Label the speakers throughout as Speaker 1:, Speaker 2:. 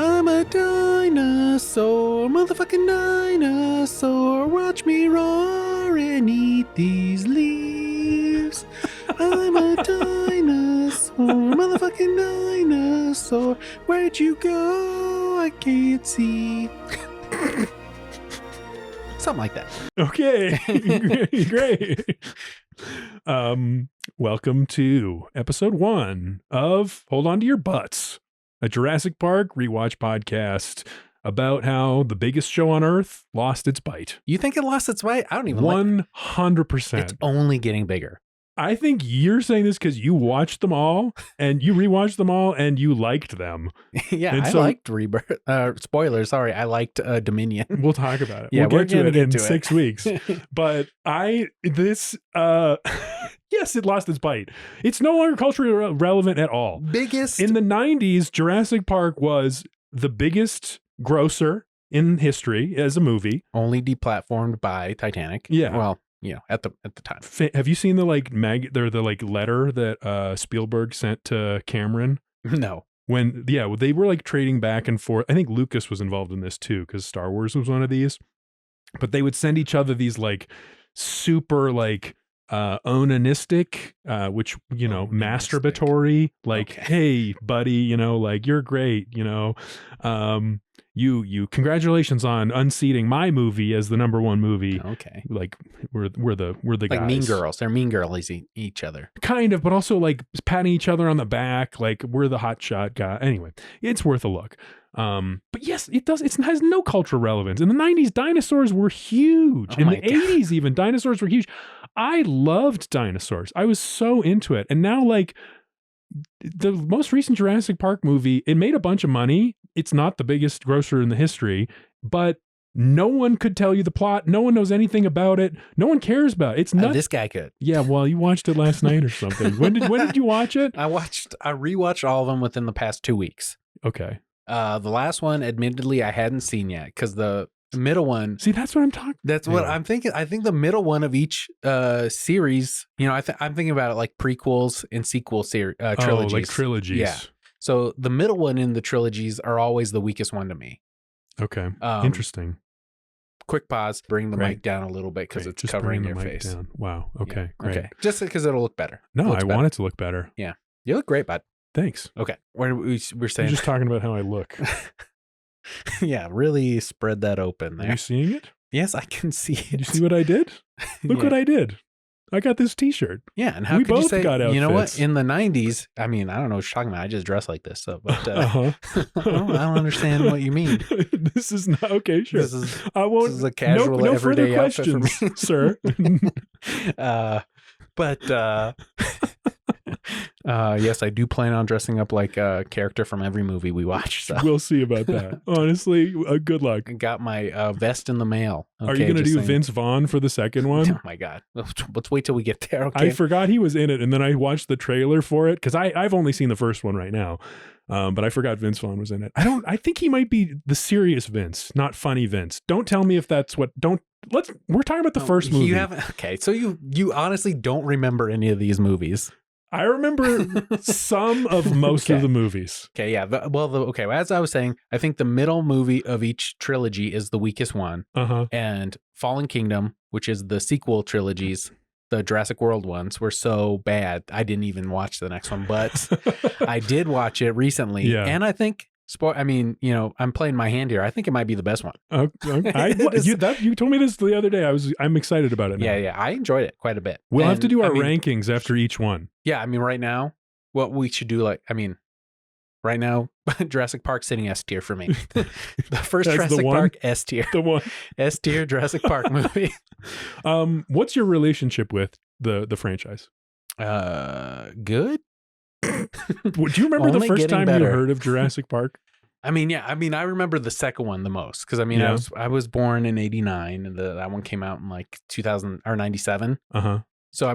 Speaker 1: I'm a dinosaur, motherfucking dinosaur. Watch me roar and eat these leaves. I'm a dinosaur, motherfucking dinosaur. Where'd you go? I can't see. Something like that.
Speaker 2: Okay. Great. Welcome to episode 1 of Hold On to Your Butts, a Jurassic Park Rewatch podcast about how the biggest show on Earth lost its bite.
Speaker 1: You think it lost its bite? I don't even
Speaker 2: 100%.
Speaker 1: It's only getting bigger.
Speaker 2: I think you're saying this because you watched them all and you rewatched them all and you liked them.
Speaker 1: Yeah,
Speaker 2: and
Speaker 1: I liked Rebirth. Spoilers, sorry. I liked Dominion.
Speaker 2: We'll talk about it.
Speaker 1: Yeah,
Speaker 2: we'll get to it in
Speaker 1: to
Speaker 2: 6 weeks. But yes, it lost its bite. It's no longer culturally relevant at all.
Speaker 1: Biggest.
Speaker 2: In the 90s, Jurassic Park was the biggest grosser in history as a movie.
Speaker 1: Only deplatformed by Titanic.
Speaker 2: Yeah.
Speaker 1: Well, you know, at the time.
Speaker 2: Have you seen the letter that Spielberg sent to Cameron?
Speaker 1: No.
Speaker 2: When they were like trading back and forth. I think Lucas was involved in this too because Star Wars was one of these. But they would send each other these like super like onanistic, which, you know, masturbatory, like, okay. Hey buddy, you know, like you're great, you know, you congratulations on unseating my movie as the #1 movie.
Speaker 1: Okay.
Speaker 2: Like we're the
Speaker 1: like
Speaker 2: guys.
Speaker 1: Mean Girls. They're mean girls each other.
Speaker 2: Kind of, but also like patting each other on the back, like we're the hotshot guy. Anyway, it's worth a look. But yes, it does. It has no cultural relevance. In the 90s, dinosaurs were huge. In the 80s, even dinosaurs were huge. I loved dinosaurs. I was so into it. And now, like, the most recent Jurassic Park movie, it made a bunch of money. It's not the biggest grosser in the history, but no one could tell you the plot. No one knows anything about it. No one cares about it. It's not.
Speaker 1: This guy could.
Speaker 2: Yeah, well, you watched it last night or something. When did you watch it?
Speaker 1: I rewatched all of them within the past 2 weeks.
Speaker 2: Okay.
Speaker 1: The last one, admittedly, I hadn't seen yet because the middle one.
Speaker 2: See, that's what I'm talking.
Speaker 1: That's what I'm thinking. I think the middle one of each series. You know, I'm thinking about it like prequels and sequel trilogies.
Speaker 2: Oh, like trilogies.
Speaker 1: Yeah. So the middle one in the trilogies are always the weakest one to me.
Speaker 2: Okay. Interesting.
Speaker 1: Quick pause. Bring the mic down a little bit because it's
Speaker 2: just
Speaker 1: covering your face.
Speaker 2: Down. Wow. Okay.
Speaker 1: Yeah.
Speaker 2: Great.
Speaker 1: Okay. Just because it'll look better.
Speaker 2: No, I want it to look better.
Speaker 1: Yeah. You look great, bud.
Speaker 2: Thanks.
Speaker 1: Okay. We're saying.
Speaker 2: You're just talking about how I look.
Speaker 1: Yeah. Really spread that open there.
Speaker 2: Are you seeing it?
Speaker 1: Yes, I can see it.
Speaker 2: Did you see what I did? Look what I did. I got this t-shirt.
Speaker 1: Yeah. And how
Speaker 2: we
Speaker 1: could
Speaker 2: both
Speaker 1: you say,
Speaker 2: got outfits.
Speaker 1: You know what? In the 90s, I mean, I don't know what you're talking about. I just dress like this. So, but I don't understand what you mean.
Speaker 2: This is not okay. Sure.
Speaker 1: This is a casual
Speaker 2: no
Speaker 1: everyday
Speaker 2: further
Speaker 1: outfit
Speaker 2: questions,
Speaker 1: for me.
Speaker 2: Sir.
Speaker 1: Yes, I do plan on dressing up like a character from every movie we watch. So
Speaker 2: we'll see about that. Honestly, good luck.
Speaker 1: I got my vest in the mail. Okay,
Speaker 2: are you going to do Vince Vaughn for the second one?
Speaker 1: Oh my God. Let's wait till we get there. Okay.
Speaker 2: I forgot he was in it. And then I watched the trailer for it because I've only seen the first one right now. But I forgot Vince Vaughn was in it. I think he might be the serious Vince, not funny Vince. Don't tell me if that's we're talking about the first movie.
Speaker 1: Okay. So you honestly don't remember any of these movies.
Speaker 2: I remember some of most of the movies.
Speaker 1: Okay, yeah. As I was saying, I think the middle movie of each trilogy is the weakest one. And Fallen Kingdom, which is the sequel trilogies, the Jurassic World ones, were so bad, I didn't even watch the next one. But I did watch it recently. Yeah. And I think, I'm playing my hand here. I think it might be the best one.
Speaker 2: You told me this the other day. I'm excited about it now.
Speaker 1: Yeah. I enjoyed it quite a bit.
Speaker 2: We'll have to do our rankings after each one.
Speaker 1: Yeah, right now, what we should do, right now, Jurassic Park sitting S tier for me. The first Jurassic Park, S tier. The one. S tier Jurassic Park movie.
Speaker 2: What's your relationship with the franchise?
Speaker 1: Good.
Speaker 2: Do you remember the first time you heard of Jurassic Park?
Speaker 1: I remember the second one the most because I was born in '89 and that one came out in like 2000 or '97. So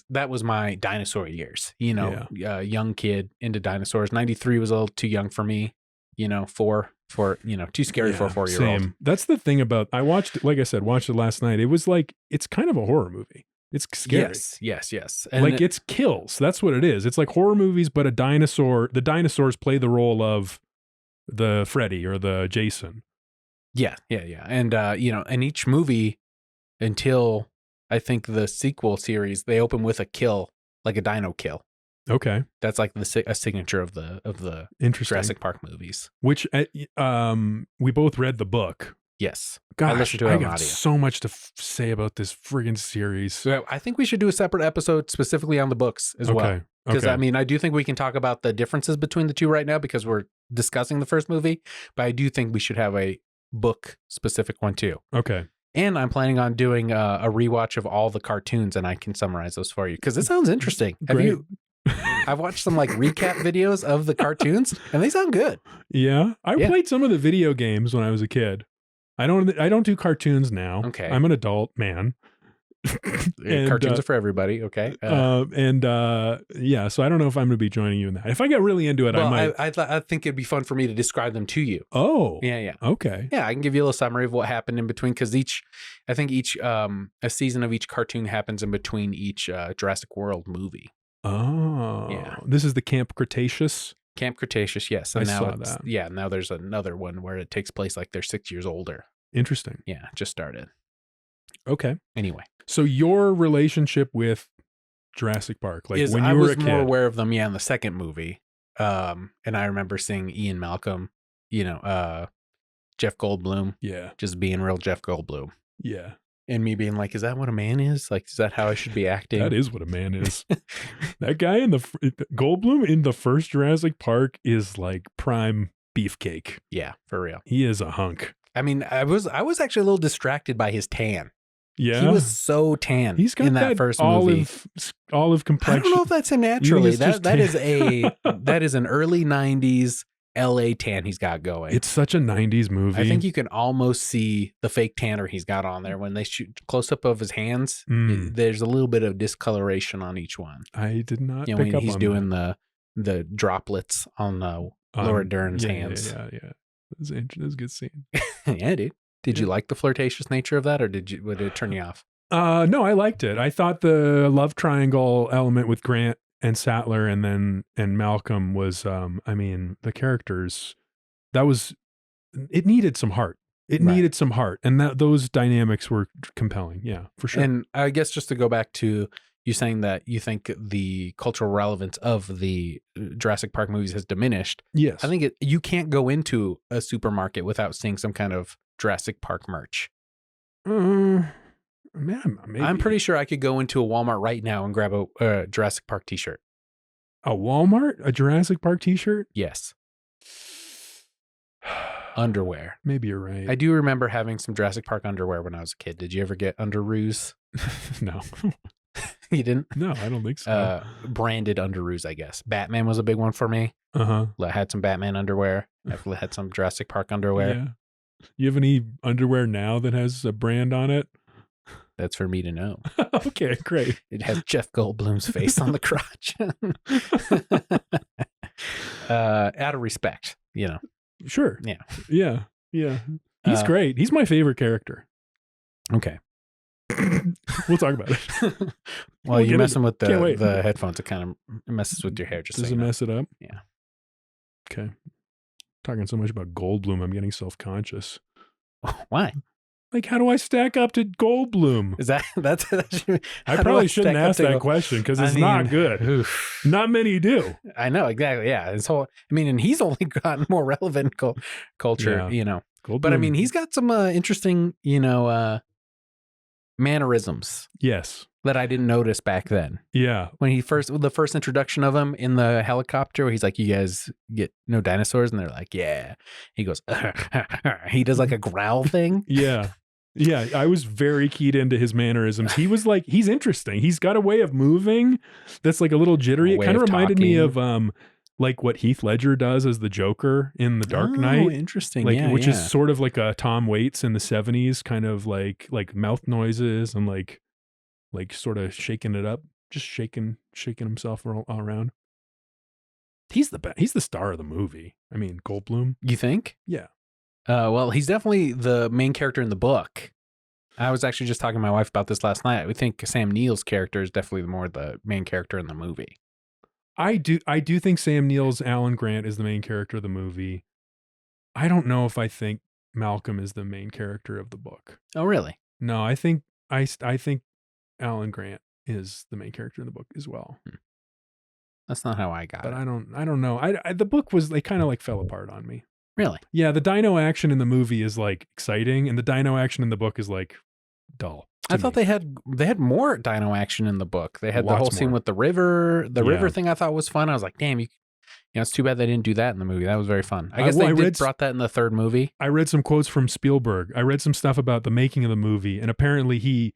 Speaker 1: that was my dinosaur years. Young kid into dinosaurs. '93 was a little too young for me. Too scary for a 4-year-old.
Speaker 2: Same. That's the thing about I watched it last night. It was like it's kind of a horror movie. It's scary.
Speaker 1: Yes.
Speaker 2: And it's kills. That's what it is. It's like horror movies, but the dinosaurs play the role of the Freddy or the Jason.
Speaker 1: Yeah. And and each movie until I think the sequel series, they open with a kill, like a dino kill.
Speaker 2: Okay.
Speaker 1: That's like a signature of the Jurassic Park movies.
Speaker 2: Which we both read the book.
Speaker 1: Yes.
Speaker 2: Gosh, I got so much to say about this friggin' series.
Speaker 1: So I think we should do a separate episode specifically on the books as well. Because I mean, I do think we can talk about the differences between the two right now because we're discussing the first movie, but I do think we should have a book specific one too.
Speaker 2: Okay.
Speaker 1: And I'm planning on doing a rewatch of all the cartoons, and I can summarize those for you because it sounds interesting. I've watched some like recap videos of the cartoons, and they sound good.
Speaker 2: Yeah, I played some of the video games when I was a kid. I don't do cartoons now.
Speaker 1: Okay,
Speaker 2: I'm an adult man.
Speaker 1: And, cartoons are for everybody. Okay,
Speaker 2: so I don't know if I'm going to be joining you in that. If I get really into it, I might.
Speaker 1: I think it'd be fun for me to describe them to you.
Speaker 2: Oh,
Speaker 1: yeah.
Speaker 2: Okay,
Speaker 1: yeah. I can give you a little summary of what happened in between because I think each a season of each cartoon happens in between each Jurassic World movie.
Speaker 2: Oh,
Speaker 1: yeah.
Speaker 2: This is the Camp Cretaceous.
Speaker 1: Camp Cretaceous, yes. And
Speaker 2: I saw that.
Speaker 1: Yeah, now there's another one where it takes place like they're 6 years older.
Speaker 2: Interesting.
Speaker 1: Yeah, just started.
Speaker 2: Okay.
Speaker 1: Anyway.
Speaker 2: So your relationship with Jurassic Park, like when you were a kid.
Speaker 1: I was more aware of them, in the second movie. And I remember seeing Ian Malcolm, Jeff Goldblum.
Speaker 2: Yeah.
Speaker 1: Just being real Jeff Goldblum.
Speaker 2: Yeah.
Speaker 1: And me being like, is that what a man is? Like, is that how I should be acting?
Speaker 2: That is what a man is. That guy Goldblum in the first Jurassic Park is like prime beefcake.
Speaker 1: Yeah, for real.
Speaker 2: He is a hunk.
Speaker 1: I mean, I was actually a little distracted by his tan.
Speaker 2: Yeah.
Speaker 1: He was so tan.
Speaker 2: He's got
Speaker 1: in that first movie.
Speaker 2: Olive complexion.
Speaker 1: I don't know if that's him naturally. That is an early 90s LA tan he's got going.
Speaker 2: It's such a 90s movie.
Speaker 1: I think you can almost see the fake tanner he's got on there when they shoot close up of his hands. There's a little bit of discoloration on each one.
Speaker 2: I did not pick
Speaker 1: when
Speaker 2: up
Speaker 1: he's
Speaker 2: on
Speaker 1: doing the droplets on Laura Dern's hands.
Speaker 2: Yeah. That was a good scene.
Speaker 1: Yeah, dude. Did you like the flirtatious nature of that, or would it turn you off?
Speaker 2: No, I liked it. I thought the love triangle element with Grant and Sattler and Malcolm was, the characters, it needed some heart. It needed some heart. And those dynamics were compelling. Yeah, for sure.
Speaker 1: And I guess just to go back to you saying that you think the cultural relevance of the Jurassic Park movies has diminished.
Speaker 2: Yes.
Speaker 1: I think you can't go into a supermarket without seeing some kind of Jurassic Park merch.
Speaker 2: Man, maybe.
Speaker 1: I'm pretty sure I could go into a Walmart right now and grab a Jurassic Park t-shirt.
Speaker 2: A Walmart? A Jurassic Park t-shirt?
Speaker 1: Yes. Underwear.
Speaker 2: Maybe you're right.
Speaker 1: I do remember having some Jurassic Park underwear when I was a kid. Did you ever get Underoos?
Speaker 2: No.
Speaker 1: You didn't?
Speaker 2: No, I don't think so.
Speaker 1: Branded Underoos, I guess. Batman was a big one for me.
Speaker 2: Uh-huh.
Speaker 1: I had some Batman underwear. I had some Jurassic Park underwear.
Speaker 2: Yeah. You have any underwear now that has a brand on it?
Speaker 1: That's for me to know.
Speaker 2: Okay, great.
Speaker 1: It has Jeff Goldblum's face on the crotch. Out of respect,
Speaker 2: Sure.
Speaker 1: Yeah.
Speaker 2: Yeah. He's great. He's my favorite character.
Speaker 1: Okay.
Speaker 2: We'll talk about it.
Speaker 1: Well, you're messing with the headphones. It kind of messes with your hair.
Speaker 2: Does it mess it up?
Speaker 1: Yeah.
Speaker 2: Okay. Talking so much about Goldblum, I'm getting self-conscious.
Speaker 1: Why?
Speaker 2: Like, how do I stack up to Goldblum?
Speaker 1: Is that's
Speaker 2: I probably shouldn't ask that question because it's not good. Oof. Not many do.
Speaker 1: I know, exactly. Yeah. And he's only gotten more relevant culture,
Speaker 2: Goldblum.
Speaker 1: But he's got some interesting, mannerisms.
Speaker 2: Yes.
Speaker 1: That I didn't notice back then.
Speaker 2: Yeah.
Speaker 1: When the first introduction of him in the helicopter, where he's like, you guys get no dinosaurs? And they're like, yeah. He goes, he does like a growl thing.
Speaker 2: Yeah. Yeah. I was very keyed into his mannerisms. He was like, he's interesting. He's got a way of moving that's like a little jittery. It kind of reminded me of like what Heath Ledger does as the Joker in The Dark Knight.
Speaker 1: Oh, interesting.
Speaker 2: Like, which is sort of like a Tom Waits in the 70s, kind of like mouth noises and like sort of shaking it up, just shaking himself all around. He's the best. He's the star of the movie. Goldblum.
Speaker 1: You think?
Speaker 2: Yeah.
Speaker 1: Well, he's definitely the main character in the book. I was actually just talking to my wife about this last night. We think Sam Neill's character is definitely more the main character in the movie.
Speaker 2: I do think Sam Neill's Alan Grant is the main character of the movie. I don't know if I think Malcolm is the main character of the book.
Speaker 1: Oh, really?
Speaker 2: No, I think I think Alan Grant is the main character in the book as well.
Speaker 1: That's not how I got
Speaker 2: But
Speaker 1: it.
Speaker 2: I don't know. The book was like kind of like fell apart on me.
Speaker 1: Really?
Speaker 2: Yeah, the dino action in the movie is like exciting, and the dino action in the book is like dull.
Speaker 1: I thought they had more dino action in the book. They had the
Speaker 2: Lots
Speaker 1: whole scene
Speaker 2: more.
Speaker 1: with the river. The
Speaker 2: Yeah.
Speaker 1: river thing I thought was fun. I was like, damn, it's too bad they didn't do that in the movie. That was very fun. I guess they brought that in the third movie.
Speaker 2: I read some quotes from Spielberg. I read some stuff about the making of the movie, and apparently he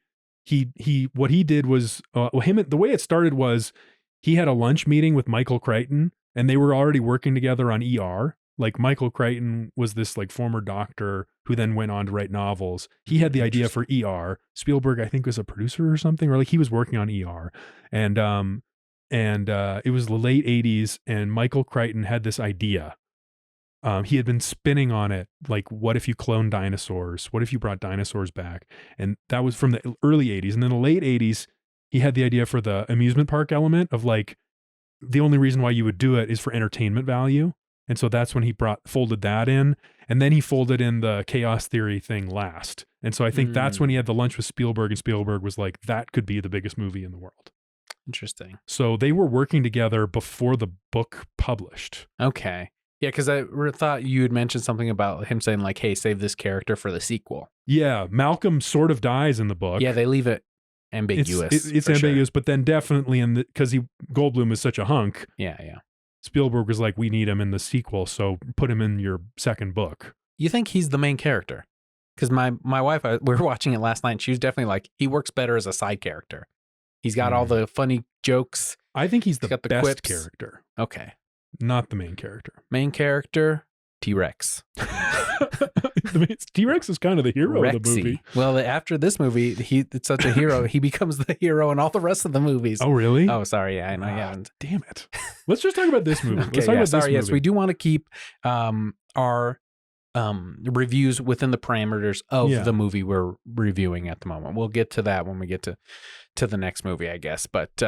Speaker 2: what he did was the way it started was he had a lunch meeting with Michael Crichton, and they were already working together on ER. Like Michael Crichton was this like former doctor who then went on to write novels. He had the idea for ER. Spielberg, I think, was a producer or something, or like he was working on ER. And it was the late 80s, and Michael Crichton had this idea. He had been spinning on it, like, what if you cloned dinosaurs? What if you brought dinosaurs back? And that was from the early 80s. And then the late 80s, he had the idea for the amusement park element of like, the only reason why you would do it is for entertainment value. And so that's when he folded that in. And then he folded in the chaos theory thing last. And so I think that's when he had the lunch with Spielberg, and Spielberg was like, that could be the biggest movie in the world.
Speaker 1: Interesting.
Speaker 2: So they were working together before the book published.
Speaker 1: Okay. Yeah, because I thought you had mentioned something about him saying like, hey, save this character for the sequel.
Speaker 2: Yeah, Malcolm sort of dies in the book.
Speaker 1: Yeah, they leave it ambiguous.
Speaker 2: It's ambiguous, but then definitely because Goldblum is such a hunk.
Speaker 1: Yeah.
Speaker 2: Spielberg was like, we need him in the sequel, so put him in your second book.
Speaker 1: You think he's the main character? Because my wife, we were watching it last night, and she was definitely like, he works better as a side character. He's got all the funny jokes.
Speaker 2: I think he's the
Speaker 1: got the
Speaker 2: best
Speaker 1: quips.
Speaker 2: character.
Speaker 1: Okay.
Speaker 2: Not the main character.
Speaker 1: Main character, T-Rex.
Speaker 2: T-Rex is kind of the hero of the movie.
Speaker 1: Well, after this movie, it's such a hero. He becomes the hero in all the rest of the movies.
Speaker 2: Oh, really?
Speaker 1: Oh, sorry. Yeah, I know you haven't.
Speaker 2: Damn it. Let's just talk about this movie.
Speaker 1: Okay, yes, we do want to keep our reviews within the parameters of the movie we're reviewing at the moment. We'll get to that when we get to the next movie, I guess. But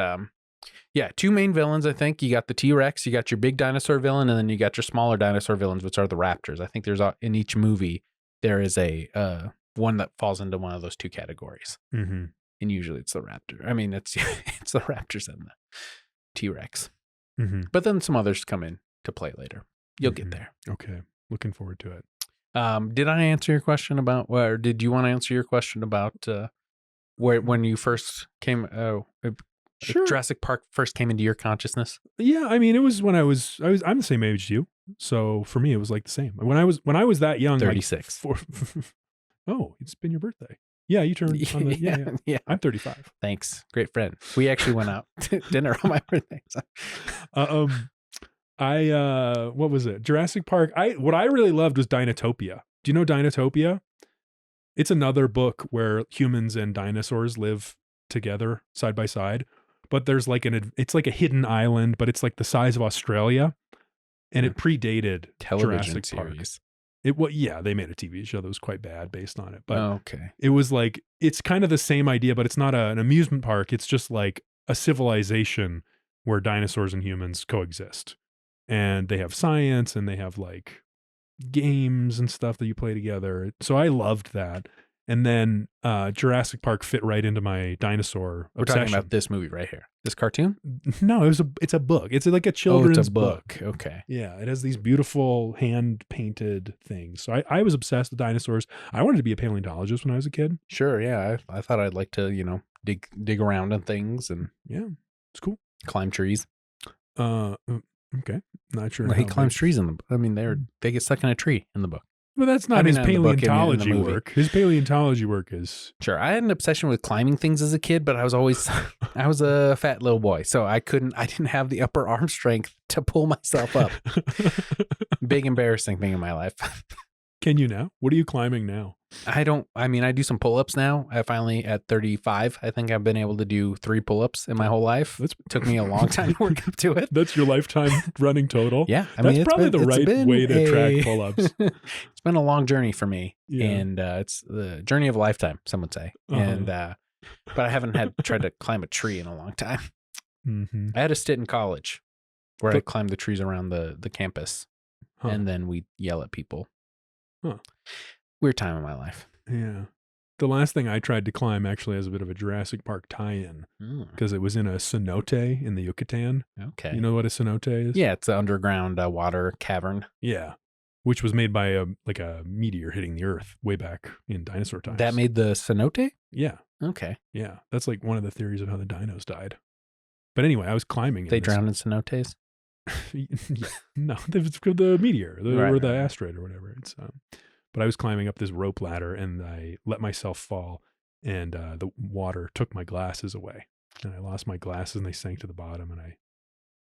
Speaker 1: yeah, two main villains, I think. You got the T-Rex, you got your big dinosaur villain, and then you got your smaller dinosaur villains, which are the raptors. I think there's in each movie, there is a one that falls into one of those two categories.
Speaker 2: Mm-hmm.
Speaker 1: And usually it's the raptor. I mean, it's the raptors and the T-Rex.
Speaker 2: Mm-hmm.
Speaker 1: But then some others come in to play later. You'll get there.
Speaker 2: Okay. Looking forward to it.
Speaker 1: Did I answer your question about, or did you want to answer your question about when you first came,
Speaker 2: Sure.
Speaker 1: Jurassic Park first came into your consciousness?
Speaker 2: Yeah, I mean, it was when I'm the same age as you. So for me, it was like the same. When I was that young,
Speaker 1: 36.
Speaker 2: Like oh, it's been your birthday. Yeah, you turned on the, yeah. I'm 35.
Speaker 1: Thanks. Great friend. We actually went out to dinner on my birthday. So.
Speaker 2: What was it? Jurassic Park. What I really loved was Dinotopia. Do you know Dinotopia? It's another book where humans and dinosaurs live together side by side, but there's like it's like a hidden island, but it's like the size of Australia, and it predated
Speaker 1: television
Speaker 2: Jurassic
Speaker 1: series.
Speaker 2: Park. They made a TV show that was quite bad based on it, but
Speaker 1: okay.
Speaker 2: It was like, it's kind of the same idea, but it's not an amusement park. It's just like a civilization where dinosaurs and humans coexist. And they have science, and they have like games and stuff that you play together. So I loved that. And then Jurassic Park fit right into my dinosaur
Speaker 1: We're
Speaker 2: obsession.
Speaker 1: talking about this movie right here. This cartoon?
Speaker 2: No, it's a book. It's like a children's
Speaker 1: book. Okay.
Speaker 2: Yeah, it has these beautiful hand-painted things. So I was obsessed with dinosaurs. I wanted to be a paleontologist when I was a kid.
Speaker 1: Sure, yeah. I thought I'd like to, dig around on things and
Speaker 2: it's cool.
Speaker 1: Climb trees.
Speaker 2: Okay. Not sure.
Speaker 1: Well, he climbs trees in the book. I mean, they get stuck in a tree in the book.
Speaker 2: But that's not his paleontology
Speaker 1: in the
Speaker 2: work. His paleontology work is...
Speaker 1: Sure. I had an obsession with climbing things as a kid, but I was a fat little boy, so I didn't have the upper arm strength to pull myself up. Big embarrassing thing in my life.
Speaker 2: Can you now? What are you climbing now?
Speaker 1: I do some pull-ups now. I finally, at 35, I think I've been able to do 3 pull-ups in my whole life. It took me a long time to work up to it.
Speaker 2: That's your lifetime running total?
Speaker 1: Yeah.
Speaker 2: That's probably the right way to track pull-ups.
Speaker 1: It's been a long journey for me.
Speaker 2: Yeah.
Speaker 1: And it's the journey of a lifetime, some would say.
Speaker 2: Uh-huh.
Speaker 1: And but I haven't tried to climb a tree in a long time.
Speaker 2: Mm-hmm.
Speaker 1: I had a stint in college where I climbed the trees around the campus. And then we'd yell at people
Speaker 2: Huh.
Speaker 1: Weird time in my life.
Speaker 2: Yeah. The last thing I tried to climb actually has a bit of a Jurassic Park tie-in because it was in a cenote in the Yucatan.
Speaker 1: Okay.
Speaker 2: You know what a cenote is?
Speaker 1: Yeah, it's an underground water cavern.
Speaker 2: Yeah. Which was made by a meteor hitting the Earth way back in dinosaur times.
Speaker 1: That made the cenote?
Speaker 2: Yeah.
Speaker 1: Okay.
Speaker 2: Yeah. That's like one of the theories of how the dinos died. But anyway, I was climbing.
Speaker 1: They drowned in cenotes?
Speaker 2: No, it's the meteor or the
Speaker 1: right.
Speaker 2: asteroid or whatever. It's but I was climbing up this rope ladder and I let myself fall, and the water took my glasses away, and I lost my glasses and they sank to the bottom, and I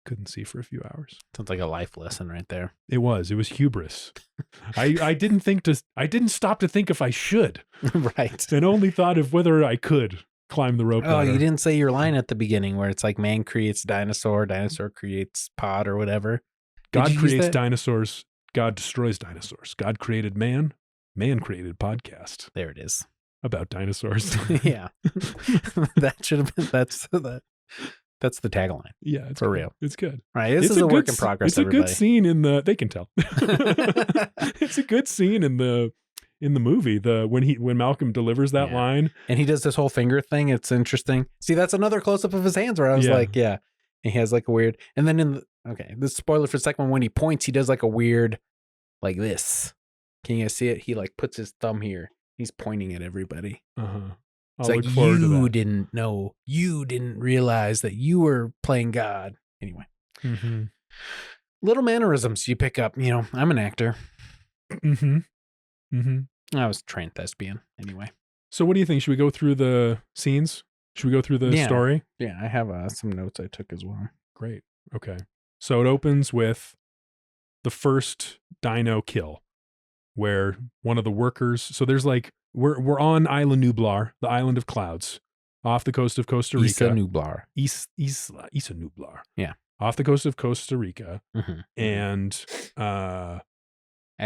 Speaker 2: couldn't see for a few hours.
Speaker 1: Sounds like a life lesson right there.
Speaker 2: It was hubris. I didn't stop to think if I should,
Speaker 1: right,
Speaker 2: and only thought of whether I could climb the rope ladder.
Speaker 1: Oh, you didn't say your line at the beginning where it's like man creates dinosaur creates pod or whatever.
Speaker 2: God creates dinosaurs, God destroys dinosaurs. God created man, man created podcast.
Speaker 1: There it is.
Speaker 2: About dinosaurs.
Speaker 1: Yeah. That should have been, that's the tagline.
Speaker 2: Yeah, it's
Speaker 1: for
Speaker 2: good.
Speaker 1: Real.
Speaker 2: It's good.
Speaker 1: Right. This is a work in progress.
Speaker 2: It's a good scene in the, they can tell. It's a good scene in the movie, when Malcolm delivers that line.
Speaker 1: And he does this whole finger thing. It's interesting. See, that's another close up of his hands where I was like, yeah. And he has like a weird, and then this spoiler for the second one, when he points, he does like a weird, like this. Can you guys see it? He like puts his thumb here. He's pointing at everybody. It's like, you didn't know, you didn't realize that you were playing God. Anyway.
Speaker 2: Mm-hmm.
Speaker 1: Little mannerisms you pick up. You know, I'm an actor.
Speaker 2: Mm-hmm. Mm-hmm.
Speaker 1: I was a trained thespian. Anyway.
Speaker 2: So what do you think? Should we go through the scenes? Should we go through the story?
Speaker 1: Yeah, I have some notes I took as well.
Speaker 2: Great. Okay. So it opens with the first dino kill, where one of the workers. So there's like we're on Isla Nublar, the island of clouds, off the coast of Costa Rica.
Speaker 1: Isla
Speaker 2: Nublar.
Speaker 1: Yeah,
Speaker 2: off the coast of Costa Rica, and
Speaker 1: actually,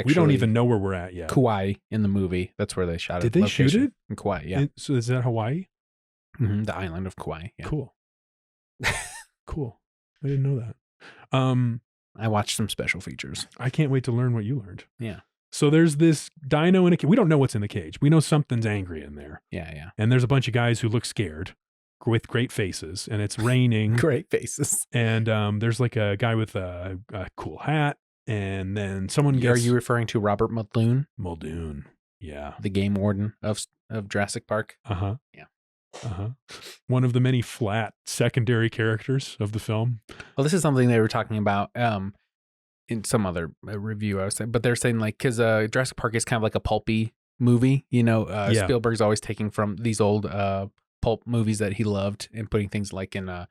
Speaker 2: we don't even know where we're at yet.
Speaker 1: Kauai in the movie. That's where they shot it.
Speaker 2: Did they shoot it
Speaker 1: in Kauai? Yeah.
Speaker 2: So is that Hawaii?
Speaker 1: The island of Kauai. Yeah.
Speaker 2: Cool. Cool. I didn't know that.
Speaker 1: I watched some special features.
Speaker 2: I can't wait to learn what you learned.
Speaker 1: Yeah.
Speaker 2: So there's this dino in a cage. We don't know what's in the cage. We know something's angry in there.
Speaker 1: Yeah, yeah.
Speaker 2: And there's a bunch of guys who look scared with great faces, and it's raining.
Speaker 1: Great faces.
Speaker 2: And there's like a guy with a cool hat, and then someone gets...
Speaker 1: Are you referring to Robert Muldoon?
Speaker 2: Muldoon. Yeah.
Speaker 1: The game warden of Jurassic Park?
Speaker 2: Uh-huh.
Speaker 1: Yeah.
Speaker 2: Uh-huh. One of the many flat secondary characters of the film.
Speaker 1: Well, this is something they were talking about in some other review, I was saying, but they're saying like, because Jurassic Park is kind of like a pulpy movie, you know, Spielberg's always taking from these old pulp movies that he loved and putting things like in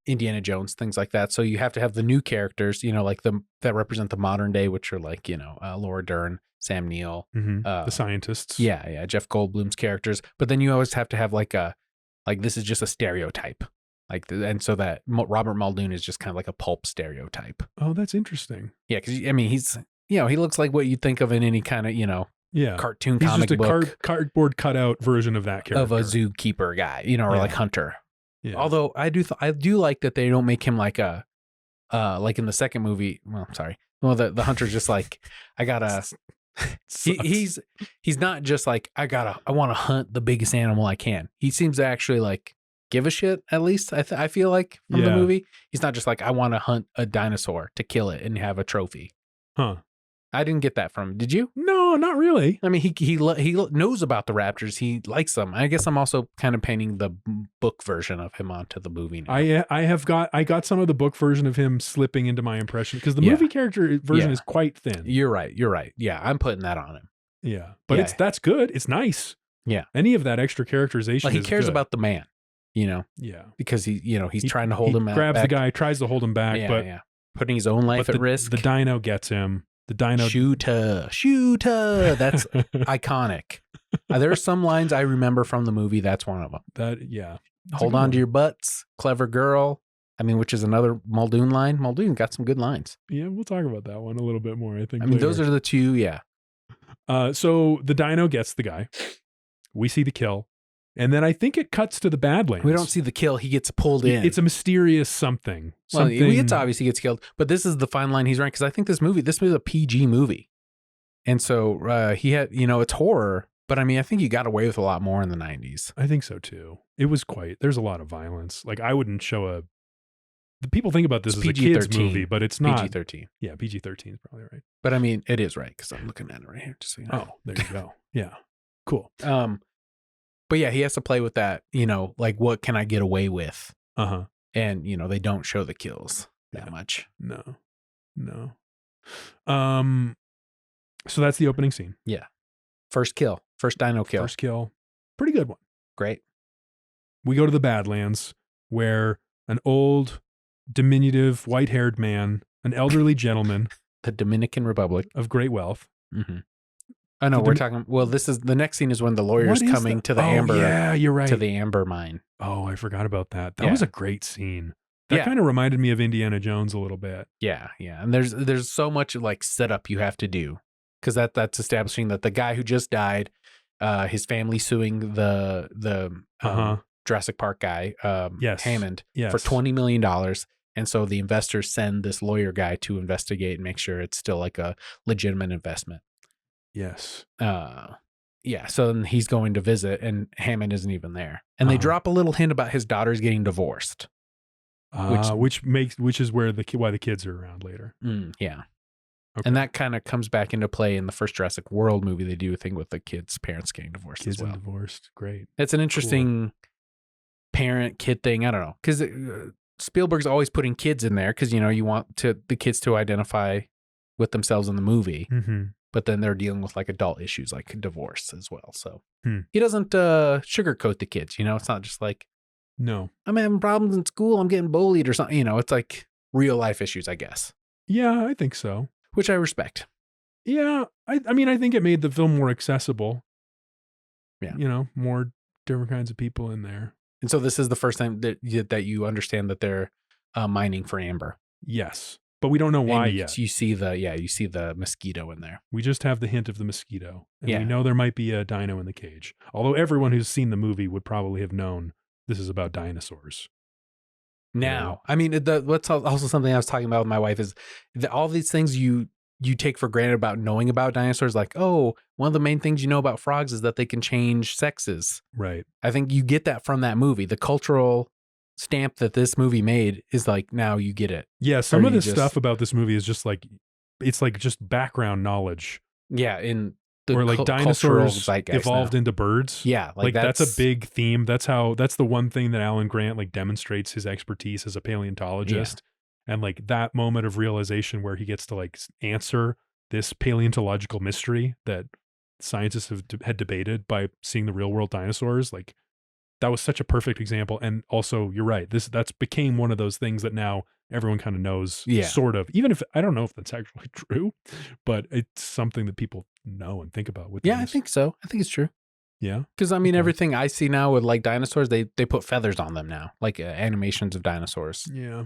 Speaker 1: Indiana Jones, things like that. So you have to have the new characters, you know, like that represent the modern day, which are like, you know, Laura Dern, Sam Neill,
Speaker 2: the scientists.
Speaker 1: Yeah. Jeff Goldblum's characters. But then you always have to have like this is just a stereotype. And so that Robert Muldoon is just kind of like a pulp stereotype.
Speaker 2: Oh, that's interesting.
Speaker 1: Yeah. Cause I mean, he's, you know, he looks like what you'd think of in any kind of, you know, cartoon comic book.
Speaker 2: He's just a cardboard cutout version of that character.
Speaker 1: Of a zookeeper guy, you know, or like Hunter.
Speaker 2: Yeah.
Speaker 1: Although I do like that they don't make him like like in the second movie. Well, sorry. Well, the Hunter's just like, I gotta, he's not just like, I want to hunt the biggest animal I can. He seems to actually like give a shit, at least I feel like from the movie. He's not just like, I want to hunt a dinosaur to kill it and have a trophy.
Speaker 2: Huh.
Speaker 1: I didn't get that from him. Did you?
Speaker 2: No, not really.
Speaker 1: I mean, he knows about the raptors. He likes them. I guess I'm also kind of painting the book version of him onto the movie now.
Speaker 2: I got some of the book version of him slipping into my impression because the movie character version is quite thin.
Speaker 1: You're right. Yeah, I'm putting that on him.
Speaker 2: Yeah, but that's good. It's nice.
Speaker 1: Yeah,
Speaker 2: any of that extra characterization.
Speaker 1: Well, he cares about the man. You know.
Speaker 2: Yeah,
Speaker 1: because he's trying to hold him.
Speaker 2: Grabs
Speaker 1: back.
Speaker 2: the guy, tries to hold him back, but
Speaker 1: putting his own life at risk.
Speaker 2: The dino gets him. The dino
Speaker 1: shooter. That's iconic. There are some lines I remember from the movie. That's one of them. Hold on to your butts, clever girl. I mean, which is another Muldoon line. Muldoon got some good lines.
Speaker 2: Yeah, we'll talk about that one a little bit more. I think.
Speaker 1: I mean, those are the two. Yeah.
Speaker 2: So the dino gets the guy. We see the kill. And then I think it cuts to the Badlands.
Speaker 1: We don't see the kill. He gets pulled in.
Speaker 2: It's a mysterious something.
Speaker 1: Well, it's obvious he gets killed. But this is the fine line he's running because I think this movie is a PG movie. And so he had, it's horror, but I mean, I think you got away with a lot more in the 90s.
Speaker 2: I think so too. It was there's a lot of violence. Like I wouldn't show the people think about this as a kid's movie, but it's not.
Speaker 1: PG-13.
Speaker 2: Yeah, PG-13 is probably right.
Speaker 1: But I mean, it is right because I'm looking at it right here. Just so you know.
Speaker 2: Oh, there you go. Yeah. Cool.
Speaker 1: But yeah, he has to play with that, like what can I get away with?
Speaker 2: Uh-huh.
Speaker 1: And, they don't show the kills that much.
Speaker 2: No. So that's the opening scene.
Speaker 1: Yeah. First kill. First dino kill.
Speaker 2: First kill. Pretty good one.
Speaker 1: Great.
Speaker 2: We go to the Badlands where an old, diminutive, white-haired man, an elderly gentleman.
Speaker 1: The Dominican Republic.
Speaker 2: Of great wealth.
Speaker 1: Mm-hmm. Oh, no, we're talking, this is, the next scene is when the lawyer's coming to the Amber.
Speaker 2: Yeah, you're right.
Speaker 1: To the Amber mine.
Speaker 2: Oh, I forgot about that. That was a great scene. That kind of reminded me of Indiana Jones a little bit.
Speaker 1: Yeah. And there's so much like setup you have to do. Because that's establishing that the guy who just died, his family suing the Jurassic Park guy, Hammond, for $20 million. And so the investors send this lawyer guy to investigate and make sure it's still like a legitimate investment.
Speaker 2: Yes.
Speaker 1: So then he's going to visit and Hammond isn't even there. And they drop a little hint about his daughter's getting divorced.
Speaker 2: Which is where why the kids are around later.
Speaker 1: Yeah.
Speaker 2: Okay.
Speaker 1: And that kind of comes back into play in the first Jurassic World movie. They do a thing with the kids' parents getting divorced as well.
Speaker 2: Divorced. Great.
Speaker 1: It's an interesting parent-kid thing. I don't know. Because Spielberg's always putting kids in there because, you want the kids to identify with themselves in the movie.
Speaker 2: Mm-hmm.
Speaker 1: But then they're dealing with like adult issues like divorce as well. So he doesn't sugarcoat the kids. It's not just like,
Speaker 2: no,
Speaker 1: I'm having problems in school. I'm getting bullied or something. It's like real life issues, I guess.
Speaker 2: Yeah, I think so.
Speaker 1: Which I respect.
Speaker 2: Yeah. I mean, I think it made the film more accessible.
Speaker 1: Yeah.
Speaker 2: More different kinds of people in there.
Speaker 1: And so this is the first time that you understand that they're mining for amber.
Speaker 2: Yes. But we don't know why yet.
Speaker 1: You see the mosquito in there.
Speaker 2: We just have the hint of the mosquito. And we know there might be a dino in the cage. Although everyone who's seen the movie would probably have known this is about dinosaurs.
Speaker 1: Now, I mean, what's also something I was talking about with my wife is that all these things you take for granted about knowing about dinosaurs, like, oh, one of the main things you know about frogs is that they can change sexes.
Speaker 2: Right.
Speaker 1: I think you get that from that movie. The cultural stamp that this movie made is like, now you get it.
Speaker 2: Yeah, some of the stuff about this movie is just like, it's like just background knowledge.
Speaker 1: Yeah, in
Speaker 2: or like dinosaurs evolved into birds.
Speaker 1: Yeah,
Speaker 2: like that's a big theme. That's the one thing that Alan Grant like demonstrates his expertise as a paleontologist. Yeah. And like that moment of realization where he gets to like answer this paleontological mystery that scientists had debated by seeing the real world dinosaurs. Like that was such a perfect example. And also you're right. That's became one of those things that now everyone kind of knows, sort of, even if I don't know if that's actually true, but it's something that people know and think about. With
Speaker 1: I think so. I think it's true.
Speaker 2: Yeah.
Speaker 1: Because I mean, everything I see now with like dinosaurs, they put feathers on them now, like animations of dinosaurs.
Speaker 2: Yeah.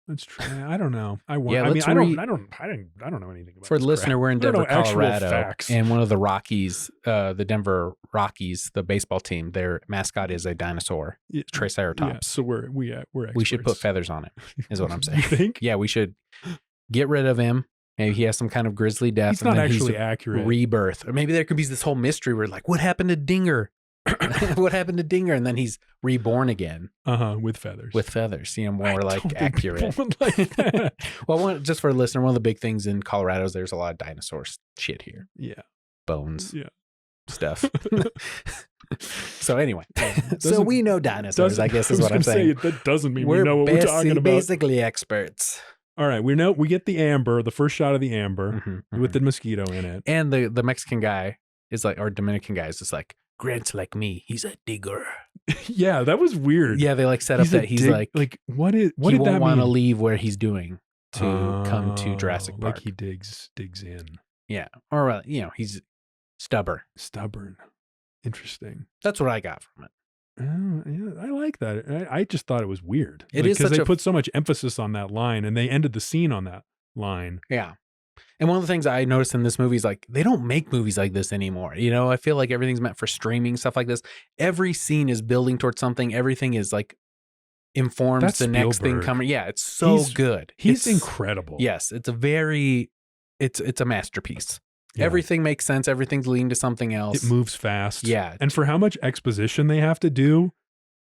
Speaker 2: That's true. I don't know. I don't know anything about.
Speaker 1: For the listener, we're in Denver, Colorado, and one of the Rockies, the Denver Rockies, the baseball team, their mascot is a dinosaur, Triceratops.
Speaker 2: Yeah, so we're experts.
Speaker 1: We should put feathers on it, is what I'm saying.
Speaker 2: You think?
Speaker 1: Yeah, we should get rid of him. Maybe he has some kind of grisly death.
Speaker 2: He's not actually accurate.
Speaker 1: Rebirth, or maybe there could be this whole mystery where like, what happened to Dinger? What happened to Dinger? And then he's reborn again.
Speaker 2: With feathers.
Speaker 1: With feathers. More like accurate. Like well, just for a listener, one of the big things in Colorado is there's a lot of dinosaur shit here.
Speaker 2: Yeah.
Speaker 1: Bones. Yeah. Stuff. So anyway, so we know dinosaurs, I guess is what I'm saying.
Speaker 2: That doesn't mean we know what we're talking about.
Speaker 1: Basically experts.
Speaker 2: All right, we get the amber, the first shot of the amber with the mosquito in it.
Speaker 1: And the Mexican guy is like, or Dominican guy is just like, Grant's like me. He's a digger.
Speaker 2: Yeah, that was weird.
Speaker 1: Yeah, they like set up that he's like
Speaker 2: what did that mean?
Speaker 1: He won't want to leave where he's doing to come to Jurassic Park.
Speaker 2: Like he digs in.
Speaker 1: Yeah, or he's stubborn.
Speaker 2: Interesting.
Speaker 1: That's what I got from it.
Speaker 2: Yeah, I like that. I just thought it was weird.
Speaker 1: It is
Speaker 2: because they put so much emphasis on that line, and they ended the scene on that line.
Speaker 1: Yeah. And one of the things I noticed in this movie is like, they don't make movies like this anymore. I feel like everything's meant for streaming, stuff like this. Every scene is building towards something. Everything is like informs
Speaker 2: That's
Speaker 1: the
Speaker 2: Spielberg.
Speaker 1: Next thing coming. Yeah, it's so good.
Speaker 2: He's incredible.
Speaker 1: Yes, it's a masterpiece.
Speaker 2: Yeah.
Speaker 1: Everything makes sense. Everything's leading to something else.
Speaker 2: It moves fast.
Speaker 1: Yeah.
Speaker 2: And for how much exposition they have to do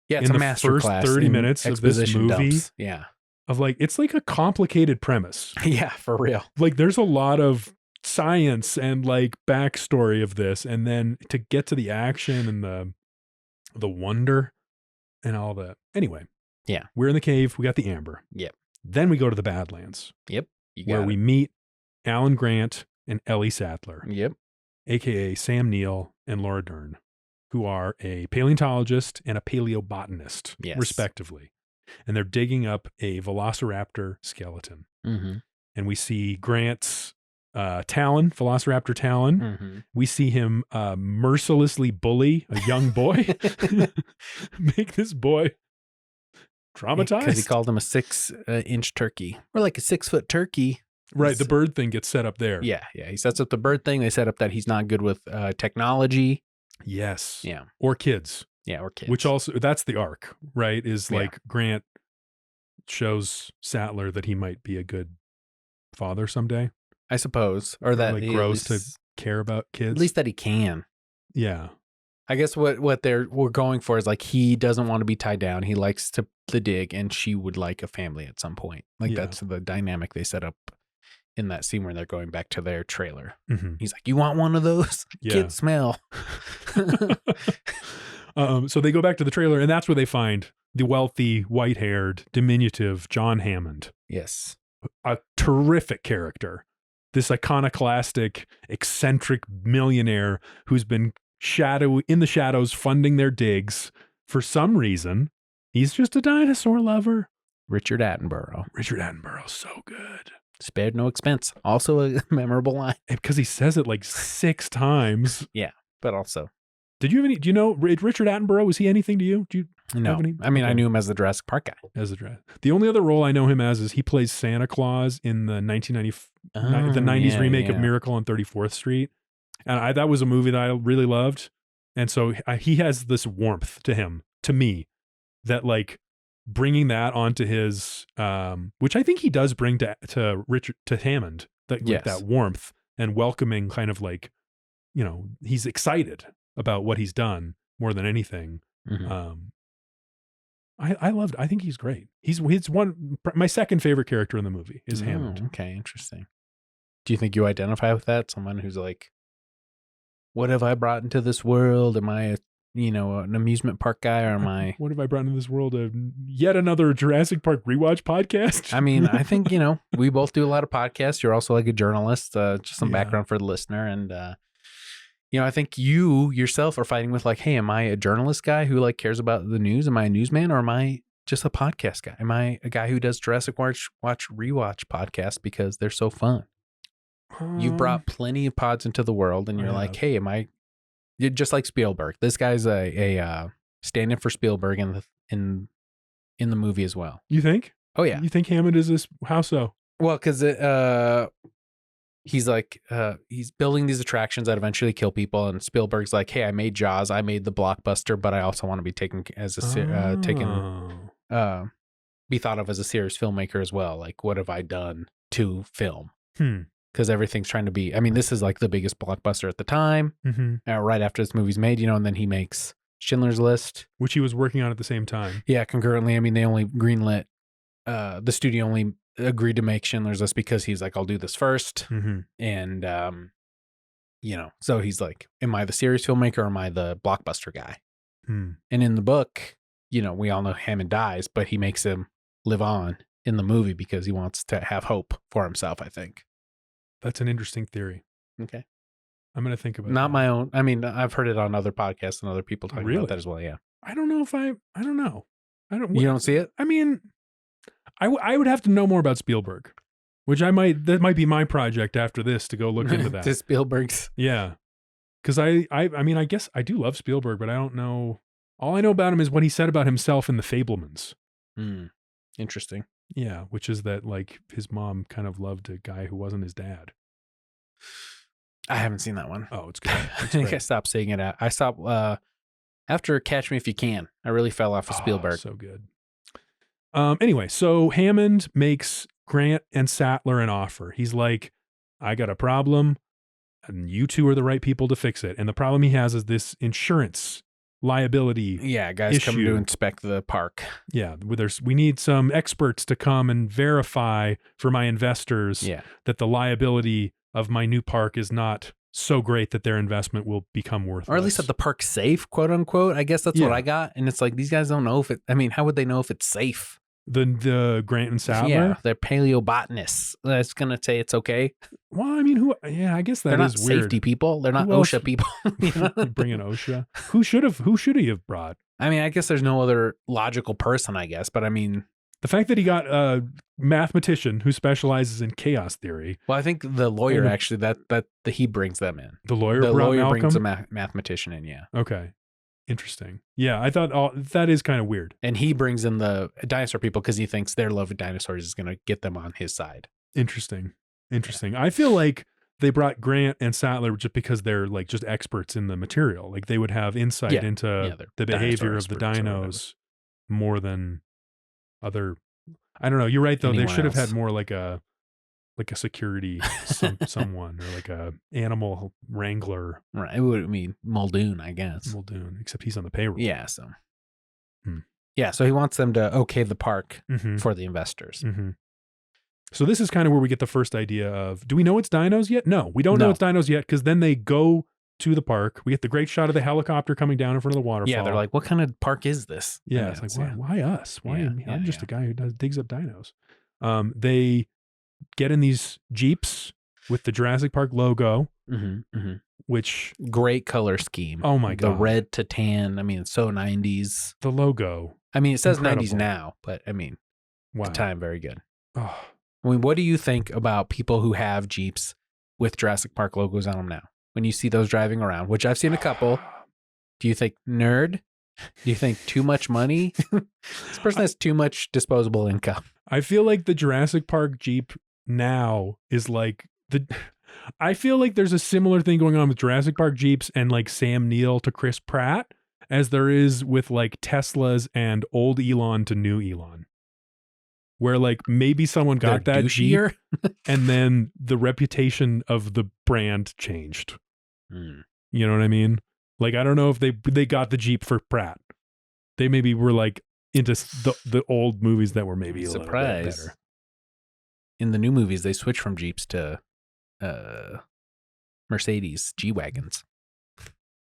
Speaker 1: It's
Speaker 2: in
Speaker 1: a
Speaker 2: the first
Speaker 1: masterclass
Speaker 2: 30 minutes of this
Speaker 1: exposition
Speaker 2: movie,
Speaker 1: dumps. Yeah.
Speaker 2: of like, it's like a complicated premise.
Speaker 1: Yeah, for real.
Speaker 2: Like there's a lot of science and like backstory of this. And then to get to the action and the wonder and all that. Anyway.
Speaker 1: Yeah.
Speaker 2: We're in the cave. We got the amber.
Speaker 1: Yep.
Speaker 2: Then we go to the Badlands.
Speaker 1: Yep.
Speaker 2: Where we meet Alan Grant and Ellie Sattler.
Speaker 1: Yep.
Speaker 2: AKA Sam Neill and Laura Dern, who are a paleontologist and a paleobotanist, respectively. And they're digging up a velociraptor skeleton.
Speaker 1: Mm-hmm.
Speaker 2: And we see Grant's talon, velociraptor talon.
Speaker 1: Mm-hmm.
Speaker 2: We see him mercilessly bully a young boy. Make this boy traumatized.
Speaker 1: Because he called him a 6-inch turkey. Or like a 6-foot turkey.
Speaker 2: Right, the bird thing gets set up there.
Speaker 1: Yeah. He sets up the bird thing. They set up that he's not good with technology.
Speaker 2: Yes.
Speaker 1: Yeah.
Speaker 2: Or kids.
Speaker 1: Yeah, or kids.
Speaker 2: Which also, that's the arc, right? Is like Grant shows Sattler that he might be a good father someday.
Speaker 1: I suppose. Or that
Speaker 2: like
Speaker 1: he
Speaker 2: grows to care about kids.
Speaker 1: At least that he can.
Speaker 2: Yeah.
Speaker 1: I guess what we're going for is like he doesn't want to be tied down. He likes to dig, and she would like a family at some point. Like that's the dynamic they set up in that scene where they're going back to their trailer.
Speaker 2: Mm-hmm.
Speaker 1: He's like, "You want one of those? Kid smell."
Speaker 2: So they go back to the trailer, and that's where they find the wealthy, white-haired, diminutive John Hammond.
Speaker 1: Yes,
Speaker 2: a terrific character. This iconoclastic, eccentric millionaire who's been in the shadows funding their digs for some reason. He's just a dinosaur lover.
Speaker 1: Richard Attenborough,
Speaker 2: so good.
Speaker 1: Spared no expense. Also a memorable line.
Speaker 2: Because he says it like 6 times.
Speaker 1: Yeah, but also.
Speaker 2: Do you know Richard Attenborough? Was he anything to you? Do you
Speaker 1: No.
Speaker 2: have any?
Speaker 1: I mean, I knew him as the Jurassic Park guy.
Speaker 2: The only other role I know him as is he plays Santa Claus in the 90s remake of Miracle on 34th Street. And that was a movie that I really loved. And so he has this warmth to him, to me, that like bringing that onto his, which I think he does bring to Hammond, that warmth and welcoming kind of like, he's excited about what he's done more than anything. Mm-hmm. I think he's great. He's my second favorite character in the movie is Hammond.
Speaker 1: Okay, interesting. Do you think you identify with that? Someone who's like, what have I brought into this world? Am I an amusement park guy, or am I?
Speaker 2: What have I brought into this world? Yet another Jurassic Park rewatch podcast?
Speaker 1: I mean, I think, we both do a lot of podcasts. You're also like a journalist, just some background for the listener. And, I think you yourself are fighting with like, hey, am I a journalist guy who like cares about the news? Am I a newsman, or am I just a podcast guy? Am I a guy who does Jurassic Watch Rewatch podcasts because they're so fun? You've brought plenty of pods into the world, and you're like, hey, am I just like Spielberg? This guy's a stand-in for Spielberg in the movie as well.
Speaker 2: You think?
Speaker 1: Oh yeah.
Speaker 2: You think Hammond is this? How so?
Speaker 1: Well, because he's like he's building these attractions that eventually kill people, and Spielberg's like, hey, I made Jaws, I made the blockbuster, but I also want to be taken as a be thought of as a serious filmmaker as well. Like, what have I done to film? Because everything's trying to be, I mean, this is like the biggest blockbuster at the time, right after this movie's made, and then he makes Schindler's List.
Speaker 2: Which he was working on at the same time.
Speaker 1: Yeah, concurrently. I mean, they only greenlit, the studio only agreed to make Schindler's List because he's like, I'll do this first. And, so he's like, am I the serious filmmaker, or am I the blockbuster guy? And in the book, we all know Hammond dies, but he makes him live on in the movie because he wants to have hope for himself, I think.
Speaker 2: That's an interesting theory.
Speaker 1: Okay.
Speaker 2: I'm going to think about it.
Speaker 1: Not my own. I mean, I've heard it on other podcasts and other people talking about that as well. Yeah.
Speaker 2: I don't know.
Speaker 1: You don't see it?
Speaker 2: I mean, I would have to know more about Spielberg, which that might be my project after this to go look into that.
Speaker 1: To Spielberg's.
Speaker 2: Yeah. Cause I mean, I guess I do love Spielberg, but I don't know. All I know about him is what he said about himself in The Fablemans.
Speaker 1: Interesting.
Speaker 2: Yeah, which is that like his mom kind of loved a guy who wasn't his dad.
Speaker 1: I haven't seen that one.
Speaker 2: Oh, it's good.
Speaker 1: I think I stopped seeing it. I stopped after Catch Me If You Can. I really fell off of Spielberg.
Speaker 2: So good. Anyway, so Hammond makes Grant and Sattler an offer. He's like, I got a problem. and you two are the right people to fix it. And the problem he has is this insurance liability.
Speaker 1: Yeah, guys come to inspect the park.
Speaker 2: Yeah, we need some experts to come and verify for my investors that the liability of my new park is not so great that their investment will become worthless.
Speaker 1: Or at least that the park's safe, quote unquote. I guess that's what I got. And it's like, these guys don't know if it, I mean, how would they know if it's safe?
Speaker 2: The Grant and Sattler?
Speaker 1: Yeah, they're paleobotanists. That's going to say it's okay.
Speaker 2: Well, I mean, I guess that
Speaker 1: they're
Speaker 2: is
Speaker 1: not
Speaker 2: weird.
Speaker 1: Safety people. They're not OSHA people.
Speaker 2: You bring in OSHA? Who should he have brought?
Speaker 1: I mean, I guess there's no other logical person, I guess. But I mean,
Speaker 2: the fact that he got a mathematician who specializes in chaos theory.
Speaker 1: Well, I think the lawyer actually, that he brings them in.
Speaker 2: The lawyer
Speaker 1: brings a mathematician in, yeah.
Speaker 2: Okay. Interesting. Yeah, I thought that is kind of weird.
Speaker 1: And he brings in the dinosaur people because he thinks their love of dinosaurs is going to get them on his side.
Speaker 2: Interesting. I feel like they brought Grant and Sattler just because they're like just experts in the material. Like they would have insight into the behavior of the dinos more than other. I don't know. You're right though. They should have had more like a security someone or like a animal wrangler.
Speaker 1: Right. It would mean Muldoon, I guess.
Speaker 2: Muldoon, except he's on the payroll.
Speaker 1: Yeah. So. Yeah. So he wants them to okay the park for the investors.
Speaker 2: Mm-hmm. So this is kind of where we get the first idea of, do we know it's dinos yet? No, we don't know it's dinos yet, because then they go to the park. We get the great shot of the helicopter coming down in front of the waterfall.
Speaker 1: Yeah, they're like, what kind of park is this?
Speaker 2: Yeah, it's like, why us? Why? I'm just a guy who digs up dinos. They get in these Jeeps with the Jurassic Park logo, which...
Speaker 1: Great color scheme.
Speaker 2: Oh my God.
Speaker 1: The red to tan. I mean, it's so 90s.
Speaker 2: The logo.
Speaker 1: I mean, it says incredible. 90s now, but I mean, at the time, very good. Oh. I mean, what do you think about people who have Jeeps with Jurassic Park logos on them now? When you see those driving around, which I've seen a couple, do you think nerd? Do you think too much money? This person has too much disposable income.
Speaker 2: I feel like the Jurassic Park Jeep now is like I feel like there's a similar thing going on with Jurassic Park Jeeps and like Sam Neill to Chris Pratt as there is with like Teslas and old Elon to new Elon. Where like maybe someone got that Jeep and then the reputation of the brand changed. You know what I mean? Like, I don't know if they got the Jeep for Pratt. They maybe were like into the old movies that were maybe a little bit better.
Speaker 1: In the new movies, they switch from Jeeps to Mercedes G-Wagons.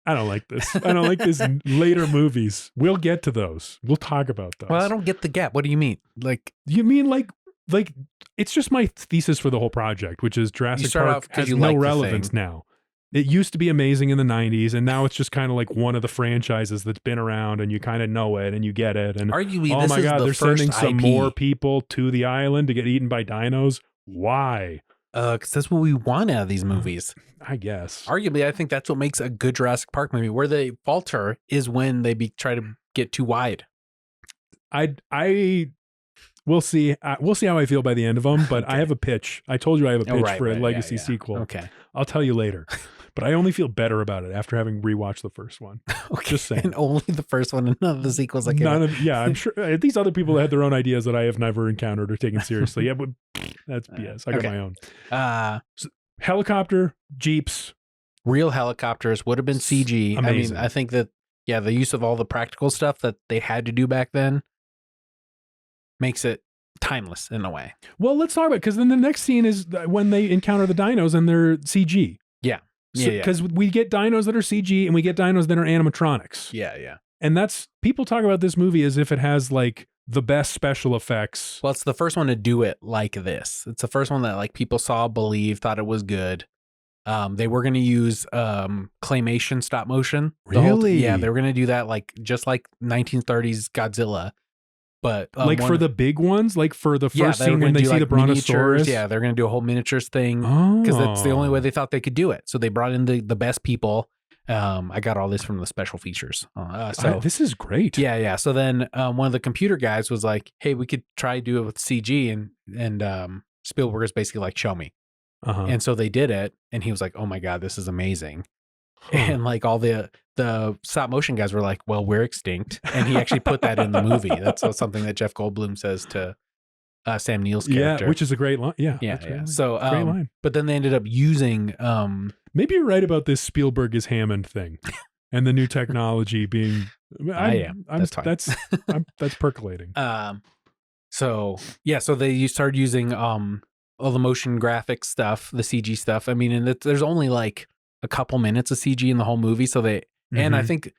Speaker 2: I don't like this. I don't like this later movies. We'll get to those. We'll talk about those.
Speaker 1: Well, I don't get the gap. What do you mean? Like,
Speaker 2: you mean like it's just my thesis for the whole project, which is Jurassic Park has no relevance now. It used to be amazing in the 90s, and now it's just kind of like one of the franchises that's been around, and you kind of know it, and you get it. And
Speaker 1: arguably,
Speaker 2: oh my God, they're sending some
Speaker 1: IP.
Speaker 2: more people to the island to get eaten by dinos. Why?
Speaker 1: Because that's what we want out of these movies.
Speaker 2: I guess.
Speaker 1: Arguably, I think that's what makes a good Jurassic Park movie. Where they falter is when they try to get too wide.
Speaker 2: We'll see. We'll see how I feel by the end of them. But okay. I have a pitch. I told you I have a pitch for a legacy sequel.
Speaker 1: Okay,
Speaker 2: I'll tell you later. But I only feel better about it after having rewatched the first one.
Speaker 1: Okay,
Speaker 2: just saying.
Speaker 1: And only the first one, and none of the sequels.
Speaker 2: I'm sure these other people had their own ideas that I have never encountered or taken seriously. Yeah, but that's BS. I got my own. So, helicopter, Jeeps,
Speaker 1: real helicopters would have been CG.
Speaker 2: Amazing.
Speaker 1: I mean, I think that the use of all the practical stuff that they had to do back then makes it timeless in a way.
Speaker 2: Well, let's talk about it, because then the next scene is when they encounter the dinos and they're CG.
Speaker 1: Yeah.
Speaker 2: Because we get dinos that are CG and we get dinos that are animatronics.
Speaker 1: Yeah.
Speaker 2: And that's, people talk about this movie as if it has like the best special effects.
Speaker 1: Well, it's the first one to do it like this. It's the first one that like people saw, believed, thought it was good. They were going to use claymation stop motion.
Speaker 2: Really?
Speaker 1: They were going to do that like just like 1930s Godzilla. But
Speaker 2: like for the big ones, like for the first scene when they see the Brontosaurus.
Speaker 1: Yeah, they're going to do a whole miniatures thing because that's the only way they thought they could do it. So they brought in the best people. I got all this from the special features. So
Speaker 2: this is great.
Speaker 1: Yeah. So then one of the computer guys was like, "Hey, we could try to do it with CG," and Spielberg is basically like, "Show me." And so they did it, and he was like, "Oh my God, this is amazing." And like all the stop motion guys were like, "Well, we're extinct," and he actually put that in the movie. That's something that Jeff Goldblum says to Sam Neill's character.
Speaker 2: Yeah, which is a great line. Yeah.
Speaker 1: So great line. But then they ended up using
Speaker 2: Maybe you're right about this Spielberg is Hammond thing and the new technology being.
Speaker 1: I am. That's fine.
Speaker 2: That's percolating.
Speaker 1: So they started using all the motion graphics stuff, the CG stuff. I mean, and there's only like a couple minutes of CG in the whole movie. So and I think,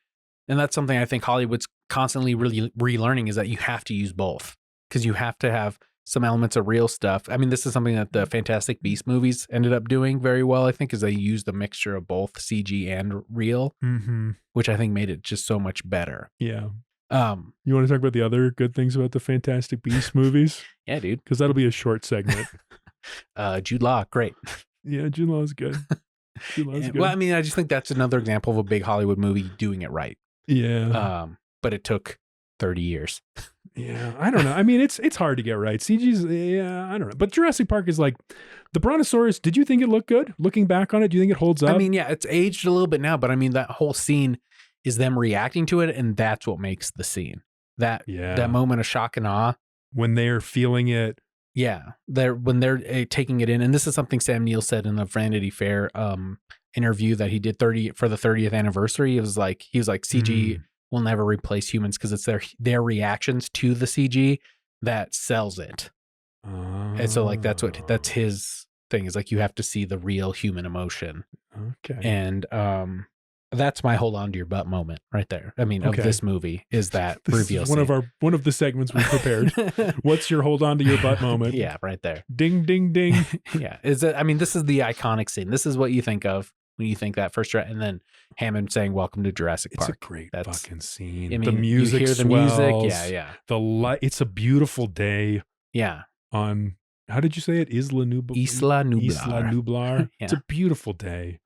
Speaker 1: and that's something I think Hollywood's constantly really relearning, is that you have to use both, because you have to have some elements of real stuff. I mean, this is something that the Fantastic Beasts movies ended up doing very well, I think, is they used a mixture of both CG and real, which I think made it just so much better.
Speaker 2: Yeah. You want to talk about the other good things about the Fantastic Beasts movies?
Speaker 1: Yeah, dude.
Speaker 2: Because that'll be a short segment.
Speaker 1: Jude Law, great.
Speaker 2: Yeah, Jude Law's good. Good.
Speaker 1: Well, I mean, I just think that's another example of a big Hollywood movie doing it right.
Speaker 2: Yeah.
Speaker 1: But it took 30 years.
Speaker 2: Yeah, I don't know. I mean, it's hard to get right. CG's, I don't know. But Jurassic Park is like, the Brontosaurus, did you think it looked good? Looking back on it, do you think it holds up?
Speaker 1: I mean, yeah, it's aged a little bit now, but I mean, that whole scene is them reacting to it, and that's what makes the scene. That moment of shock and awe.
Speaker 2: When they're feeling it.
Speaker 1: Yeah, when they're taking it in. And this is something Sam Neill said in the Vanity Fair interview that he did for the 30th anniversary. He was like, CG will never replace humans, because it's their reactions to the CG that sells it. And so like that's his thing, is like, you have to see the real human emotion.
Speaker 2: Okay.
Speaker 1: And that's my hold on to your butt moment right there. I mean, of this movie is that reveal scene.
Speaker 2: One of the segments we prepared. What's your hold on to your butt moment?
Speaker 1: Yeah, right there.
Speaker 2: Ding, ding, ding.
Speaker 1: Yeah. I mean, this is the iconic scene. This is what you think of when you think that first, and then Hammond saying, "Welcome to Jurassic Park."
Speaker 2: It's a great fucking scene.
Speaker 1: I mean,
Speaker 2: the music,
Speaker 1: you hear the
Speaker 2: swells,
Speaker 1: music. Yeah.
Speaker 2: The light. It's a beautiful day.
Speaker 1: Yeah.
Speaker 2: On, how did you say it? Isla Nublar.
Speaker 1: Isla Nublar.
Speaker 2: Yeah. It's a beautiful day.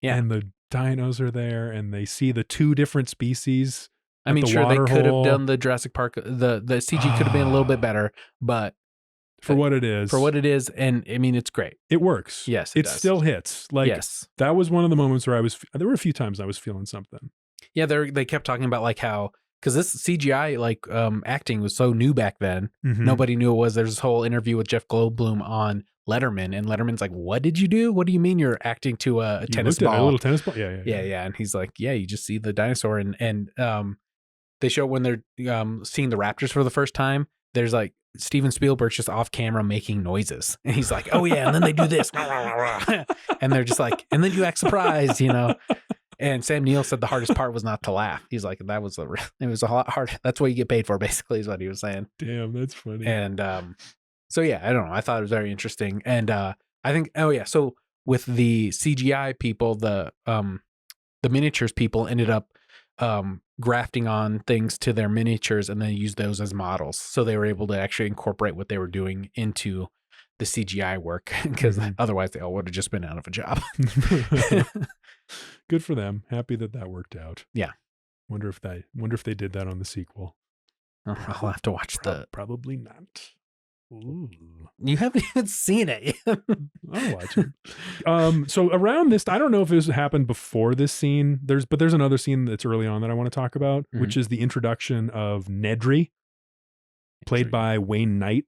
Speaker 1: Yeah.
Speaker 2: And the dinos are there, and they see the two different species.
Speaker 1: I mean, sure, they could have done the Jurassic Park. The CG could have been a little bit better, but
Speaker 2: for what it is,
Speaker 1: and I memean, it's great.
Speaker 2: It works.
Speaker 1: Yes,
Speaker 2: it still hits. Like, yes, that was one of the moments where there were a few times I was feeling something.
Speaker 1: Yeah, they kept talking about like how, because this CGI like acting was so new back then, nobody knew it was. There's this whole interview with Jeff Goldblum on Letterman, and Letterman's like, "What did you do? What do you mean you're acting to a tennis ball?
Speaker 2: A little tennis ball? Yeah.
Speaker 1: And he's like, "Yeah, you just see the dinosaur." And they show when they're seeing the raptors for the first time. There's like Steven Spielberg's just off camera making noises, and he's like, "Oh yeah," and then they do this, and they're just like, and then you act surprised, you know. And Sam Neill said the hardest part was not to laugh. He's like, it was a lot hard. That's what you get paid for, basically, is what he was saying.
Speaker 2: Damn, that's funny.
Speaker 1: And so yeah, I don't know. I thought it was very interesting, and I think, so with the CGI people, the miniatures people ended up grafting on things to their miniatures, and then use those as models. So they were able to actually incorporate what they were doing into the CGI work, because otherwise they all would have just been out of a job.
Speaker 2: Good for them. Happy that worked out.
Speaker 1: Yeah.
Speaker 2: Wonder if they did that on the sequel.
Speaker 1: I'll have to watch
Speaker 2: probably not. Ooh.
Speaker 1: You haven't even seen it.
Speaker 2: I'll watch it. So around this, I don't know if this happened before this scene. There's another scene that's early on that I want to talk about, which is the introduction of Nedry, played by Wayne Knight.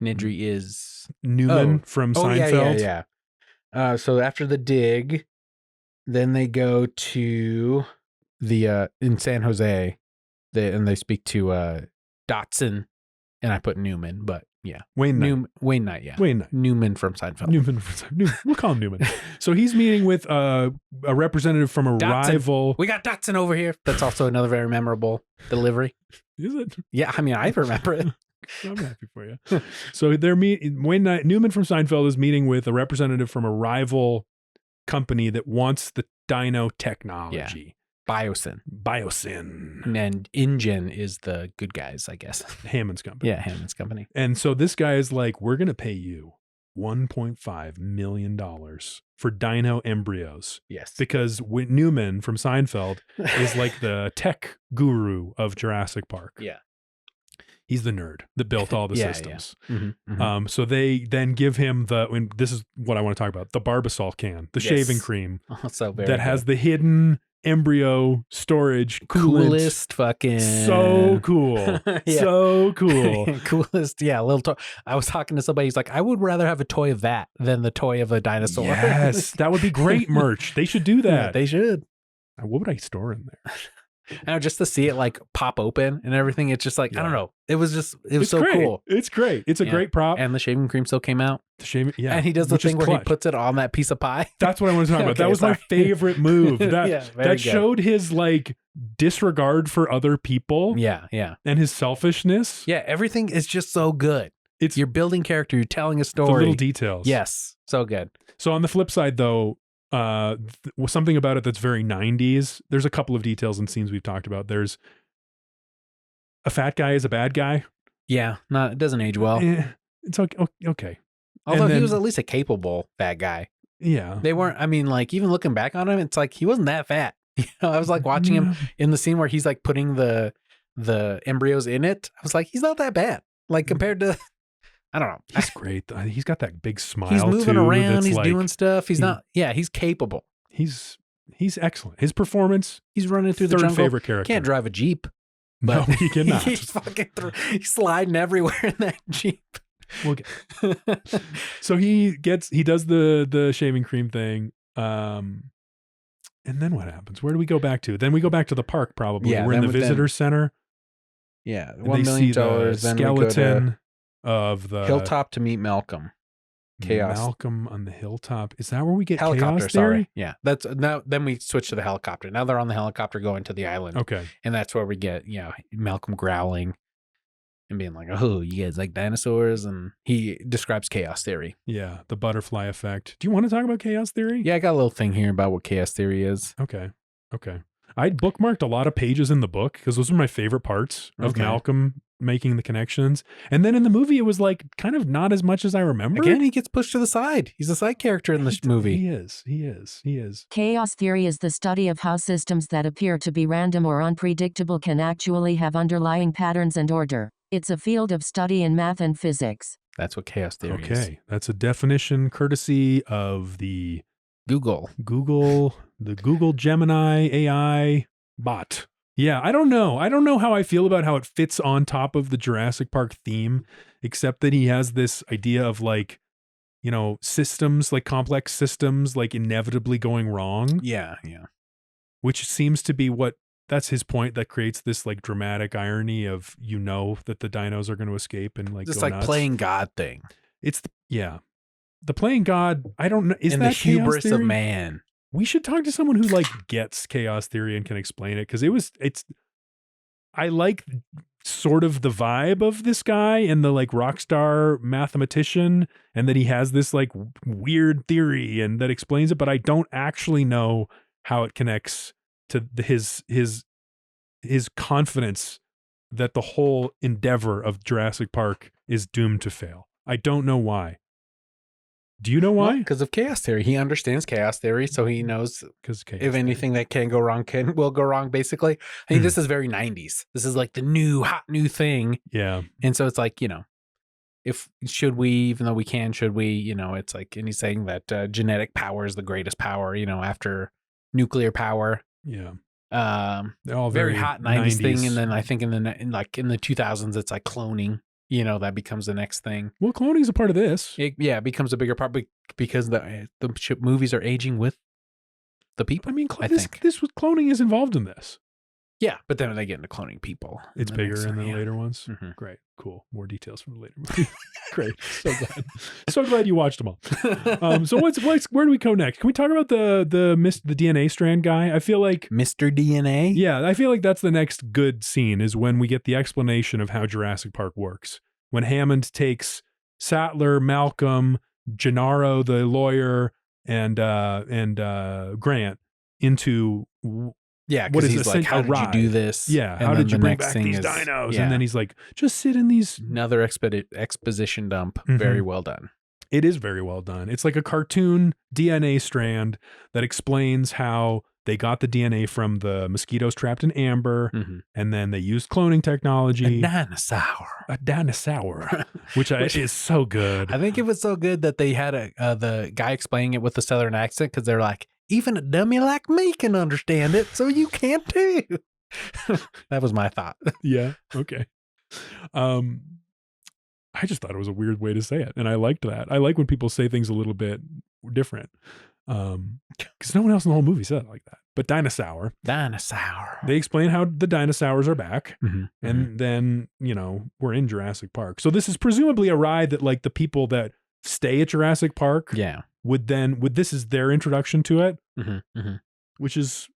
Speaker 1: Nedry is
Speaker 2: Newman from Seinfeld.
Speaker 1: Yeah. So after the dig, then they go to the in San Jose, and they speak to Dotson. And I put Newman, but yeah.
Speaker 2: Wayne Knight.
Speaker 1: Wayne Knight, yeah.
Speaker 2: Wayne Knight.
Speaker 1: Newman from Seinfeld.
Speaker 2: We'll call him Newman. So he's meeting with a representative from a rival.
Speaker 1: We got Dotson over here. That's also another very memorable delivery.
Speaker 2: Is it?
Speaker 1: Yeah, I mean, I remember it.
Speaker 2: I'm happy for you. So they're Wayne Knight, Newman from Seinfeld is meeting with a representative from a rival company that wants the Dino technology.
Speaker 1: Yeah. Biosyn. And InGen is the good guys, I guess.
Speaker 2: Hammond's company.
Speaker 1: Yeah, Hammond's company.
Speaker 2: And so this guy is like, we're going to pay you $1.5 million for dino embryos.
Speaker 1: Yes.
Speaker 2: Because Newman from Seinfeld is like the tech guru of Jurassic Park.
Speaker 1: Yeah.
Speaker 2: He's the nerd that built all the systems.
Speaker 1: Yeah.
Speaker 2: So they then give him this is what I want to talk about, the Barbasol can, the shaving cream
Speaker 1: that
Speaker 2: has the hidden embryo storage coolant.
Speaker 1: Coolest fucking.
Speaker 2: So cool. So cool.
Speaker 1: Coolest. Yeah. I was talking to somebody. He's like, I would rather have a toy of that than the toy of a dinosaur.
Speaker 2: Yes. That would be great merch. They should do that.
Speaker 1: Yeah, they should.
Speaker 2: What would I store in there?
Speaker 1: Now, just to see it like pop open and everything, it's just like, I don't know. It was so
Speaker 2: great.
Speaker 1: Cool.
Speaker 2: It's great. It's a great prop.
Speaker 1: And the shaving cream still came out.
Speaker 2: Yeah.
Speaker 1: And he does the thing where he puts it on that piece of pie.
Speaker 2: That's what I want to talk about. That was my favorite move. That showed his like disregard for other people.
Speaker 1: Yeah. Yeah.
Speaker 2: And his selfishness.
Speaker 1: Yeah. Everything is just so good. You're building character. You're telling a story.
Speaker 2: The little details.
Speaker 1: Yes. So good.
Speaker 2: So on the flip side though, something about it that's very 90s. There's a couple of details and scenes we've talked about. There's a fat guy is a bad guy.
Speaker 1: Yeah, it doesn't age well.
Speaker 2: It's okay.
Speaker 1: Although he was at least a capable fat guy.
Speaker 2: Yeah.
Speaker 1: They weren't, I mean, like even looking back on him, it's like he wasn't that fat. I was like watching him in the scene where he's like putting the embryos in it. I was like, he's not that bad. Like compared to, I don't know.
Speaker 2: He's great. He's got that big smile.
Speaker 1: He's moving around. He's
Speaker 2: like,
Speaker 1: doing stuff. He's capable.
Speaker 2: He's excellent. His performance.
Speaker 1: He's running through the jungle.
Speaker 2: Favorite character.
Speaker 1: Can't drive a Jeep.
Speaker 2: But no, he cannot.
Speaker 1: He's he's sliding everywhere in that Jeep.
Speaker 2: So he does the shaving cream thing. And then what happens? Where do we go back to? Then we go back to the park probably.
Speaker 1: Yeah,
Speaker 2: we're in the visitor center.
Speaker 1: Yeah.
Speaker 2: $1 million. Skeleton of the
Speaker 1: hilltop to meet Malcolm. Chaos.
Speaker 2: Malcolm on the hilltop. Is that where we get
Speaker 1: helicopter?
Speaker 2: Chaos Theory?
Speaker 1: Sorry. Yeah. That's now. Then we switch to the helicopter. Now they're on the helicopter going to the island.
Speaker 2: Okay.
Speaker 1: And that's where we get Malcolm growling and being like, "Oh, you guys like dinosaurs?" And he describes Chaos Theory.
Speaker 2: Yeah, the butterfly effect. Do you want to talk about Chaos Theory?
Speaker 1: Yeah, I got a little thing here about what Chaos Theory is.
Speaker 2: Okay. I bookmarked a lot of pages in the book because those are my favorite parts of Malcolm making the connections. And then in the movie, it was like kind of not as much as I remember.
Speaker 1: Again, he gets pushed to the side. He's a side character in this movie.
Speaker 2: He is.
Speaker 3: Chaos theory is the study of how systems that appear to be random or unpredictable can actually have underlying patterns and order. It's a field of study in math and physics.
Speaker 1: That's what Chaos Theory is.
Speaker 2: Okay, that's a definition courtesy of the
Speaker 1: Google,
Speaker 2: the Google Gemini AI bot. Yeah, I don't know. I don't know how I feel about how it fits on top of the Jurassic Park theme, except that he has this idea of like, systems, like complex systems, like inevitably going wrong.
Speaker 1: Yeah.
Speaker 2: Which seems to be that's his point that creates this like dramatic irony of, that the dinos are going to escape and like
Speaker 1: just
Speaker 2: go
Speaker 1: like
Speaker 2: nuts.
Speaker 1: playing God thing.
Speaker 2: It's the playing God. I don't know. Is
Speaker 1: and
Speaker 2: that
Speaker 1: the hubris
Speaker 2: Chaos Theory?
Speaker 1: of man?
Speaker 2: We should talk to someone who like gets Chaos Theory and can explain it, because I like sort of the vibe of this guy and the like rock star mathematician, and that he has this like weird theory and that explains it, but I don't actually know how it connects to his confidence that the whole endeavor of Jurassic Park is doomed to fail. I don't know why. Do you know why?
Speaker 1: Because of Chaos Theory. He understands Chaos Theory, so he knows if anything that can go wrong will go wrong, basically. I think this is very 90s. This is like the hot new thing.
Speaker 2: Yeah.
Speaker 1: And so it's like, should we, it's like, and he's saying that genetic power is the greatest power, after nuclear power.
Speaker 2: Yeah.
Speaker 1: They're all very hot 90s thing. And then I think in the 2000s, it's like cloning. That becomes the next thing.
Speaker 2: Well, cloning is a part of this.
Speaker 1: It becomes a bigger part because the movies are aging with the people.
Speaker 2: I mean, cloning is involved in this.
Speaker 1: Yeah, but then when they get into cloning people,
Speaker 2: it's bigger in the later ones.
Speaker 1: Mm-hmm.
Speaker 2: Great, cool. More details from the later movie. Great, so glad you watched them all. So where do we go next? Can we talk about the DNA strand guy? I feel like
Speaker 1: Mr. DNA.
Speaker 2: Yeah, I feel like that's the next good scene is when we get the explanation of how Jurassic Park works. When Hammond takes Sattler, Malcolm, Gennaro, the lawyer, and Grant into.
Speaker 1: Yeah, what is he's like, how did you do this?
Speaker 2: Yeah, how did you bring back these dinos? Yeah. And then he's like, just sit in these.
Speaker 1: Another exposition dump. Mm-hmm. Very well done.
Speaker 2: It is very well done. It's like a cartoon DNA strand that explains how they got the DNA from the mosquitoes trapped in amber, and then they used cloning technology. A dinosaur, which is so good.
Speaker 1: I think it was so good that they had the guy explaining it with the Southern accent, because they're like, even a dummy like me can understand it, so you can too. That was my thought.
Speaker 2: Yeah. Okay. I just thought it was a weird way to say it, and I liked that. I like when people say things a little bit different, because no one else in the whole movie said it like that. But dinosaur. They explain how the dinosaurs are back, and then we're in Jurassic Park. So this is presumably a ride that like the people that stay at Jurassic Park, would this is their introduction to it, which is,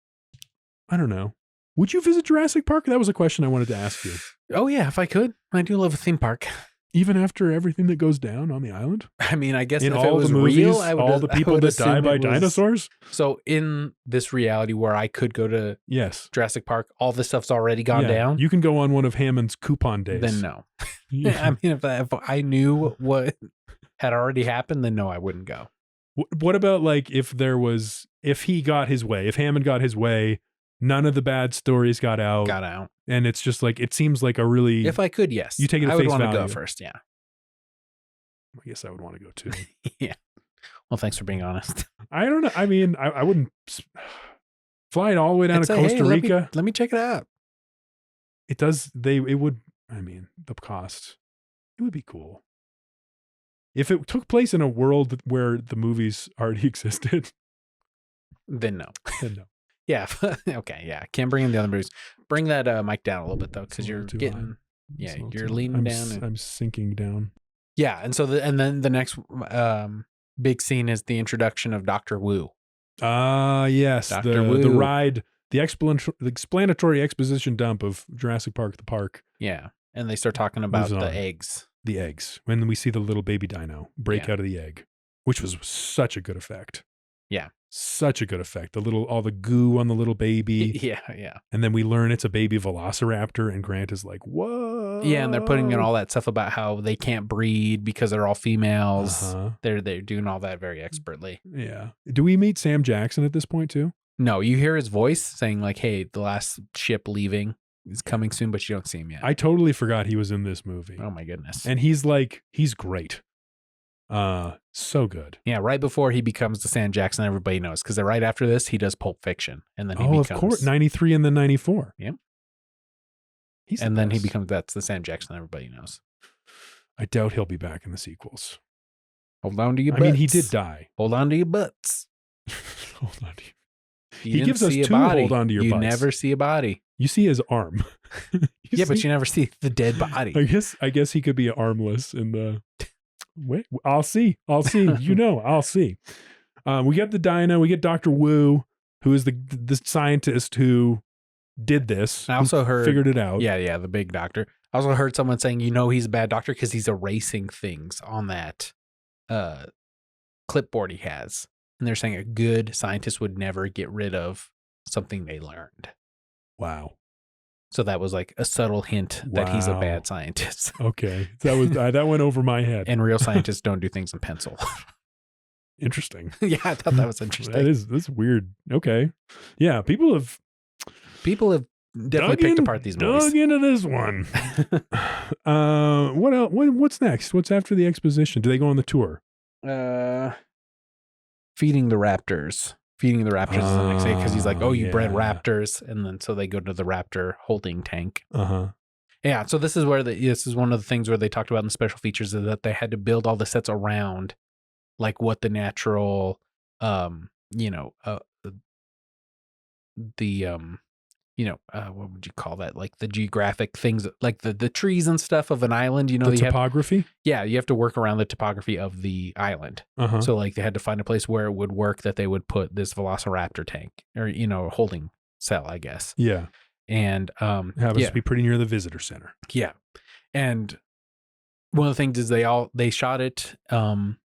Speaker 2: I don't know. Would you visit Jurassic Park? That was a question I wanted to ask you.
Speaker 1: Oh yeah, if I could. I do love a theme park.
Speaker 2: Even after everything that goes down on the island?
Speaker 1: I mean, I guess
Speaker 2: in
Speaker 1: if
Speaker 2: all
Speaker 1: it was
Speaker 2: the movies,
Speaker 1: real,
Speaker 2: all the people that die by dinosaurs?
Speaker 1: So in this reality where I could go to Jurassic Park, all this stuff's already gone down?
Speaker 2: You can go on one of Hammond's coupon days.
Speaker 1: Then no. I mean, if I knew what had already happened, then no, I wouldn't go.
Speaker 2: What about like if he got his way, if Hammond got his way, none of the bad stories got out. And it's just like, it seems like a really...
Speaker 1: If I could, yes.
Speaker 2: You take it at face value. I would want
Speaker 1: to go first, yeah.
Speaker 2: I guess I would want to go too.
Speaker 1: Yeah. Well, thanks for being honest.
Speaker 2: I don't know. I mean, I wouldn't... Flying all the way down to Costa Rica.
Speaker 1: Let me check it out.
Speaker 2: It does... It would... I mean, the cost. It would be cool. If it took place in a world where the movies already existed...
Speaker 1: Then no.
Speaker 2: Then no.
Speaker 1: Yeah. Okay. Yeah. Can't bring in the other movies. Bring that mic down a little bit though, because you're getting. Yeah, you're leaning down.
Speaker 2: I'm sinking down.
Speaker 1: Yeah, and so then the next big scene is the introduction of Dr. Wu.
Speaker 2: Yes,
Speaker 1: Dr. Wu.
Speaker 2: The ride, the explanatory exposition dump of Jurassic Park, the park.
Speaker 1: Yeah, and they start talking about the eggs.
Speaker 2: The eggs. When we see the little baby dino break out of the egg, which was such a good effect.
Speaker 1: Yeah.
Speaker 2: Such a good effect. All the goo on the little baby.
Speaker 1: Yeah.
Speaker 2: And then we learn it's a baby velociraptor, and Grant is like, whoa.
Speaker 1: Yeah, and they're putting in all that stuff about how they can't breed because they're all females. They're doing all that very expertly.
Speaker 2: Yeah. Do we meet Sam Jackson at this point too?
Speaker 1: No, you hear his voice saying like, hey, the last ship leaving is coming soon, but you don't see him yet.
Speaker 2: I totally forgot he was in this movie.
Speaker 1: Oh my goodness.
Speaker 2: And he's great. So good.
Speaker 1: Yeah, right before he becomes the Sam Jackson everybody knows, because right after this he does Pulp Fiction, and then he becomes,
Speaker 2: of course, 93 and then 94.
Speaker 1: Yeah, then he becomes that's the Sam Jackson everybody knows.
Speaker 2: I doubt he'll be back in the sequels.
Speaker 1: Hold on to your butts.
Speaker 2: I mean, he did die.
Speaker 1: Hold on to your butts.
Speaker 2: Hold on to
Speaker 1: you.
Speaker 2: He gives us two hold on to your butts.
Speaker 1: You never see a body.
Speaker 2: You see his arm.
Speaker 1: But you never see the dead body.
Speaker 2: I guess he could be armless in the. Wait, I'll see. I'll see. I'll see. We get the Dino. We get Dr. Wu, who is the scientist who did this.
Speaker 1: I also
Speaker 2: figured it out.
Speaker 1: Yeah, the big doctor. I also heard someone saying, he's a bad doctor because he's erasing things on that clipboard he has. And they're saying a good scientist would never get rid of something they learned.
Speaker 2: Wow.
Speaker 1: So that was like a subtle hint that he's a bad scientist.
Speaker 2: Okay. That went over my head.
Speaker 1: And real scientists don't do things in pencil.
Speaker 2: Interesting.
Speaker 1: Yeah, I thought that was interesting.
Speaker 2: That's weird. Okay. Yeah, people have
Speaker 1: definitely picked apart these movies.
Speaker 2: Dug into this one. What else? What's next? What's after the exposition? Do they go on the tour?
Speaker 1: Feeding the raptors. Feeding the raptors is the next day, because he's like, you bred raptors, and then so they go to the raptor holding tank. Yeah, so this is one of the things where they talked about in the special features, is that they had to build all the sets around like what the natural what would you call that? Like the geographic things, like the trees and stuff of an island,
Speaker 2: the topography?
Speaker 1: You have to work around the topography of the island. So like they had to find a place where it would work that they would put this velociraptor tank or, holding cell, I guess.
Speaker 2: Yeah.
Speaker 1: And
Speaker 2: happens to be pretty near the visitor center.
Speaker 1: Yeah. And one of the things is they shot it on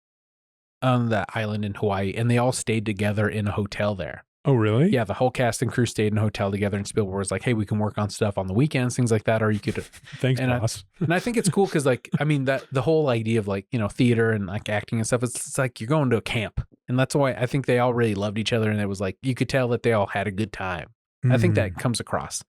Speaker 1: the island in Hawaii, and they all stayed together in a hotel there.
Speaker 2: Oh, really?
Speaker 1: Yeah, the whole cast and crew stayed in a hotel together, and Spielberg was like, hey, we can work on stuff on the weekends, things like that, or you could...
Speaker 2: Thanks, boss.
Speaker 1: And I think it's cool because, like, I mean, that the whole idea of, like, theater and, like, acting and stuff, it's like you're going to a camp. And that's why I think they all really loved each other, and it was like, you could tell that they all had a good time. I think that comes across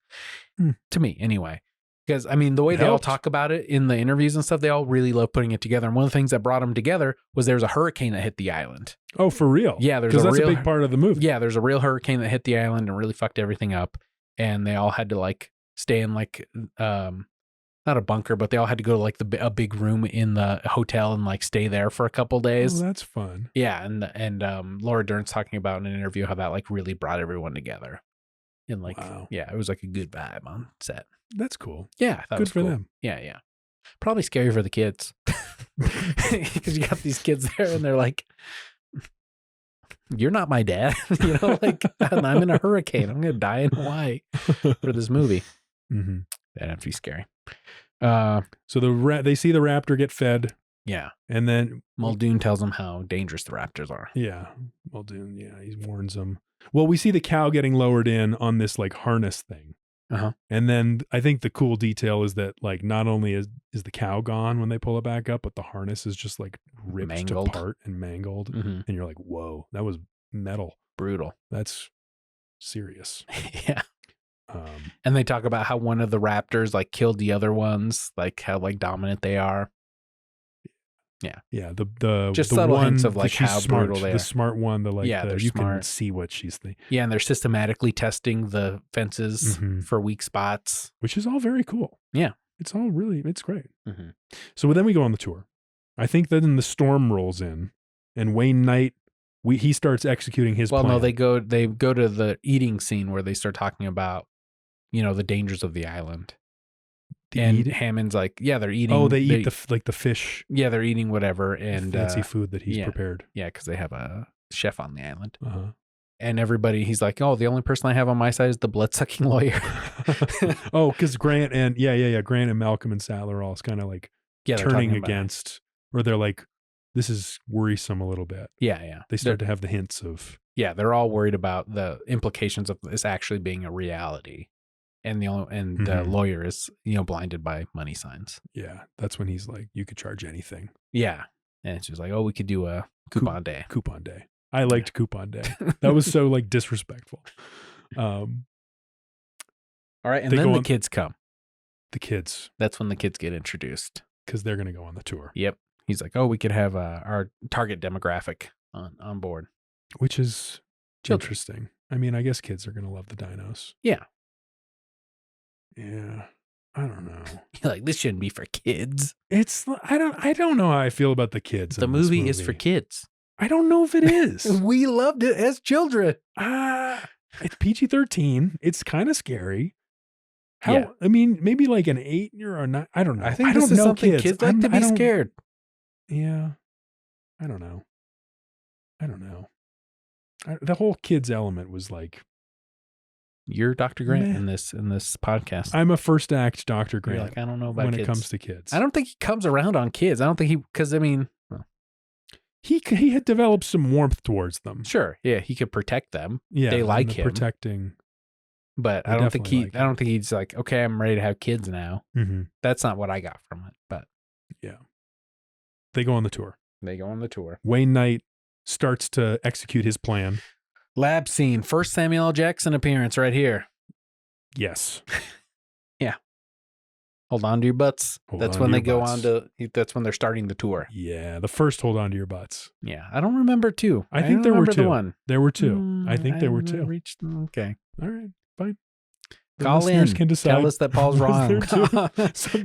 Speaker 1: to me anyway. Because, I mean, the way they all
Speaker 2: helped.
Speaker 1: talk about it in the interviews and stuff, they all really love putting it together. And one of the things that brought them together was there was a hurricane that hit the island.
Speaker 2: Oh, for real?
Speaker 1: Yeah,
Speaker 2: because that's a big part of the movie.
Speaker 1: Yeah, there's a real hurricane that hit the island and really fucked everything up. And they all had to like stay in like, not a bunker, but they all had to go to like a big room in the hotel and like stay there for a couple days.
Speaker 2: Oh, that's fun.
Speaker 1: Yeah, and Laura Dern's talking about in an interview how that like really brought everyone together. And like, yeah, it was like a good vibe on set.
Speaker 2: That's cool.
Speaker 1: Yeah, I thought
Speaker 2: good
Speaker 1: it was
Speaker 2: for
Speaker 1: cool.
Speaker 2: them.
Speaker 1: Yeah. Probably scary for the kids. Because you got these kids there and they're like, you're not my dad. You know, like, I'm in a hurricane. I'm going to die in Hawaii for this movie.
Speaker 2: Mm-hmm.
Speaker 1: That'd have to be scary.
Speaker 2: So they see the raptor get fed.
Speaker 1: Yeah.
Speaker 2: And then
Speaker 1: Muldoon tells them how dangerous the raptors are.
Speaker 2: Yeah. Muldoon, he warns them. Well, we see the cow getting lowered in on this like harness thing.
Speaker 1: Uh-huh.
Speaker 2: And then I think the cool detail is that like not only is the cow gone when they pull it back up, but the harness is just like ripped apart and mangled.
Speaker 1: Mm-hmm.
Speaker 2: And you're like, whoa, that was metal.
Speaker 1: Brutal.
Speaker 2: That's serious.
Speaker 1: Yeah. And they talk about how one of the raptors like killed the other ones, like how like dominant they are. Yeah.
Speaker 2: Yeah. The
Speaker 1: just
Speaker 2: the
Speaker 1: subtle
Speaker 2: one
Speaker 1: hints of like how
Speaker 2: smart,
Speaker 1: brutal they are.
Speaker 2: The smart one, you
Speaker 1: smart.
Speaker 2: can see what she's thinking.
Speaker 1: Yeah, and they're systematically testing the fences for weak spots.
Speaker 2: Which is all very cool.
Speaker 1: Yeah.
Speaker 2: It's great.
Speaker 1: Mm-hmm.
Speaker 2: So then we go on the tour. I think then the storm rolls in and Wayne Knight, he starts executing his plan.
Speaker 1: No, they go to the eating scene where they start talking about, the dangers of the island. Hammond's like, yeah, they're eating.
Speaker 2: Oh, they eat the fish.
Speaker 1: Yeah, they're eating whatever and
Speaker 2: fancy food that he's prepared.
Speaker 1: Yeah, because they have a chef on the island.
Speaker 2: Uh-huh.
Speaker 1: And everybody, he's like, oh, the only person I have on my side is the blood-sucking lawyer.
Speaker 2: Oh, because Grant and Grant and Malcolm and Sattler are all kind of like turning against, or they're like, this is worrisome a little bit.
Speaker 1: Yeah.
Speaker 2: They start to have the hints of.
Speaker 1: Yeah, they're all worried about the implications of this actually being a reality. And the lawyer is, blinded by money signs.
Speaker 2: Yeah, that's when he's like, you could charge anything.
Speaker 1: Yeah. And she was like, oh, we could do a coupon day.
Speaker 2: Coupon day. I liked coupon day. That was so like disrespectful. All
Speaker 1: right. And then the kids come.
Speaker 2: The kids.
Speaker 1: That's when the kids get introduced.
Speaker 2: Because they're going to go on the tour.
Speaker 1: Yep. He's like, oh, we could have our target demographic on board.
Speaker 2: Which is interesting. I mean, I guess kids are going to love the dinos.
Speaker 1: Yeah.
Speaker 2: Yeah. I don't know.
Speaker 1: You're like, this shouldn't be for kids.
Speaker 2: I don't know how I feel about the kids.
Speaker 1: The movie is for kids.
Speaker 2: I don't know if it is.
Speaker 1: We loved it as children.
Speaker 2: It's PG-13. It's kind of scary.
Speaker 1: Yeah.
Speaker 2: I mean, maybe like an 8 or a 9. I don't know.
Speaker 1: I think this is something kids like to be scared.
Speaker 2: Yeah. I don't know. The whole kids element was like,
Speaker 1: you're Dr. Grant in this podcast.
Speaker 2: I'm a first act Dr. Grant.
Speaker 1: You're like, I don't know about
Speaker 2: when
Speaker 1: kids.
Speaker 2: It comes to kids.
Speaker 1: I don't think he comes around on kids. I don't think because I mean,
Speaker 2: he had developed some warmth towards them.
Speaker 1: Sure, yeah, he could protect them.
Speaker 2: Yeah,
Speaker 1: they like him
Speaker 2: protecting.
Speaker 1: But I don't think I don't think he's like, okay, I'm ready to have kids now.
Speaker 2: Mm-hmm.
Speaker 1: That's not what I got from it. But
Speaker 2: yeah, they go on the tour. Wayne Knight starts to execute his plan.
Speaker 1: Lab scene. First Samuel L. Jackson appearance right here.
Speaker 2: Yes.
Speaker 1: Yeah. Hold on to your butts. That's when they go on to, that's when they're starting the tour.
Speaker 2: Yeah. The first hold on to your butts.
Speaker 1: Yeah. I don't remember two.
Speaker 2: I think there were two.
Speaker 1: One.
Speaker 2: There were two. I think there were two.
Speaker 1: Okay.
Speaker 2: All right. Fine.
Speaker 1: Call in.
Speaker 2: Can decide.
Speaker 1: Tell us that Paul's wrong.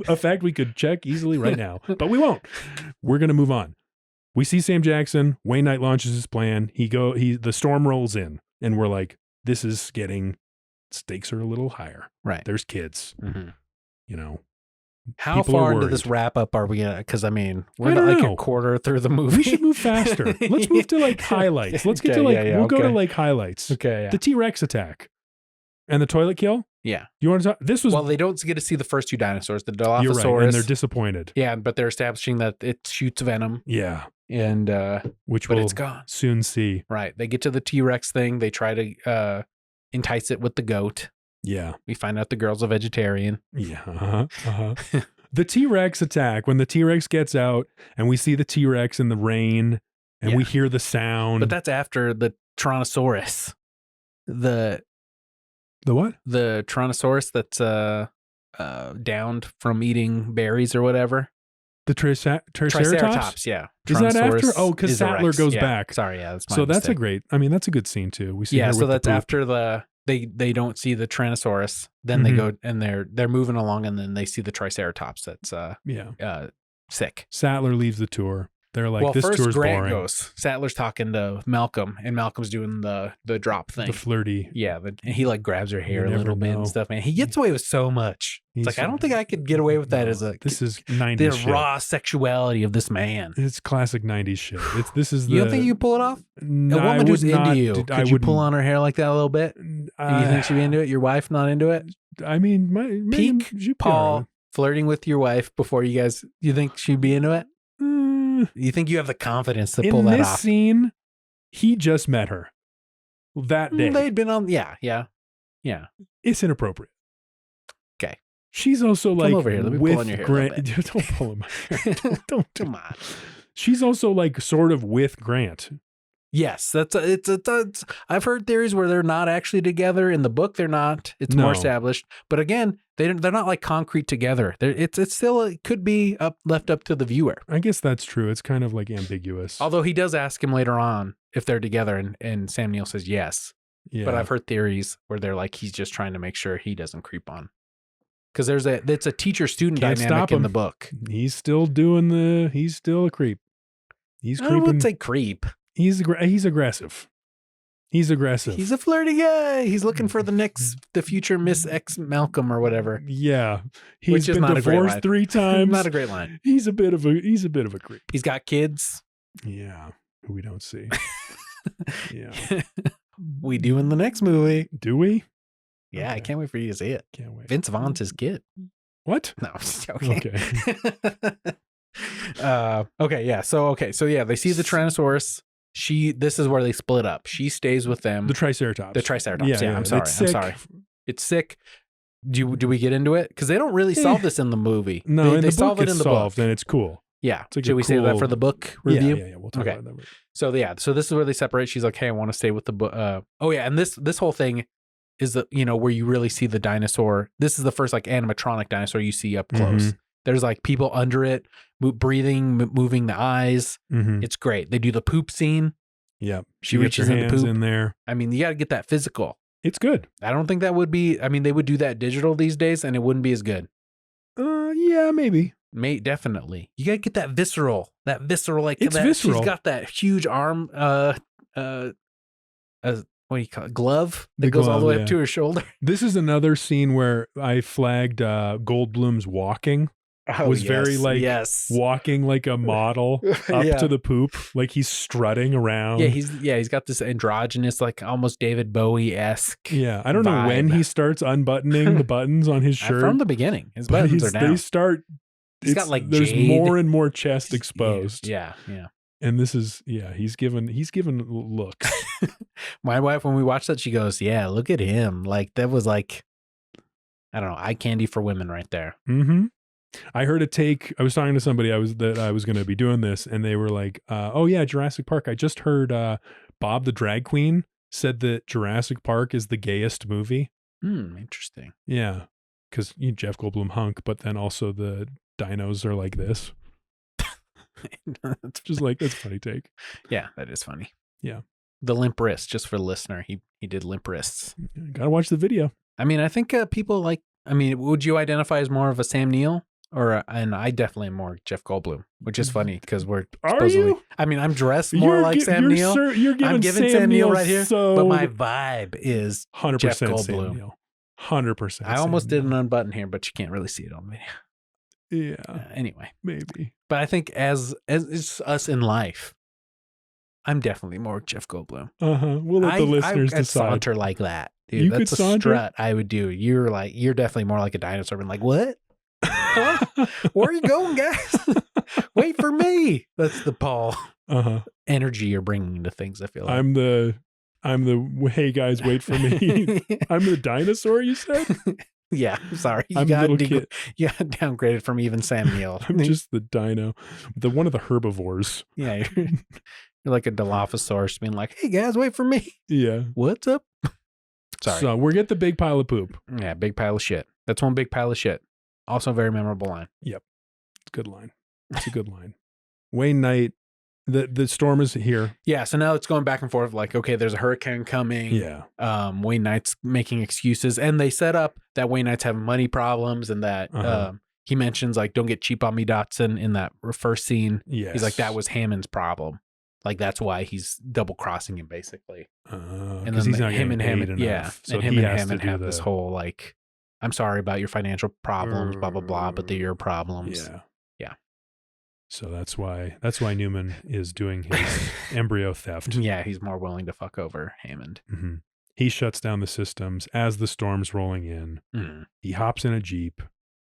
Speaker 2: A fact we could check easily right now, but we won't. We're going to move on. We see Sam Jackson. Wayne Knight launches his plan. The storm rolls in, and we're like, this is getting, stakes are a little higher.
Speaker 1: Right.
Speaker 2: There's kids.
Speaker 1: Mm-hmm. How far into this wrap up are we gonna? Because I mean, we're not like a quarter through the movie.
Speaker 2: We should move faster. Let's move to like highlights. Let's get to like we'll go to like highlights.
Speaker 1: Okay. Yeah.
Speaker 2: The T-Rex attack and the toilet kill.
Speaker 1: Yeah.
Speaker 2: You want to talk? This was
Speaker 1: they don't get to see the first two dinosaurs, the Dilophosaurus.
Speaker 2: You're right, and they're disappointed.
Speaker 1: Yeah, but they're establishing that it shoots venom.
Speaker 2: Yeah.
Speaker 1: And but it's gone.
Speaker 2: Soon see.
Speaker 1: Right. They get to the T-Rex thing. They try to entice it with the goat.
Speaker 2: Yeah.
Speaker 1: We find out the girl's a vegetarian.
Speaker 2: Yeah. The T-Rex attack, when the T-Rex gets out and we see the T-Rex in the rain and we hear the sound.
Speaker 1: But that's after the Tyrannosaurus. The
Speaker 2: what?
Speaker 1: The Tyrannosaurus that's downed from eating berries or whatever.
Speaker 2: The Triceratops?
Speaker 1: Yeah.
Speaker 2: Is that after?
Speaker 1: Tyrannosaurus
Speaker 2: Oh, because Sattler
Speaker 1: Rex.
Speaker 2: goes
Speaker 1: Yeah.
Speaker 2: back.
Speaker 1: Sorry, yeah, that's my
Speaker 2: So that's
Speaker 1: mistake.
Speaker 2: a great. I mean, that's a good scene too. We see
Speaker 1: Yeah,
Speaker 2: her
Speaker 1: so
Speaker 2: with
Speaker 1: that's
Speaker 2: the poop.
Speaker 1: after they don't see the Tyrannosaurus. Then they go and they're moving along, and then they see the Triceratops. That's sick.
Speaker 2: Sattler leaves the tour. They're like,
Speaker 1: well,
Speaker 2: this
Speaker 1: first
Speaker 2: tour's
Speaker 1: Grant
Speaker 2: boring.
Speaker 1: goes. Sattler's talking to Malcolm, and Malcolm's doing the drop thing.
Speaker 2: The flirty.
Speaker 1: Yeah, and he like grabs her hair a
Speaker 2: never
Speaker 1: little bit
Speaker 2: know.
Speaker 1: and stuff. Man, he gets away with so much. It's like I don't think I could get away with that as a.
Speaker 2: This is 90s
Speaker 1: the
Speaker 2: shit.
Speaker 1: raw sexuality of this man.
Speaker 2: It's classic 90s shit. This is the.
Speaker 1: You don't think you pull it off?
Speaker 2: No,
Speaker 1: A woman who's into you,
Speaker 2: I
Speaker 1: could you pull on her hair like that a little bit? You think she'd be into it? Your wife not into it?
Speaker 2: I mean,
Speaker 1: Peak Paul flirting with your wife before you guys. You think she'd be into it? You think you have the confidence to pull that
Speaker 2: In this
Speaker 1: off?
Speaker 2: scene, he just met her that day.
Speaker 1: They'd been on. Yeah.
Speaker 2: It's inappropriate.
Speaker 1: Okay.
Speaker 2: She's also like
Speaker 1: over here. Let me
Speaker 2: with
Speaker 1: pull on your hair a little
Speaker 2: Grant.
Speaker 1: bit.
Speaker 2: Don't pull on my hair. Don't
Speaker 1: Come on.
Speaker 2: She's also like sort of with Grant.
Speaker 1: Yes, it's I've heard theories where they're not actually together. In the book, they're not. It's more established. But again, they're not like concrete together. It's still it could be left up to the viewer.
Speaker 2: I guess that's true. It's kind of like ambiguous.
Speaker 1: Although he does ask him later on if they're together, and Sam Neill says yes.
Speaker 2: Yeah.
Speaker 1: But I've heard theories where they're like he's just trying to make sure he doesn't creep on. Because it's a teacher-student dynamic in the book.
Speaker 2: He's still he's still a creep. He's creeping.
Speaker 1: I wouldn't say creep.
Speaker 2: He's aggressive. He's aggressive.
Speaker 1: He's a flirty guy. He's looking for the future Miss X Malcolm or whatever.
Speaker 2: Yeah.
Speaker 1: Which is
Speaker 2: been
Speaker 1: not a great
Speaker 2: divorced
Speaker 1: line.
Speaker 2: 3 times.
Speaker 1: Not a great line.
Speaker 2: He's a bit of a creep.
Speaker 1: He's got kids.
Speaker 2: Yeah. Who we don't see. Yeah.
Speaker 1: We do in the next movie.
Speaker 2: Do we?
Speaker 1: Yeah,
Speaker 2: Okay.
Speaker 1: I can't wait for you to see it.
Speaker 2: Can't wait.
Speaker 1: Vince Vaughn's his kid.
Speaker 2: What?
Speaker 1: No, I'm just joking.
Speaker 2: Okay.
Speaker 1: Okay, yeah. So yeah, they see the Tyrannosaurus. This is where they split up. She stays with them.
Speaker 2: The Triceratops.
Speaker 1: The Triceratops. Yeah, I'm sorry.
Speaker 2: It's
Speaker 1: I'm
Speaker 2: sick.
Speaker 1: sorry. It's sick. Do we get into it? Because they don't really solve this in the movie.
Speaker 2: No,
Speaker 1: they
Speaker 2: the
Speaker 1: solve
Speaker 2: book
Speaker 1: it in the
Speaker 2: solved,
Speaker 1: book.
Speaker 2: and it's cool.
Speaker 1: Yeah.
Speaker 2: It's like
Speaker 1: Should we save that
Speaker 2: cool-
Speaker 1: for the book review?
Speaker 2: Yeah. We'll talk about that.
Speaker 1: So yeah, so this is where they separate. She's like, "Hey, I want to stay with the book." Oh yeah, and this whole thing is where you really see the dinosaur. This is the first like animatronic dinosaur you see up close.
Speaker 2: Mhm.
Speaker 1: There's like people under it, breathing, moving the eyes.
Speaker 2: Mm-hmm.
Speaker 1: It's great. They do the poop scene.
Speaker 2: Yeah.
Speaker 1: She
Speaker 2: gets
Speaker 1: reaches
Speaker 2: her
Speaker 1: in the
Speaker 2: hands
Speaker 1: poop.
Speaker 2: in there.
Speaker 1: I mean, you got to get that physical.
Speaker 2: It's good.
Speaker 1: I don't think that would be. I mean, they would do that digital these days, and it wouldn't be as good.
Speaker 2: Yeah, maybe.
Speaker 1: Definitely. You got to get that visceral. Like
Speaker 2: It's
Speaker 1: that.
Speaker 2: visceral.
Speaker 1: She's got that huge arm. What do you call it? Glove that goes all the way up to her shoulder.
Speaker 2: This is another scene where I flagged Goldblum's walking. Was very like walking like a model up
Speaker 1: Yeah.
Speaker 2: to the poop, like he's strutting around.
Speaker 1: Yeah, he's got this androgynous, like almost David Bowie-esque.
Speaker 2: Yeah, I don't know when
Speaker 1: vibe.
Speaker 2: he starts unbuttoning the buttons on his shirt.
Speaker 1: From the beginning, his
Speaker 2: but
Speaker 1: buttons are down.
Speaker 2: They start.
Speaker 1: He's got like
Speaker 2: there's
Speaker 1: jade.
Speaker 2: more and more chest exposed.
Speaker 1: Yeah.
Speaker 2: And this is he's given looks.
Speaker 1: My wife, when we watched that, she goes, "Yeah, look at him. Like that was like, I don't know, eye candy for women right there."
Speaker 2: Mm-hmm. I heard a take. I was talking to somebody I was going to be doing this, and they were like, "Oh yeah, Jurassic Park." I just heard Bob the drag queen said that Jurassic Park is the gayest movie.
Speaker 1: Interesting.
Speaker 2: Yeah, because Jeff Goldblum hunk, but then also the dinos are like this. It's just like, that's a funny take.
Speaker 1: Yeah, that is funny.
Speaker 2: Yeah,
Speaker 1: the limp wrist, just for the listener, he did limp wrists.
Speaker 2: Gotta watch the video.
Speaker 1: I mean, I think people like. I mean, would you identify as more of a Sam Neill? And I definitely am more Jeff Goldblum, which is funny because we're supposedly.
Speaker 2: You?
Speaker 1: I mean, I'm dressed more like Sam Neill.
Speaker 2: You're giving
Speaker 1: I'm giving
Speaker 2: Sam
Speaker 1: Neill right here,
Speaker 2: so
Speaker 1: but my vibe is
Speaker 2: 100%
Speaker 1: Jeff
Speaker 2: Sam
Speaker 1: Goldblum.
Speaker 2: Neill. 100%.
Speaker 1: I almost did an unbutton here, but you can't really see it on video.
Speaker 2: Yeah.
Speaker 1: Anyway,
Speaker 2: maybe.
Speaker 1: but I think as it's us in life, I'm definitely more Jeff Goldblum.
Speaker 2: We'll let the listeners
Speaker 1: I
Speaker 2: decide.
Speaker 1: saunter like that, dude.
Speaker 2: You
Speaker 1: That's
Speaker 2: could
Speaker 1: a
Speaker 2: saunter?
Speaker 1: strut I would do. You're definitely more like a dinosaur. I'm like, what? Huh? Where are you going, guys? Wait for me. That's the Paul energy you're bringing to things. I feel like
Speaker 2: I'm the hey guys, wait for me. I'm the dinosaur. You said.
Speaker 1: Yeah, I'm sorry. You
Speaker 2: I'm
Speaker 1: got
Speaker 2: the little kid.
Speaker 1: you got downgraded from even Sam Neill.
Speaker 2: I'm just the dino, one of the herbivores.
Speaker 1: Yeah, you're like a Dilophosaurus being like, "Hey guys, wait for me."
Speaker 2: Yeah.
Speaker 1: What's up? Sorry.
Speaker 2: So we're get the big pile of poop.
Speaker 1: Yeah, big pile of shit. That's one big pile of shit. Also a very memorable line.
Speaker 2: Yep. It's a good line. It's a good line. Wayne Knight, the storm is here.
Speaker 1: Yeah, so now it's going back and forth like, okay, there's a hurricane coming.
Speaker 2: Yeah.
Speaker 1: Wayne Knight's making excuses, and they set up that Wayne Knight's having money problems, and that he mentions like, don't get cheap on me, Dotson, in that first scene.
Speaker 2: Yes.
Speaker 1: He's like, that was Hammond's problem. Like, that's why he's double crossing him, basically.
Speaker 2: And then he's not him and Hammond, enough,
Speaker 1: so him and Hammond have this whole like, I'm sorry about your financial problems, blah blah blah, but they're your problems.
Speaker 2: Yeah.
Speaker 1: Yeah.
Speaker 2: So that's why Newman is doing his embryo theft.
Speaker 1: Yeah, he's more willing to fuck over Hammond.
Speaker 2: Mm-hmm. He shuts down the systems as the storm's rolling in.
Speaker 1: Mm.
Speaker 2: He hops in a Jeep.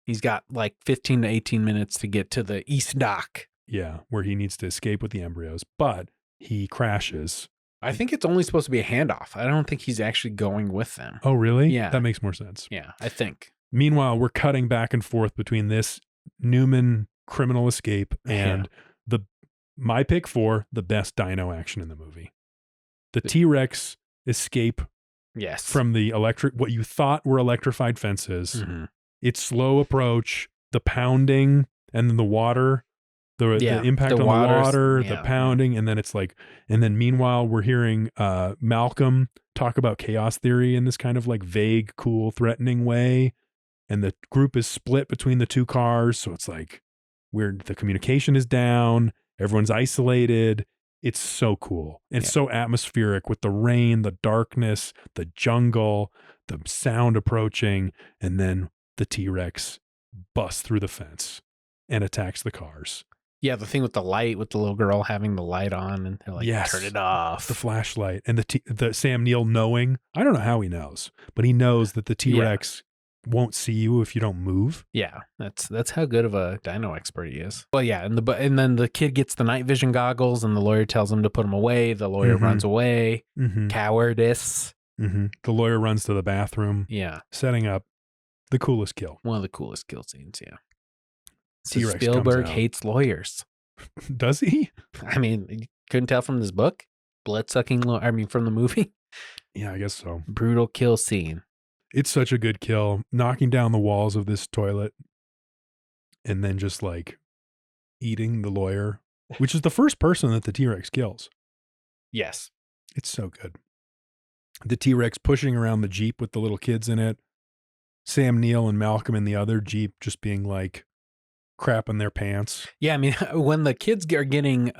Speaker 1: He's got like 15 to 18 minutes to get to the East Dock.
Speaker 2: Yeah, where he needs to escape with the embryos, but he crashes.
Speaker 1: I think it's only supposed to be a handoff. I don't think he's actually going with them.
Speaker 2: Oh, really?
Speaker 1: Yeah.
Speaker 2: That makes more sense.
Speaker 1: Yeah, I think.
Speaker 2: Meanwhile, we're cutting back and forth between this Newman criminal escape and my pick for the best dino action in the movie. The T-Rex escape from the what you thought were electrified fences. Mm-hmm. Its slow approach, the pounding, and then the water, the impact on the water, the pounding, and then it's like, and then meanwhile we're hearing Malcolm talk about chaos theory in this kind of like vague, cool, threatening way. And the group is split between the two cars. So it's like the communication is down. Everyone's isolated. It's so cool. It's so atmospheric with the rain, the darkness, the jungle, the sound approaching. And then the T-Rex busts through the fence and attacks the cars.
Speaker 1: Yeah, the thing with the light, with the little girl having the light on, and they're like, turn it off.
Speaker 2: The flashlight. And the Sam Neill knowing, I don't know how he knows, but he knows that the T-Rex won't see you if you don't move.
Speaker 1: Yeah, that's how good of a dino expert he is. Well, yeah, and then the kid gets the night vision goggles, and the lawyer tells him to put them away. The lawyer runs away. Mm-hmm. Cowardice.
Speaker 2: Mm-hmm. The lawyer runs to the bathroom.
Speaker 1: Yeah,
Speaker 2: setting up the coolest kill.
Speaker 1: One of the coolest kill scenes. Yeah. So
Speaker 2: T-Rex
Speaker 1: Spielberg hates lawyers.
Speaker 2: Does he?
Speaker 1: I mean, you couldn't tell from this book. Blood-sucking from the movie.
Speaker 2: Yeah, I guess so.
Speaker 1: Brutal kill scene.
Speaker 2: It's such a good kill. Knocking down the walls of this toilet and then just like eating the lawyer, which is the first person that the T-Rex kills.
Speaker 1: Yes.
Speaker 2: It's so good. The T-Rex pushing around the Jeep with the little kids in it. Sam Neill and Malcolm in the other Jeep just being like crapping their pants.
Speaker 1: Yeah, I mean, when the kids are getting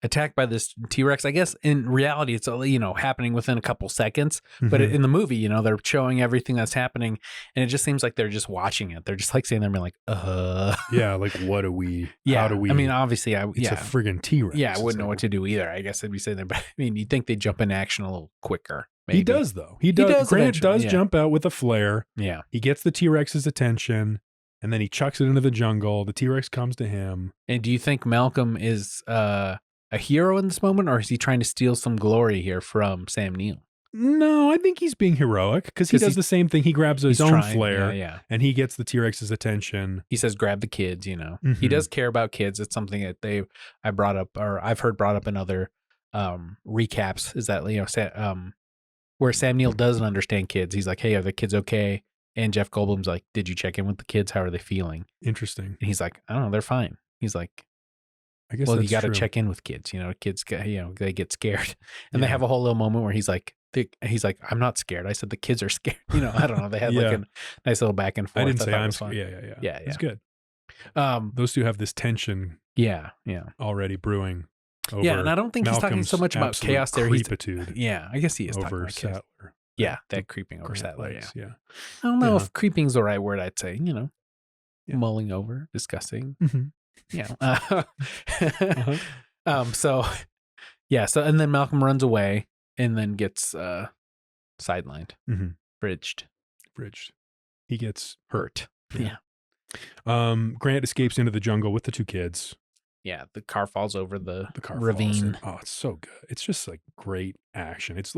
Speaker 1: attacked by this T-Rex, I guess in reality it's happening within a couple seconds, but in the movie they're showing everything that's happening, and it just seems like they're just watching it. They're just like sitting there being like
Speaker 2: yeah, like what do we
Speaker 1: how
Speaker 2: do we,
Speaker 1: I mean, obviously
Speaker 2: it's a friggin' T-Rex.
Speaker 1: Yeah, I wouldn't know what to do either. I guess I'd be sitting there, but I mean, you'd think they'd jump into action a little quicker. Maybe.
Speaker 2: He does though. He does Grant does
Speaker 1: yeah.
Speaker 2: jump out with a flare.
Speaker 1: Yeah,
Speaker 2: he gets the T-Rex's attention, and then he chucks it into the jungle. The T-Rex comes to him.
Speaker 1: And do you think Malcolm is a hero in this moment, or is he trying to steal some glory here from Sam Neill?
Speaker 2: No, I think he's being heroic because he does the same thing. He grabs his own flare and he gets the T-Rex's attention.
Speaker 1: He says, grab the kids, He does care about kids. It's something that I've heard brought up in other recaps, is that, where Sam Neill doesn't understand kids. He's like, hey, are the kids okay? And Jeff Goldblum's like, did you check in with the kids? How are they feeling?
Speaker 2: Interesting.
Speaker 1: And he's like, I don't know, they're fine. He's like,
Speaker 2: I guess
Speaker 1: you got to check in with kids. Kids, they get scared, and they have a whole little moment where he's like, I'm not scared. I said the kids are scared. I don't know. They had like a nice little back and forth.
Speaker 2: I didn't say I'm scared. Yeah. It's good. Those two have this tension.
Speaker 1: Yeah.
Speaker 2: Already brewing. Over
Speaker 1: and I don't think
Speaker 2: Malcolm's
Speaker 1: he's talking so much about chaos there.
Speaker 2: Creepitude.
Speaker 1: I guess he is
Speaker 2: over
Speaker 1: talking about
Speaker 2: Sattler.
Speaker 1: Yeah, that creeping over Sattler.
Speaker 2: Yeah.
Speaker 1: I don't know if creeping's the right word. I'd say, mulling over, discussing.
Speaker 2: Mm-hmm.
Speaker 1: So and then Malcolm runs away and then gets sidelined, bridged.
Speaker 2: He gets hurt.
Speaker 1: Yeah.
Speaker 2: Grant escapes into the jungle with the two kids.
Speaker 1: Yeah, the car falls over the
Speaker 2: ravine. Oh, it's so good. It's just like great action. It's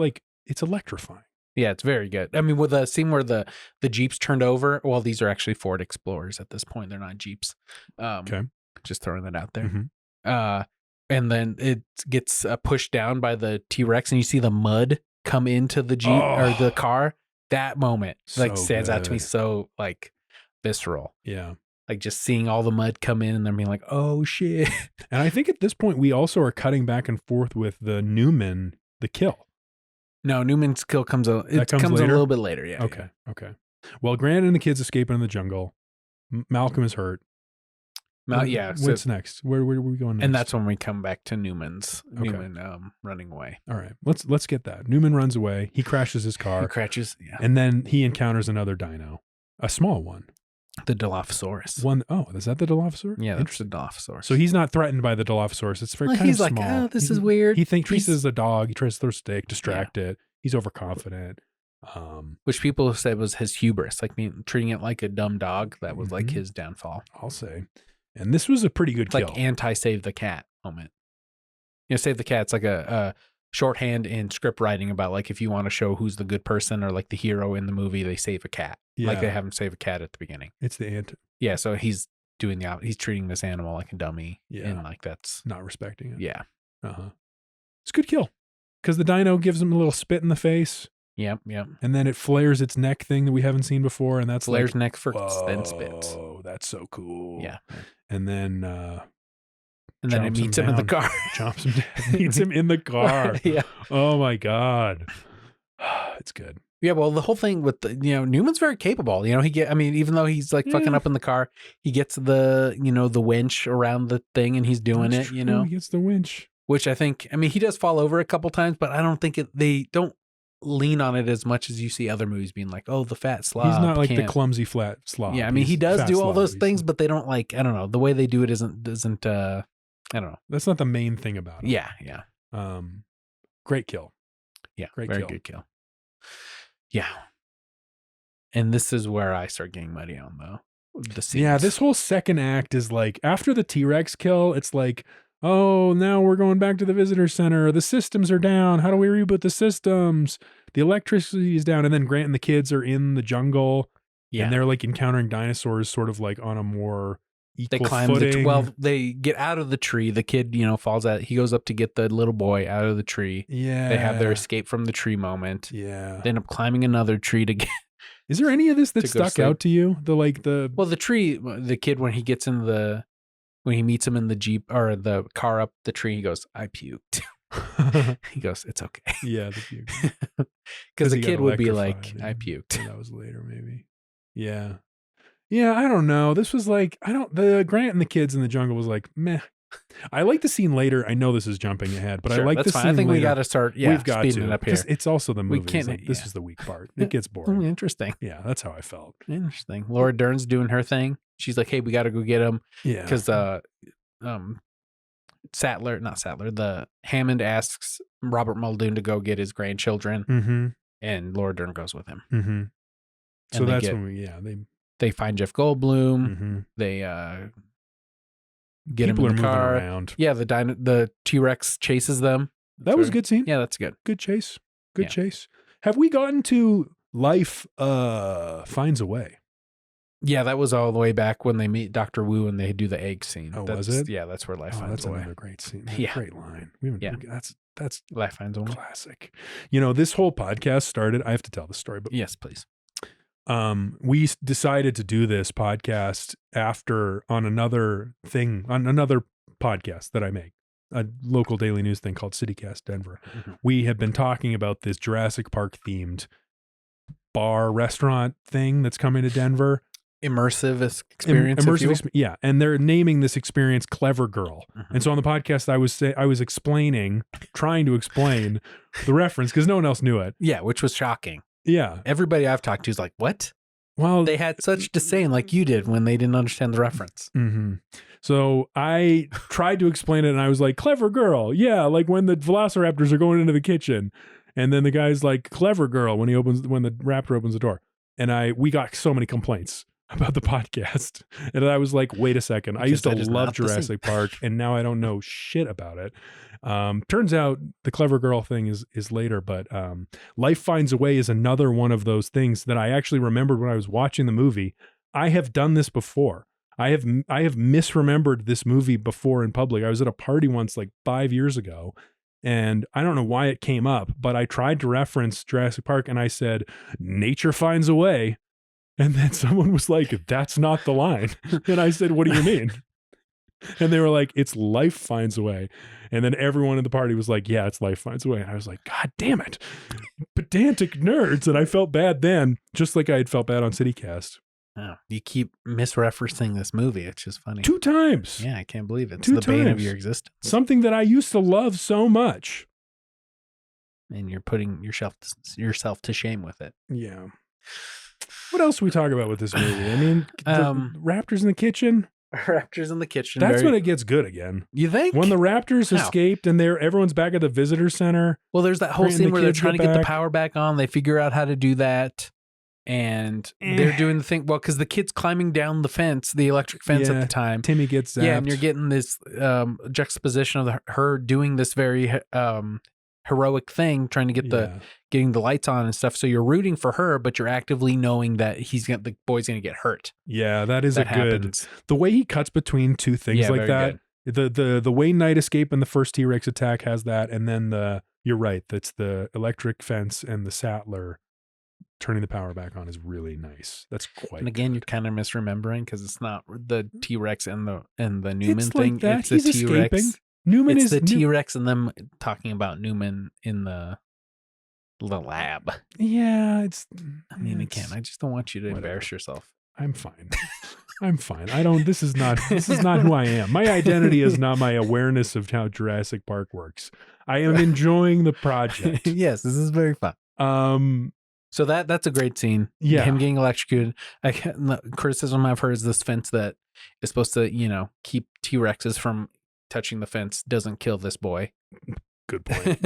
Speaker 2: electrifying.
Speaker 1: Yeah, it's very good. I mean, with the scene where the Jeeps turned over, well, these are actually Ford Explorers at this point. They're not Jeeps.
Speaker 2: Okay.
Speaker 1: Just throwing that out there. And then it gets pushed down by the T-Rex, and you see the mud come into the Jeep or the car. that moment like
Speaker 2: So
Speaker 1: stands out to me
Speaker 2: good.
Speaker 1: so like visceral.
Speaker 2: Yeah.
Speaker 1: Like just seeing all the mud come in and then being like, oh shit.
Speaker 2: And I think at this point we also are cutting back and forth with the Newman, the kill.
Speaker 1: No, Newman's kill comes a
Speaker 2: later?
Speaker 1: little bit later. Yeah.
Speaker 2: Okay. Okay. Well, Grant and the kids escaping in the jungle. Malcolm is hurt. What's next? Where are we going next?
Speaker 1: And that's when we come back to Newman running away.
Speaker 2: All right. Let's get that. Newman runs away. He crashes his car.
Speaker 1: He crashes. Yeah.
Speaker 2: And then he encounters another dino, a small one.
Speaker 1: The Dilophosaurus.
Speaker 2: Is that the Dilophosaurus?
Speaker 1: Yeah, that's the Dilophosaurus.
Speaker 2: So he's not threatened by the Dilophosaurus. It's kind
Speaker 1: he's
Speaker 2: of
Speaker 1: like,
Speaker 2: small.
Speaker 1: oh, this is weird.
Speaker 2: He treats it as a dog. He tries to throw a stick, distract it. He's overconfident.
Speaker 1: Which people said was his hubris, like treating it like a dumb dog. That was like his downfall.
Speaker 2: I'll say. And this was a pretty good kill.
Speaker 1: Like anti-save the cat moment. Save the cat's like a shorthand in script writing about like if you want to show who's the good person or like the hero in the movie, they save a cat. Yeah. Like they have him save a cat at the beginning.
Speaker 2: It's the anti.
Speaker 1: Yeah, so he's doing he's treating this animal like a dummy.
Speaker 2: Yeah.
Speaker 1: And like that's
Speaker 2: not respecting it.
Speaker 1: Yeah.
Speaker 2: It's a good kill. Because the dino gives him a little spit in the face.
Speaker 1: Yep.
Speaker 2: And then it flares its neck thing that we haven't seen before. And that's
Speaker 1: flares neck first, then spits.
Speaker 2: Oh, that's so cool.
Speaker 1: Yeah.
Speaker 2: And then
Speaker 1: it meets him in the car.
Speaker 2: Jumps him down. Meets him in the car.
Speaker 1: Yeah.
Speaker 2: Oh my God. It's good.
Speaker 1: Yeah, well, the whole thing with Newman's very capable. Even though he's like fucking up in the car, he gets the the winch around the thing and he's doing
Speaker 2: That's
Speaker 1: it.
Speaker 2: True. He gets the winch,
Speaker 1: which I think. He does fall over a couple times, but I don't think they don't lean on it as much as you see other movies being like, oh, the fat slob.
Speaker 2: He's not like the clumsy flat slob.
Speaker 1: Yeah, he does do all those things, but they don't like. I don't know. The way they do it isn't. I don't know.
Speaker 2: That's not the main thing about it.
Speaker 1: Yeah.
Speaker 2: Great kill.
Speaker 1: Yeah, very good kill. Yeah. And this is where I start getting muddy on the scenes.
Speaker 2: Yeah, this whole second act is like, after the T-Rex kill, it's like, oh, now we're going back to the visitor center. The systems are down. How do we reboot the systems? The electricity is down. And then Grant and the kids are in the jungle. Yeah. And they're like encountering dinosaurs sort of like on a more equal footing.
Speaker 1: They get out of the tree. The kid, falls out. He goes up to get the little boy out of the tree.
Speaker 2: Yeah.
Speaker 1: They have their escape from the tree moment.
Speaker 2: Yeah.
Speaker 1: They end up climbing another tree to get.
Speaker 2: Is there any of this that stuck out to you?
Speaker 1: The tree, the kid, when he gets in when he meets him in the Jeep or the car up the tree, he goes, I puked. He goes, it's okay.
Speaker 2: Yeah. The puke.
Speaker 1: Because the kid would be like, I puked.
Speaker 2: That was later, maybe. Yeah. Yeah, I don't know. This was like, the Grant and the kids in the jungle was like, meh. I like the scene later. I know this is jumping ahead, but I like the scene
Speaker 1: I think
Speaker 2: later.
Speaker 1: we got to start,
Speaker 2: we've got
Speaker 1: speeding it up here.
Speaker 2: It's also the movie. This is the weak part. It gets boring.
Speaker 1: Interesting.
Speaker 2: Yeah, that's how I felt.
Speaker 1: Interesting. Laura Dern's doing her thing. She's like, hey, we got to go get him.
Speaker 2: Yeah.
Speaker 1: Because the Hammond asks Robert Muldoon to go get his grandchildren, and Laura Dern goes with him.
Speaker 2: Mm-hmm. So that's when
Speaker 1: they find Jeff Goldblum.
Speaker 2: Mm-hmm.
Speaker 1: They get
Speaker 2: People
Speaker 1: him in the car.
Speaker 2: Around.
Speaker 1: Yeah, the T-Rex chases them.
Speaker 2: That was a good scene.
Speaker 1: Yeah, that's good.
Speaker 2: Good chase. Good chase. Have we gotten to Life Finds a Way?
Speaker 1: Yeah, that was all the way back when they meet Dr. Wu and they do the egg scene.
Speaker 2: Was it?
Speaker 1: Yeah, that's where Life Finds a Way.
Speaker 2: That's another great scene.
Speaker 1: Yeah.
Speaker 2: Great line. That's
Speaker 1: Life Finds a Way.
Speaker 2: Classic. This whole podcast started, I have to tell the story, but
Speaker 1: yes, please.
Speaker 2: We decided to do this podcast on another podcast that I make, a local daily news thing called CityCast Denver. Mm-hmm. We have been talking about this Jurassic Park themed bar restaurant thing that's coming to Denver.
Speaker 1: Immersive experience.
Speaker 2: Yeah. And they're naming this experience Clever Girl. Mm-hmm. And so on the podcast, I was trying to explain the reference because no one else knew it.
Speaker 1: Yeah. Which was shocking.
Speaker 2: Yeah.
Speaker 1: Everybody I've talked to is like, what?
Speaker 2: Well,
Speaker 1: they had such disdain like you did when they didn't understand the reference.
Speaker 2: Mm-hmm. So I tried to explain it and I was like, Clever Girl. Yeah. Like when the velociraptors are going into the kitchen and then the guy's like, Clever Girl when the raptor opens the door. And we got so many complaints about the podcast. And I was like, wait a second. I used to love Jurassic Park and now I don't know shit about it. Turns out the Clever Girl thing is later, but Life Finds a Way is another one of those things that I actually remembered when I was watching the movie. I have done this before. I have misremembered this movie before in public. I was at a party once like 5 years ago And I don't know why it came up, but I tried to reference Jurassic Park and I said, nature finds a way. And then someone was like, that's not the line. And I said, what do you mean? And they were like, it's life finds a way. And then everyone in the party was like, yeah, it's life finds a way. And I was like, God damn it. Pedantic nerds. And I felt bad then, just like I had felt bad on CityCast.
Speaker 1: Oh, you keep misreferencing this movie. It's just funny.
Speaker 2: 2 times.
Speaker 1: Yeah, I can't believe it. It's
Speaker 2: 2
Speaker 1: the bane of
Speaker 2: times.
Speaker 1: your existence.
Speaker 2: Something that I used to love so much.
Speaker 1: And you're putting yourself to shame with it.
Speaker 2: Yeah. What else do we talk about with this movie? I mean, the raptors in the kitchen.
Speaker 1: Raptors in the kitchen.
Speaker 2: That's when it gets good again.
Speaker 1: You think?
Speaker 2: When the raptors escaped and everyone's back at the visitor center.
Speaker 1: Well, there's that whole scene where they're trying to get the power back on. They figure out how to do that. And they're doing the thing. Well, because the kid's climbing down the fence, the electric fence at the time.
Speaker 2: Timmy gets zapped.
Speaker 1: Yeah, and you're getting this juxtaposition of her doing this very heroic thing, trying to get getting the lights on and stuff. So you're rooting for her, but you're actively knowing that the boy's going to get hurt.
Speaker 2: Yeah, that is
Speaker 1: happens.
Speaker 2: The way he cuts between 2 things like that.
Speaker 1: Good.
Speaker 2: The Wayne Knight escape and the first T-Rex attack has that, and then you're right. That's the electric fence and the Sattler turning the power back on is really nice. That's quite.
Speaker 1: And again, you're kind of misremembering because it's not the T-Rex and the Newman
Speaker 2: it's
Speaker 1: thing.
Speaker 2: Like that.
Speaker 1: It's
Speaker 2: He's
Speaker 1: the T-Rex.
Speaker 2: Escaping. Newman
Speaker 1: it's
Speaker 2: is
Speaker 1: the T-Rex and them talking about Newman in the lab.
Speaker 2: Yeah,
Speaker 1: I mean, again, I just don't want you to embarrass yourself.
Speaker 2: I'm fine. I'm fine. This is not who I am. My identity is not my awareness of how Jurassic Park works. I am enjoying the project.
Speaker 1: Yes, this is very fun. So that's a great scene.
Speaker 2: Yeah.
Speaker 1: Him getting electrocuted. The criticism I've heard is this fence that is supposed to, keep T-Rexes from touching the fence doesn't kill this boy.
Speaker 2: Good point.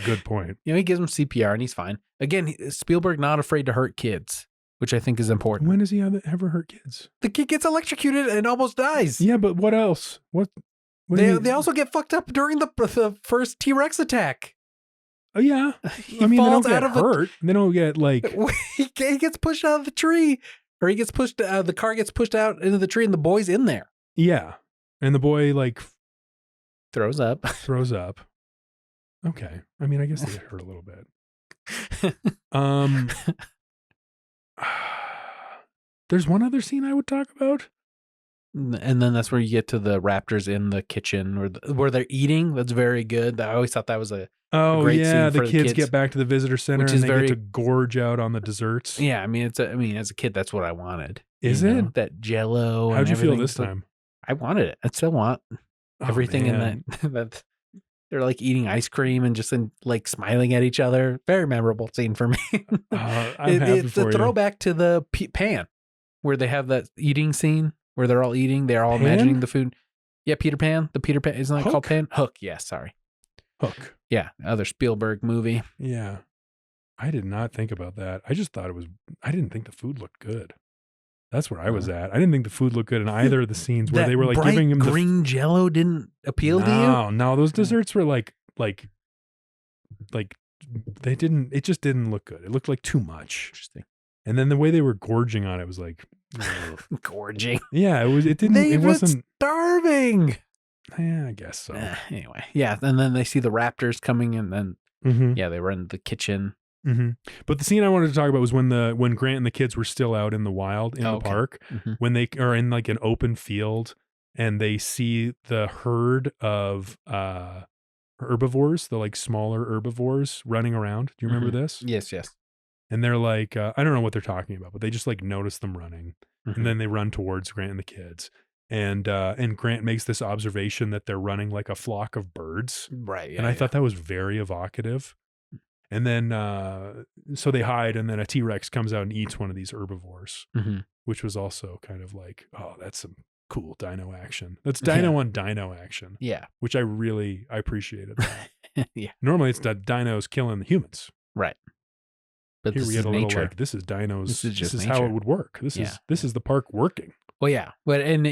Speaker 2: Good point.
Speaker 1: He gives him CPR and he's fine. Again, Spielberg not afraid to hurt kids, which I think is important.
Speaker 2: When has he ever hurt kids?
Speaker 1: The kid gets electrocuted and almost dies.
Speaker 2: Yeah, but what else? What
Speaker 1: they also get fucked up during the first T-Rex attack.
Speaker 2: Oh yeah,
Speaker 1: He
Speaker 2: they don't
Speaker 1: falls
Speaker 2: get
Speaker 1: out of
Speaker 2: hurt. They don't get like
Speaker 1: he gets pushed out of the tree, or he gets pushed. The car gets pushed out into the tree, and the boy's in there.
Speaker 2: Yeah, and the boy like
Speaker 1: throws up.
Speaker 2: Okay, I mean, I guess they get hurt a little bit. There's one other scene I would talk about.
Speaker 1: And then that's where you get to the raptors in the kitchen where they're eating. That's very good. I always thought that was a great scene for
Speaker 2: the kids get back to the visitor center and they get to gorge out on the desserts.
Speaker 1: Yeah, I mean, as a kid, that's what I wanted.
Speaker 2: Is it?
Speaker 1: That Jell-O.
Speaker 2: How'd you feel this time?
Speaker 1: I wanted it. I still want everything in that. They're like eating ice cream and just like smiling at each other. Very memorable scene for me. It's a throwback to the Pan, where they have that eating scene where they're all eating. They're all imagining the food. Yeah, Peter Pan. The Peter Pan. Isn't that called Pan? Hook. Yeah, sorry.
Speaker 2: Hook.
Speaker 1: Yeah, other Spielberg movie.
Speaker 2: Yeah. I did not think about that. I just thought I didn't think the food looked good. That's where I was at. I didn't think the food looked good in either of the scenes where they were like giving him
Speaker 1: green Jell-O didn't appeal to you?
Speaker 2: No, those desserts were like they didn't. It just didn't look good. It looked like too much.
Speaker 1: Interesting.
Speaker 2: And then the way they were gorging on it was like
Speaker 1: gorging.
Speaker 2: Yeah, it was. It didn't. It wasn't
Speaker 1: starving.
Speaker 2: Yeah, I guess so.
Speaker 1: Anyway, yeah, and then they see the raptors coming, and then they were in the kitchen.
Speaker 2: Mm-hmm. But the scene I wanted to talk about was when Grant and the kids were still out in the wild in the park, when they are in like an open field and they see the herd of herbivores, the like smaller herbivores running around. Do you remember this?
Speaker 1: Yes.
Speaker 2: And they're like, I don't know what they're talking about, but they just like notice them running, and then they run towards Grant and the kids. And Grant makes this observation that they're running like a flock of birds.
Speaker 1: Right. Yeah,
Speaker 2: and I thought that was very evocative. And then, so they hide, and then a T-Rex comes out and eats one of these herbivores, which was also kind of like, oh, that's some cool dino action. That's dino on dino action.
Speaker 1: Yeah.
Speaker 2: Which I appreciated that.
Speaker 1: Yeah.
Speaker 2: Normally it's that dinos killing the humans.
Speaker 1: Right. But
Speaker 2: here
Speaker 1: this
Speaker 2: we get
Speaker 1: is
Speaker 2: a little
Speaker 1: nature.
Speaker 2: like, this is dinos. This is
Speaker 1: nature.
Speaker 2: how it would work. This is the park working.
Speaker 1: Well, yeah. But, in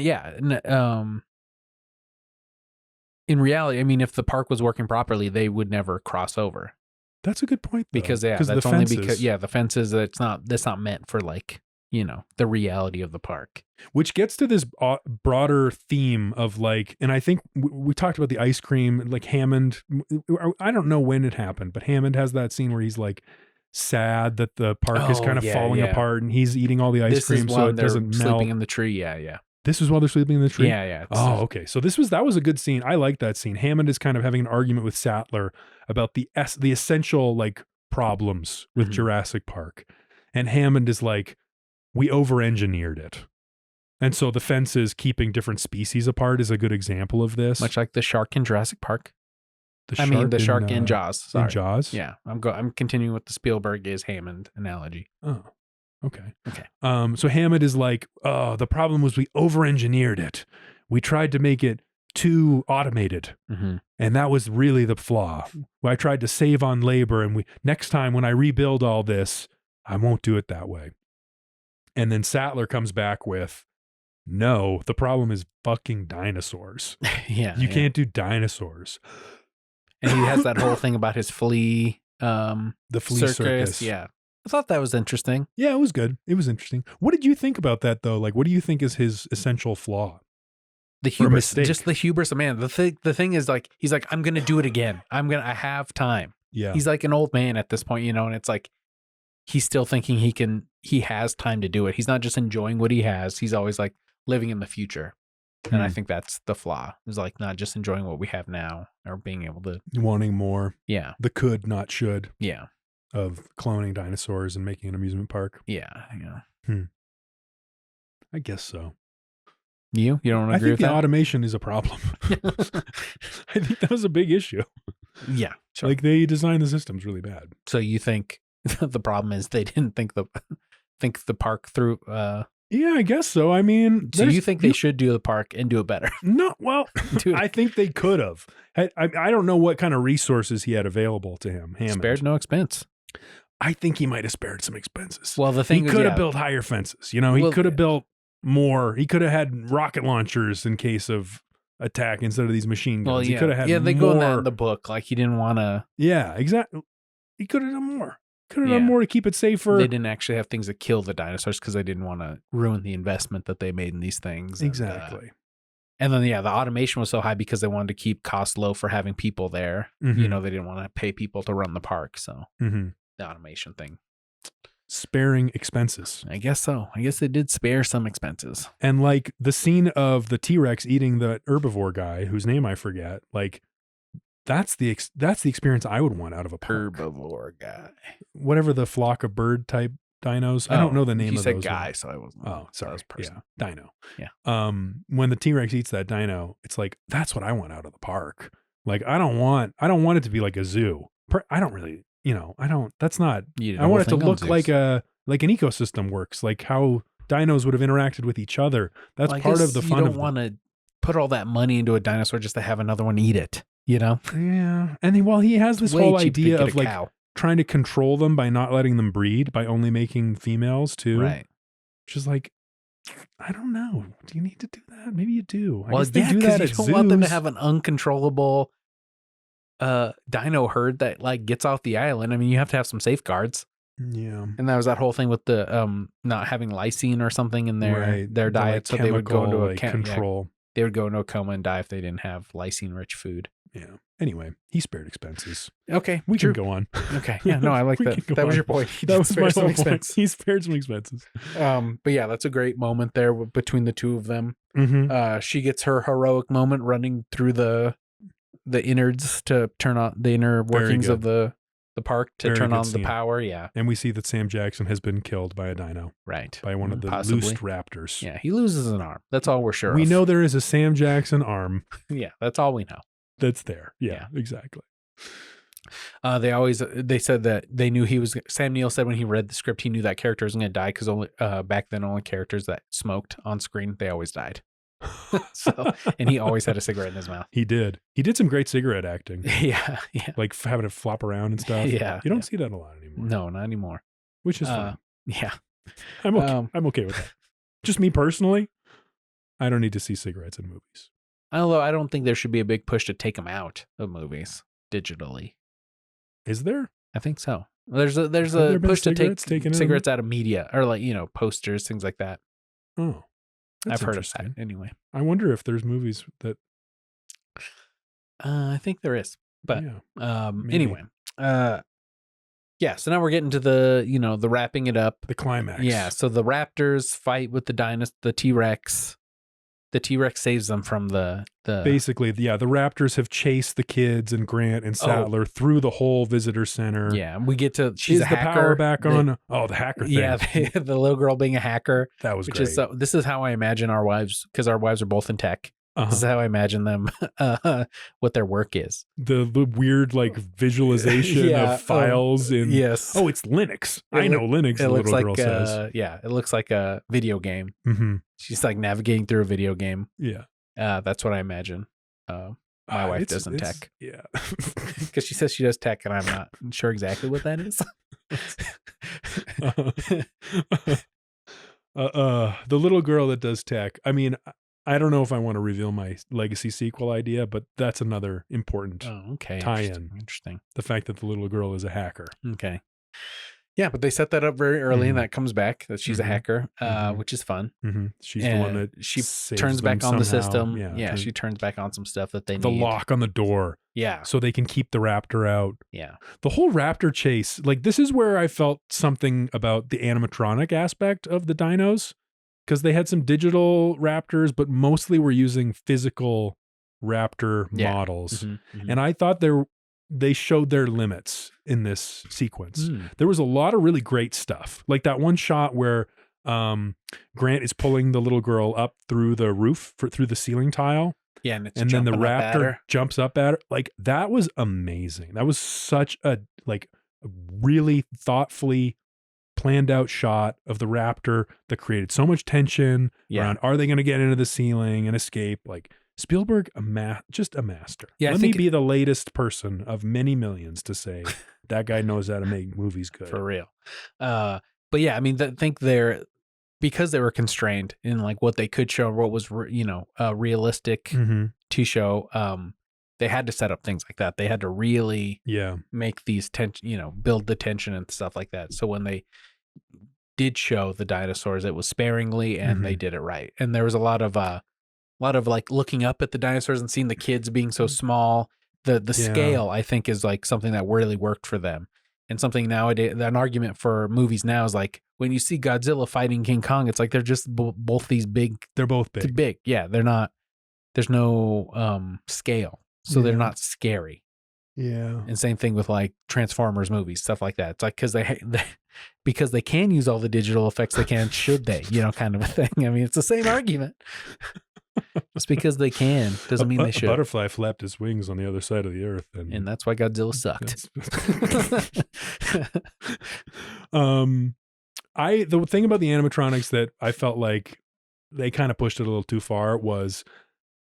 Speaker 1: reality, I mean, if the park was working properly, they would never cross over.
Speaker 2: That's a good point, though.
Speaker 1: Because that's only because the fences. That's not meant for like the reality of the park.
Speaker 2: Which gets to this broader theme of like, and I think we talked about the ice cream, like Hammond. I don't know when it happened, but Hammond has that scene where he's like sad that the park is kind of falling apart and he's eating all the ice cream so it doesn't melt.
Speaker 1: Sleeping in the tree. Yeah.
Speaker 2: This is while they're sleeping in the tree?
Speaker 1: Yeah.
Speaker 2: Oh, okay. So that was a good scene. I like that scene. Hammond is kind of having an argument with Sattler about the essential like problems with Jurassic Park. And Hammond is like, we over-engineered it. And so the fences keeping different species apart is a good example of this.
Speaker 1: Much like the shark in Jurassic Park.
Speaker 2: The
Speaker 1: shark in Jaws. Sorry.
Speaker 2: In Jaws?
Speaker 1: Yeah. I'm continuing with the Spielberg is Hammond analogy.
Speaker 2: Oh. Okay. So Hammond is like, oh, the problem was we over-engineered it. We tried to make it too automated. And that was really the flaw. I tried to save on labor, and next time when I rebuild all this, I won't do it that way. And then Sattler comes back with, no, the problem is fucking dinosaurs. You can't do dinosaurs.
Speaker 1: And he has that whole thing about his flea,
Speaker 2: the flea circus.
Speaker 1: Yeah. I thought that was interesting.
Speaker 2: Yeah, it was good. It was interesting. What did you think about that though? Like, what do you think is his essential flaw?
Speaker 1: The hubris, just the hubris of man. The thing is like, he's like, I'm going to do it again. I have time.
Speaker 2: Yeah.
Speaker 1: He's like an old man at this point, and it's like, he's still thinking he has time to do it. He's not just enjoying what he has. He's always like living in the future. And I think that's the flaw. Is like not just enjoying what we have now or being able to
Speaker 2: wanting more.
Speaker 1: Yeah.
Speaker 2: The could, not should.
Speaker 1: Yeah.
Speaker 2: Of cloning dinosaurs and making an amusement park.
Speaker 1: Yeah.
Speaker 2: I guess so.
Speaker 1: You don't agree with that?
Speaker 2: I think the automation is a problem. I think that was a big issue.
Speaker 1: Yeah. Sure.
Speaker 2: Like they designed the systems really bad.
Speaker 1: So you think the problem is they didn't think the park through
Speaker 2: yeah, I guess so. I mean,
Speaker 1: so you think they should do the park and do it better?
Speaker 2: No, well, I think they could have. I don't know what kind of resources he had available to him. Hammond.
Speaker 1: Spared no expense.
Speaker 2: I think he might have spared some expenses.
Speaker 1: Well, the thing
Speaker 2: he could have built higher fences. He could have built more. He could have had rocket launchers in case of attack instead of these machine guns.
Speaker 1: Well,
Speaker 2: He could have had
Speaker 1: they
Speaker 2: more.
Speaker 1: go in that in the book. Like he didn't want to.
Speaker 2: Yeah, exactly. He could have done more. Could have done more to keep it safer.
Speaker 1: They didn't actually have things that kill the dinosaurs because they didn't want to ruin the investment that they made in these things.
Speaker 2: Exactly.
Speaker 1: And then, the automation was so high because they wanted to keep costs low for having people there. They didn't want to pay people to run the park. So the automation thing.
Speaker 2: Sparing expenses.
Speaker 1: I guess so. I guess they did spare some expenses.
Speaker 2: And like the scene of the T-Rex eating the herbivore guy, whose name I forget, like that's the experience I would want out of a park.
Speaker 1: Herbivore guy.
Speaker 2: Whatever the flock of bird type dinos. I don't know the name of those.
Speaker 1: You said guy, so I wasn't.
Speaker 2: Oh, sorry. That was person. Yeah, dino.
Speaker 1: Yeah.
Speaker 2: When the T-Rex eats that dino, it's like, that's what I want out of the park. Like, I don't want it to be like a zoo. I don't really, that's not, I want it to look like an ecosystem works, like how dinos would have interacted with each other. That's part of the fun.
Speaker 1: You don't want to put all that money into a dinosaur just to have another one eat it,
Speaker 2: Yeah. And he has this whole idea of like trying to control them by not letting them breed, by only making females too.
Speaker 1: Right.
Speaker 2: Which is like, I don't know. Do you need to do that? Maybe you do.
Speaker 1: Well, yeah, because you don't want them to have an uncontrollable dino herd that like gets off the island. I mean, you have to have some safeguards.
Speaker 2: Yeah.
Speaker 1: And that was that whole thing with the not having lysine or something in their diet, so they would go into a
Speaker 2: control.
Speaker 1: They would go into a coma and die if they didn't have lysine-rich food.
Speaker 2: Yeah. Anyway, he spared expenses.
Speaker 1: Okay,
Speaker 2: we can go on.
Speaker 1: Okay, yeah, no, I like that. That was your point.
Speaker 2: That was my whole point. He spared some expenses.
Speaker 1: But yeah, that's a great moment there between the two of them.
Speaker 2: Mm-hmm.
Speaker 1: She gets her heroic moment running through the innards to turn on the inner workings of the park to turn on the power. Yeah.
Speaker 2: And we see that Sam Jackson has been killed by a dino.
Speaker 1: Right.
Speaker 2: By one of the loosed raptors.
Speaker 1: Yeah. He loses an arm. That's all we're sure of.
Speaker 2: We know there is a Sam Jackson arm.
Speaker 1: Yeah. That's all we know.
Speaker 2: That's there. Yeah. Exactly.
Speaker 1: They said that they knew Sam Neill said when he read the script, he knew that character was going to die because only back then only characters that smoked on screen, they always died. And he always had a cigarette in his mouth.
Speaker 2: He did some great cigarette acting.
Speaker 1: Yeah.
Speaker 2: Like having it flop around and stuff.
Speaker 1: Yeah.
Speaker 2: You don't see that a lot anymore.
Speaker 1: No, not anymore.
Speaker 2: Which is fine.
Speaker 1: Yeah.
Speaker 2: I'm okay with that. Just me personally, I don't need to see cigarettes in movies.
Speaker 1: Although I don't think there should be a big push to take them out of movies digitally.
Speaker 2: Is there?
Speaker 1: I think so. There's a
Speaker 2: there been
Speaker 1: push to take
Speaker 2: taken
Speaker 1: cigarettes out of media, or like, posters, things like that.
Speaker 2: Oh,
Speaker 1: I've heard of that anyway.
Speaker 2: I wonder if there's movies that.
Speaker 1: I think there is, but
Speaker 2: maybe.
Speaker 1: anyway, yeah. So now we're getting to the the wrapping it up,
Speaker 2: the climax.
Speaker 1: Yeah. So the raptors fight with the T-Rex. The T-Rex saves them from the
Speaker 2: basically, the raptors have chased the kids and Grant and Sattler through the whole visitor center.
Speaker 1: Yeah, we get to she's a hacker.
Speaker 2: The power back on? The hacker thing.
Speaker 1: Yeah, the little girl being a hacker.
Speaker 2: That was great.
Speaker 1: This is how I imagine our wives, because our wives are both in tech. This is how I imagine them, what their work is.
Speaker 2: The weird visualization of files in.
Speaker 1: Yes.
Speaker 2: Oh, it's Linux. I know Linux.
Speaker 1: It
Speaker 2: the
Speaker 1: looks
Speaker 2: little
Speaker 1: like
Speaker 2: girl says.
Speaker 1: Yeah, it looks like a video game.
Speaker 2: Mm-hmm.
Speaker 1: She's navigating through a video game.
Speaker 2: Yeah.
Speaker 1: That's what I imagine. My wife does in tech.
Speaker 2: Yeah.
Speaker 1: Because she says she does tech, and I'm not sure exactly what that is.
Speaker 2: The little girl that does tech. I mean, I don't know if I want to reveal my legacy sequel idea, but that's another important tie-in.
Speaker 1: Interesting.
Speaker 2: The fact that the little girl is a hacker.
Speaker 1: Okay. Yeah, but they set that up very early, and that comes back that she's a hacker, which is fun.
Speaker 2: Mm-hmm. She's the one that
Speaker 1: she turns back on the system.
Speaker 2: Yeah,
Speaker 1: she turns back on some stuff that they need.
Speaker 2: The lock on the door.
Speaker 1: Yeah.
Speaker 2: So they can keep the raptor out.
Speaker 1: Yeah.
Speaker 2: The whole raptor chase, this is where I felt something about the animatronic aspect of the dinos. Because they had some digital raptors, but mostly were using physical raptor models. And I thought they showed their limits in this sequence. There was a lot of really great stuff. Like that one shot where Grant is pulling the little girl up through the roof, through the ceiling tile.
Speaker 1: Yeah, and
Speaker 2: then the raptor jumps up at her. That was amazing. That was such a really thoughtfully planned out shot of the raptor that created so much tension around, are they going to get into the ceiling and escape? Spielberg, just a master.
Speaker 1: Yeah,
Speaker 2: Let me be the latest person of many millions to say that guy knows how to make movies good.
Speaker 1: For real. But yeah, I mean, because they were constrained in what they could show, what was, realistic to show, they had to set up things like that. They had to really make these build the tension and stuff like that. So when they did show the dinosaurs, it was sparingly and they did it right. And there was a lot of looking up at the dinosaurs and seeing the kids being so small. The scale, I think, is something that really worked for them. And something nowadays, an argument for movies now is when you see Godzilla fighting King Kong, it's they're just both these big.
Speaker 2: They're both big.
Speaker 1: Big. Yeah. They're not, there's no scale. So they're not scary.
Speaker 2: Yeah.
Speaker 1: And same thing with Transformers movies, stuff like that. It's because they can use all the digital effects they can, should they, kind of a thing. I mean, it's the same argument. Just because they can doesn't mean they should.
Speaker 2: A butterfly flapped its wings on the other side of the earth.
Speaker 1: And that's why Godzilla sucked.
Speaker 2: The thing about the animatronics that I felt like they kind of pushed it a little too far was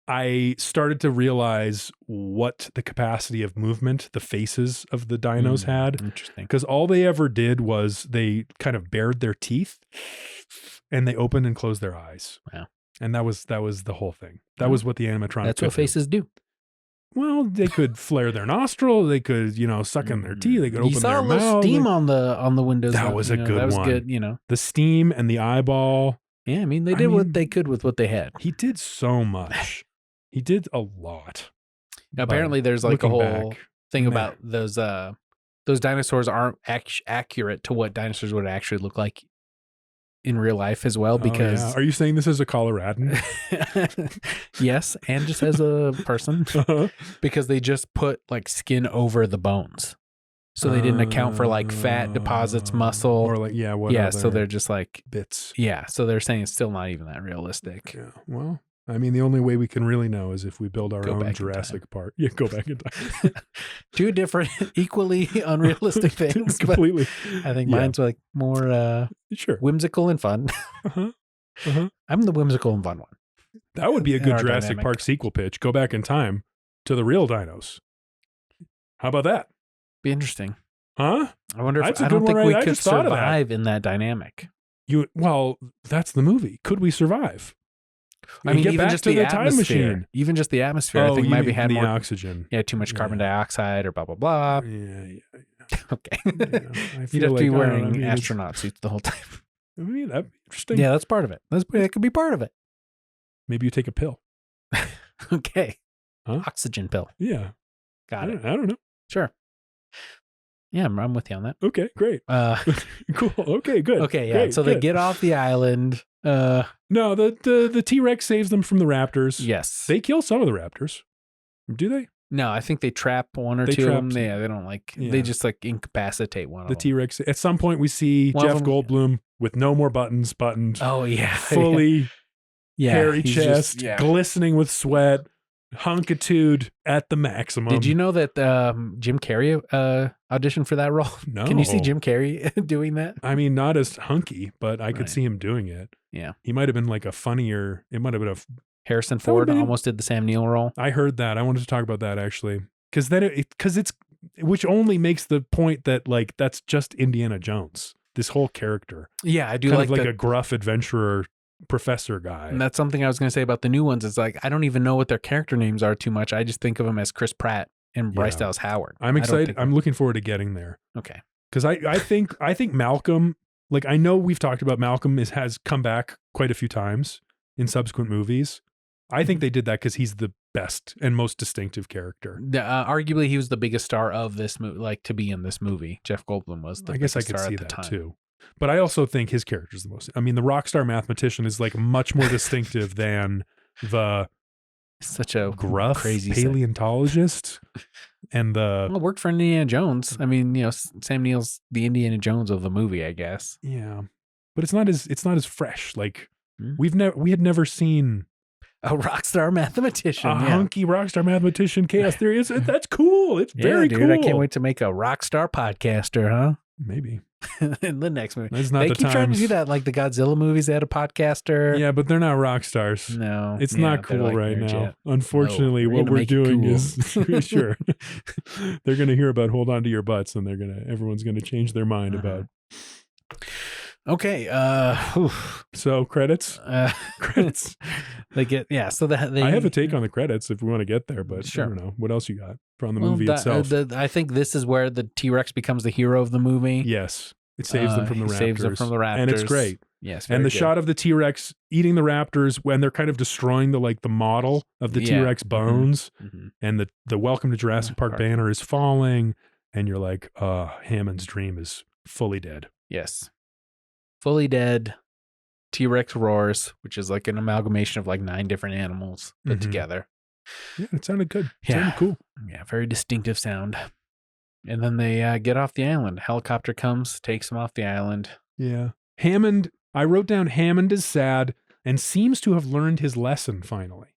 Speaker 2: I started to realize what the capacity of movement the faces of the dinos had.
Speaker 1: Interesting.
Speaker 2: Because all they ever did was they kind of bared their teeth and they opened and closed their eyes.
Speaker 1: Wow.
Speaker 2: And that was the whole thing. That was what the animatronic
Speaker 1: That's what faces do.
Speaker 2: Well, they could flare their nostril. They could, suck in their teeth. They could open their mouth.
Speaker 1: You saw a little steam on the windows.
Speaker 2: That was a good one.
Speaker 1: That was good,
Speaker 2: The steam and the eyeball.
Speaker 1: Yeah, I mean, they did what they could with what they had.
Speaker 2: He did so much. He did a lot.
Speaker 1: Apparently, there's a whole thing about those dinosaurs aren't accurate to what dinosaurs would actually look like in real life as well. Because
Speaker 2: Are you saying this as a Coloradan?
Speaker 1: Yes, and just as a person, because they just put skin over the bones. So they didn't account for fat deposits, muscle,
Speaker 2: or what?
Speaker 1: Yeah, so they're just
Speaker 2: bits.
Speaker 1: Yeah, so they're saying it's still not even that realistic.
Speaker 2: Yeah. Well, I mean, the only way we can really know is if we build our own Jurassic Park. Yeah, go back in time.
Speaker 1: Two different, equally unrealistic things.
Speaker 2: Completely.
Speaker 1: I think mine's more whimsical and fun. I'm the whimsical and fun one.
Speaker 2: That would be a good Jurassic Park sequel pitch. Go back in time to the real dinos. How about that?
Speaker 1: Be interesting.
Speaker 2: Huh?
Speaker 1: I wonder if I don't think we could survive in that dynamic.
Speaker 2: Well, that's the movie. Could we survive?
Speaker 1: I mean, even just the atmosphere. Even just the atmosphere, I think might be had
Speaker 2: the
Speaker 1: more
Speaker 2: oxygen.
Speaker 1: Yeah, too much carbon dioxide or blah blah blah.
Speaker 2: Yeah.
Speaker 1: Okay.
Speaker 2: I
Speaker 1: You'd have to be
Speaker 2: like,
Speaker 1: wearing astronaut suits the whole time.
Speaker 2: I mean, that'd be interesting.
Speaker 1: Yeah, that's part of it. That could be part of it.
Speaker 2: Maybe you take a pill.
Speaker 1: Okay.
Speaker 2: Huh?
Speaker 1: Oxygen pill.
Speaker 2: Yeah.
Speaker 1: Got it.
Speaker 2: I don't know.
Speaker 1: Sure. Yeah, I'm with you on that.
Speaker 2: Okay, great. Cool. Okay, good.
Speaker 1: Okay, yeah.
Speaker 2: Great,
Speaker 1: so they get off the island.
Speaker 2: No, the T-Rex saves them from the raptors.
Speaker 1: Yes.
Speaker 2: They kill some of the raptors. Do they?
Speaker 1: No, I think they trap one or two of them. Yeah, they don't they just like incapacitate one of them.
Speaker 2: The T-Rex. At some point we see
Speaker 1: One of
Speaker 2: Jeff
Speaker 1: them-
Speaker 2: Goldblum with no more buttons buttoned.
Speaker 1: Oh, yeah.
Speaker 2: Fully hairy
Speaker 1: he's
Speaker 2: chest,
Speaker 1: just- yeah.
Speaker 2: glistening with sweat, hunkitude at the maximum.
Speaker 1: Did you know that Jim Carrey auditioned for that role?
Speaker 2: No.
Speaker 1: Can you see Jim Carrey doing that?
Speaker 2: I mean, not as hunky, but I could
Speaker 1: Right.
Speaker 2: see him doing it.
Speaker 1: Yeah.
Speaker 2: He might have been like a funnier, it might have been
Speaker 1: Harrison
Speaker 2: That would've
Speaker 1: Ford
Speaker 2: been-
Speaker 1: almost did the Sam Neill role.
Speaker 2: I heard that. I wanted to talk about that actually. Because it's, which only makes the point that like, that's just Indiana Jones. This whole character.
Speaker 1: Yeah, I do
Speaker 2: Kind
Speaker 1: like
Speaker 2: of like
Speaker 1: the,
Speaker 2: a gruff adventurer professor guy.
Speaker 1: and that's something I was going to say about the new ones. It's like, I don't even know what their character names are too much. I just think of them as Chris Pratt and Bryce
Speaker 2: Yeah.
Speaker 1: Dallas Howard.
Speaker 2: I'm
Speaker 1: I don't
Speaker 2: excited.
Speaker 1: think-
Speaker 2: I'm looking forward to getting there.
Speaker 1: Okay.
Speaker 2: Because I think Malcolm, like I know we've talked about Malcolm has come back quite a few times in subsequent movies. I think they did that because he's the best and most distinctive character.
Speaker 1: Arguably, he was the biggest star of this movie, like to be in this movie. Jeff Goldblum was the
Speaker 2: I guess I
Speaker 1: biggest
Speaker 2: could
Speaker 1: star
Speaker 2: see
Speaker 1: at the
Speaker 2: that
Speaker 1: time.
Speaker 2: too. But I also think his character's the most. I mean, the rock star mathematician is like much more distinctive than the
Speaker 1: Such a
Speaker 2: gruff
Speaker 1: crazy
Speaker 2: paleontologist and the
Speaker 1: Well, it worked for Indiana Jones. I mean, Sam Neill's the Indiana Jones of the movie, I guess.
Speaker 2: yeah. But it's not as fresh. Like
Speaker 1: Hmm.
Speaker 2: we had never seen
Speaker 1: A rock star mathematician.
Speaker 2: a
Speaker 1: yeah.
Speaker 2: hunky rock star mathematician chaos theory. That's cool. It's very
Speaker 1: dude,
Speaker 2: cool.
Speaker 1: I can't wait to make a rock star podcaster, huh?
Speaker 2: Maybe.
Speaker 1: In the next movie.
Speaker 2: That's not
Speaker 1: They
Speaker 2: the
Speaker 1: keep trying to
Speaker 2: times.
Speaker 1: do that. Like the Godzilla movies, they had a podcaster.
Speaker 2: Yeah, but they're not rock stars.
Speaker 1: No.
Speaker 2: It's
Speaker 1: yeah,
Speaker 2: not
Speaker 1: they're
Speaker 2: cool
Speaker 1: like
Speaker 2: right
Speaker 1: nerds
Speaker 2: now.
Speaker 1: yet.
Speaker 2: Unfortunately,
Speaker 1: No, we're
Speaker 2: what
Speaker 1: gonna
Speaker 2: we're
Speaker 1: make it
Speaker 2: doing
Speaker 1: cool.
Speaker 2: is sure. They're gonna hear about hold on to your butts and everyone's gonna change their mind about.
Speaker 1: Okay.
Speaker 2: So credits. Credits.
Speaker 1: They get, so they
Speaker 2: I have a take on the credits if we want to get there, but
Speaker 1: Sure.
Speaker 2: I don't know. What else you got from the
Speaker 1: Well,
Speaker 2: movie itself?
Speaker 1: I think this is where the T-Rex becomes the hero of the movie.
Speaker 2: Yes. It saves them from the
Speaker 1: he
Speaker 2: raptors.
Speaker 1: saves them from the
Speaker 2: And it's
Speaker 1: raptors.
Speaker 2: great.
Speaker 1: Yes.
Speaker 2: And
Speaker 1: very
Speaker 2: the
Speaker 1: good.
Speaker 2: shot of the T-Rex eating the raptors when they're kind of destroying the model of the
Speaker 1: Yeah.
Speaker 2: T-Rex bones
Speaker 1: Mhm.
Speaker 2: and the Welcome to Jurassic Park
Speaker 1: Park.
Speaker 2: banner is falling and you're like, Hammond's dream is fully dead.
Speaker 1: Yes. Fully dead. T-Rex roars, which is like an amalgamation of like 9 different animals put
Speaker 2: Mhm.
Speaker 1: together.
Speaker 2: Yeah, it sounded good. It
Speaker 1: Yeah.
Speaker 2: sounded cool.
Speaker 1: Yeah, very distinctive sound. And then they get off the island. Helicopter comes, takes them off the island.
Speaker 2: Yeah. Hammond, I wrote down Hammond is sad and seems to have learned his lesson finally.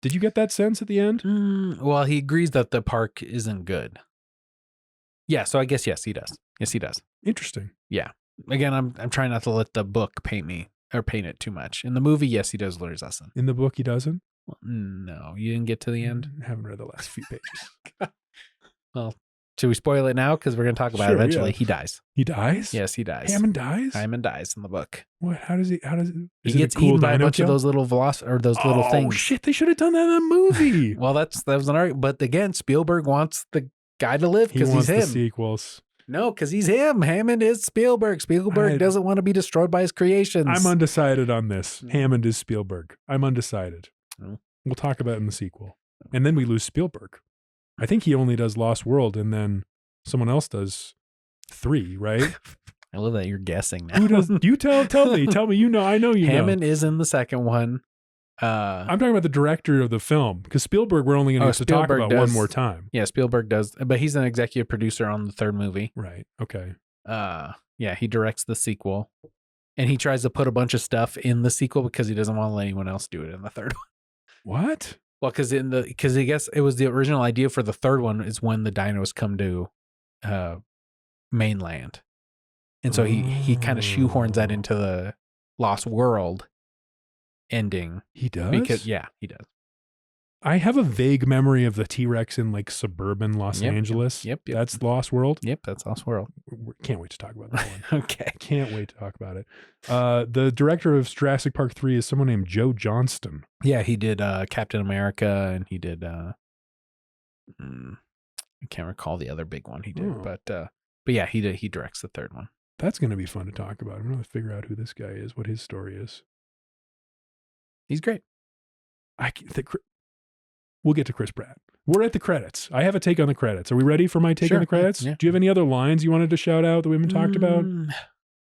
Speaker 2: Did you get that sense at the end?
Speaker 1: Well, he agrees that the park isn't good. Yeah, so I guess yes, he does. Yes, he does.
Speaker 2: Interesting.
Speaker 1: Again, I'm trying not to let the book paint it too much. In the movie, yes, he does learn his lesson.
Speaker 2: In the book, he doesn't?
Speaker 1: Well, no, you didn't get to the end.
Speaker 2: I haven't read the last few pages.
Speaker 1: Should we spoil it now? Because we're going to talk about it
Speaker 2: Sure,
Speaker 1: eventually.
Speaker 2: yeah.
Speaker 1: He dies.
Speaker 2: He dies?
Speaker 1: Yes, he dies.
Speaker 2: Hammond dies?
Speaker 1: Hammond dies in the book.
Speaker 2: What? How does
Speaker 1: He
Speaker 2: is it
Speaker 1: gets
Speaker 2: a cool
Speaker 1: eaten by a
Speaker 2: dino
Speaker 1: bunch
Speaker 2: kill?
Speaker 1: of those little those little
Speaker 2: Oh,
Speaker 1: things.
Speaker 2: shit. They should have done that in the movie.
Speaker 1: Well, that was an argument. But again, Spielberg wants the guy to live
Speaker 2: He
Speaker 1: because
Speaker 2: wants
Speaker 1: he's
Speaker 2: the
Speaker 1: him.
Speaker 2: sequels.
Speaker 1: No, because he's him. Hammond is Spielberg. Spielberg
Speaker 2: I-
Speaker 1: doesn't want to be destroyed by his creations.
Speaker 2: I'm undecided on this. Hammond is Spielberg. I'm undecided.
Speaker 1: Oh.
Speaker 2: We'll talk about it in the sequel. And then we lose Spielberg. I think he only does Lost World and then someone else does 3, right?
Speaker 1: I love that you're guessing now.
Speaker 2: Who does? You tell me. Tell me. You know. I know you
Speaker 1: Hammond
Speaker 2: know.
Speaker 1: is in the second one.
Speaker 2: I'm talking about the director of the film because Spielberg we're only going to get to talk
Speaker 1: Spielberg
Speaker 2: about
Speaker 1: does-
Speaker 2: one more time.
Speaker 1: Yeah, Spielberg does, but he's an executive producer on the third movie.
Speaker 2: Right. Okay.
Speaker 1: Yeah, he directs the sequel, and he tries to put a bunch of stuff in the sequel because he doesn't want to let anyone else do it in the third one.
Speaker 2: What?
Speaker 1: Well, because I guess it was the original idea for the third one is when the dinos come to mainland, and so he kind of shoehorns that into the Lost World ending.
Speaker 2: He does?
Speaker 1: Because he does.
Speaker 2: I have a vague memory of the T-Rex in like suburban Los
Speaker 1: Yep,
Speaker 2: Angeles.
Speaker 1: yep.
Speaker 2: That's Lost World.
Speaker 1: Yep, that's Lost World.
Speaker 2: Can't wait to talk about that one.
Speaker 1: Okay.
Speaker 2: Can't wait to talk about it. The director of Jurassic Park 3 is someone named Joe Johnston.
Speaker 1: Yeah, he did Captain America, and he did I can't recall the other big one he did, but yeah, he directs the third one.
Speaker 2: That's going to be fun to talk about. I'm going to figure out who this guy is, what his story is.
Speaker 1: He's great.
Speaker 2: We'll get to Chris Pratt. We're at the credits. I have a take on the credits. Are we ready for my take on the credits?
Speaker 1: Yeah.
Speaker 2: Do you have any other lines you wanted to shout out that we haven't talked about?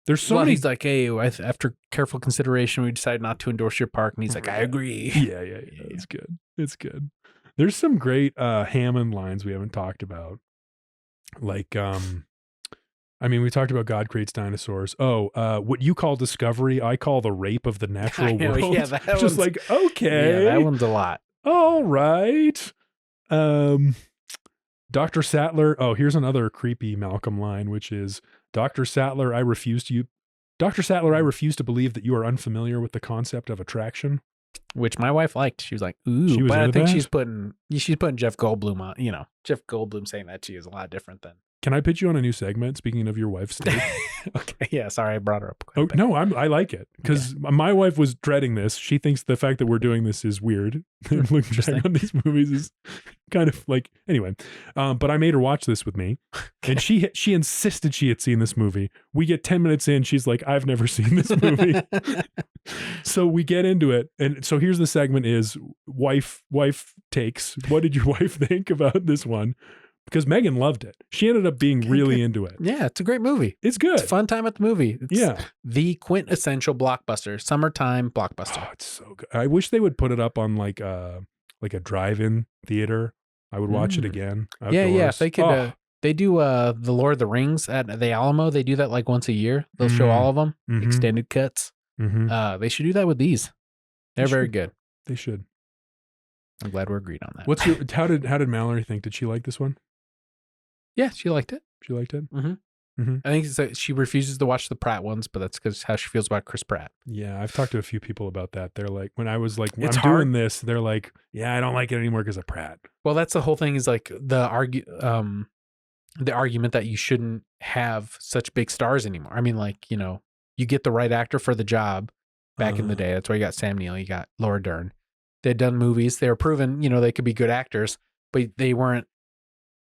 Speaker 2: There's so many.
Speaker 1: He's like, hey, after careful consideration, we decided not to endorse your park. And he's like, I agree.
Speaker 2: Yeah. It's good. It's good. There's some great Hammond lines we haven't talked about. Like, we talked about God creates dinosaurs. What you call discovery, I call the rape of the natural world.
Speaker 1: Yeah, that
Speaker 2: just like, okay.
Speaker 1: Yeah, that one's a lot.
Speaker 2: All right. Dr. Sattler. Oh, here's another creepy Malcolm line, which is, Dr. Sattler, I refuse to believe that you are unfamiliar with the concept of attraction.
Speaker 1: Which my wife liked. She was like, ooh, but I think she's putting Jeff Goldblum on, Jeff Goldblum saying that to you is a lot different than.
Speaker 2: Can I pitch you on a new segment? Speaking of your wife's take.
Speaker 1: Okay. Yeah. Sorry. I brought her up.
Speaker 2: Oh, no, I like it because my wife was dreading this. She thinks the fact that we're doing this is weird. Looking back on these movies is kind of like, anyway. But I made her watch this with me and she insisted she had seen this movie. We get 10 minutes in. She's like, I've never seen this movie. So we get into it. And so here's the segment is wife takes. What did your wife think about this one? Because Megan loved it. She ended up being really into it.
Speaker 1: Yeah, it's a great movie.
Speaker 2: It's good.
Speaker 1: It's a fun time at the movie. It's the quintessential blockbuster, summertime blockbuster.
Speaker 2: Oh, it's so good. I wish they would put it up on like a drive-in theater. I would watch it again. Outdoors.
Speaker 1: Yeah. If they could, they do the Lord of the Rings at the Alamo. They do that like once a year. They'll show all of them, extended cuts. They should do that with these. They're very good.
Speaker 2: They should.
Speaker 1: I'm glad we're agreed on that.
Speaker 2: How did Mallory think? Did she like this one?
Speaker 1: Yeah, she liked it.
Speaker 2: She liked it?
Speaker 1: I think it's she refuses to watch the Pratt ones, but that's because how she feels about Chris Pratt.
Speaker 2: Yeah, I've talked to a few people about that. They're like, when I was like, I'm doing this, they're like, yeah, I don't like it anymore because of Pratt.
Speaker 1: Well, that's the whole thing is like the argument that you shouldn't have such big stars anymore. I mean, like, you get the right actor for the job back in the day. That's why you got Sam Neill, you got Laura Dern. They'd done movies. They were proven, they could be good actors, but they weren't,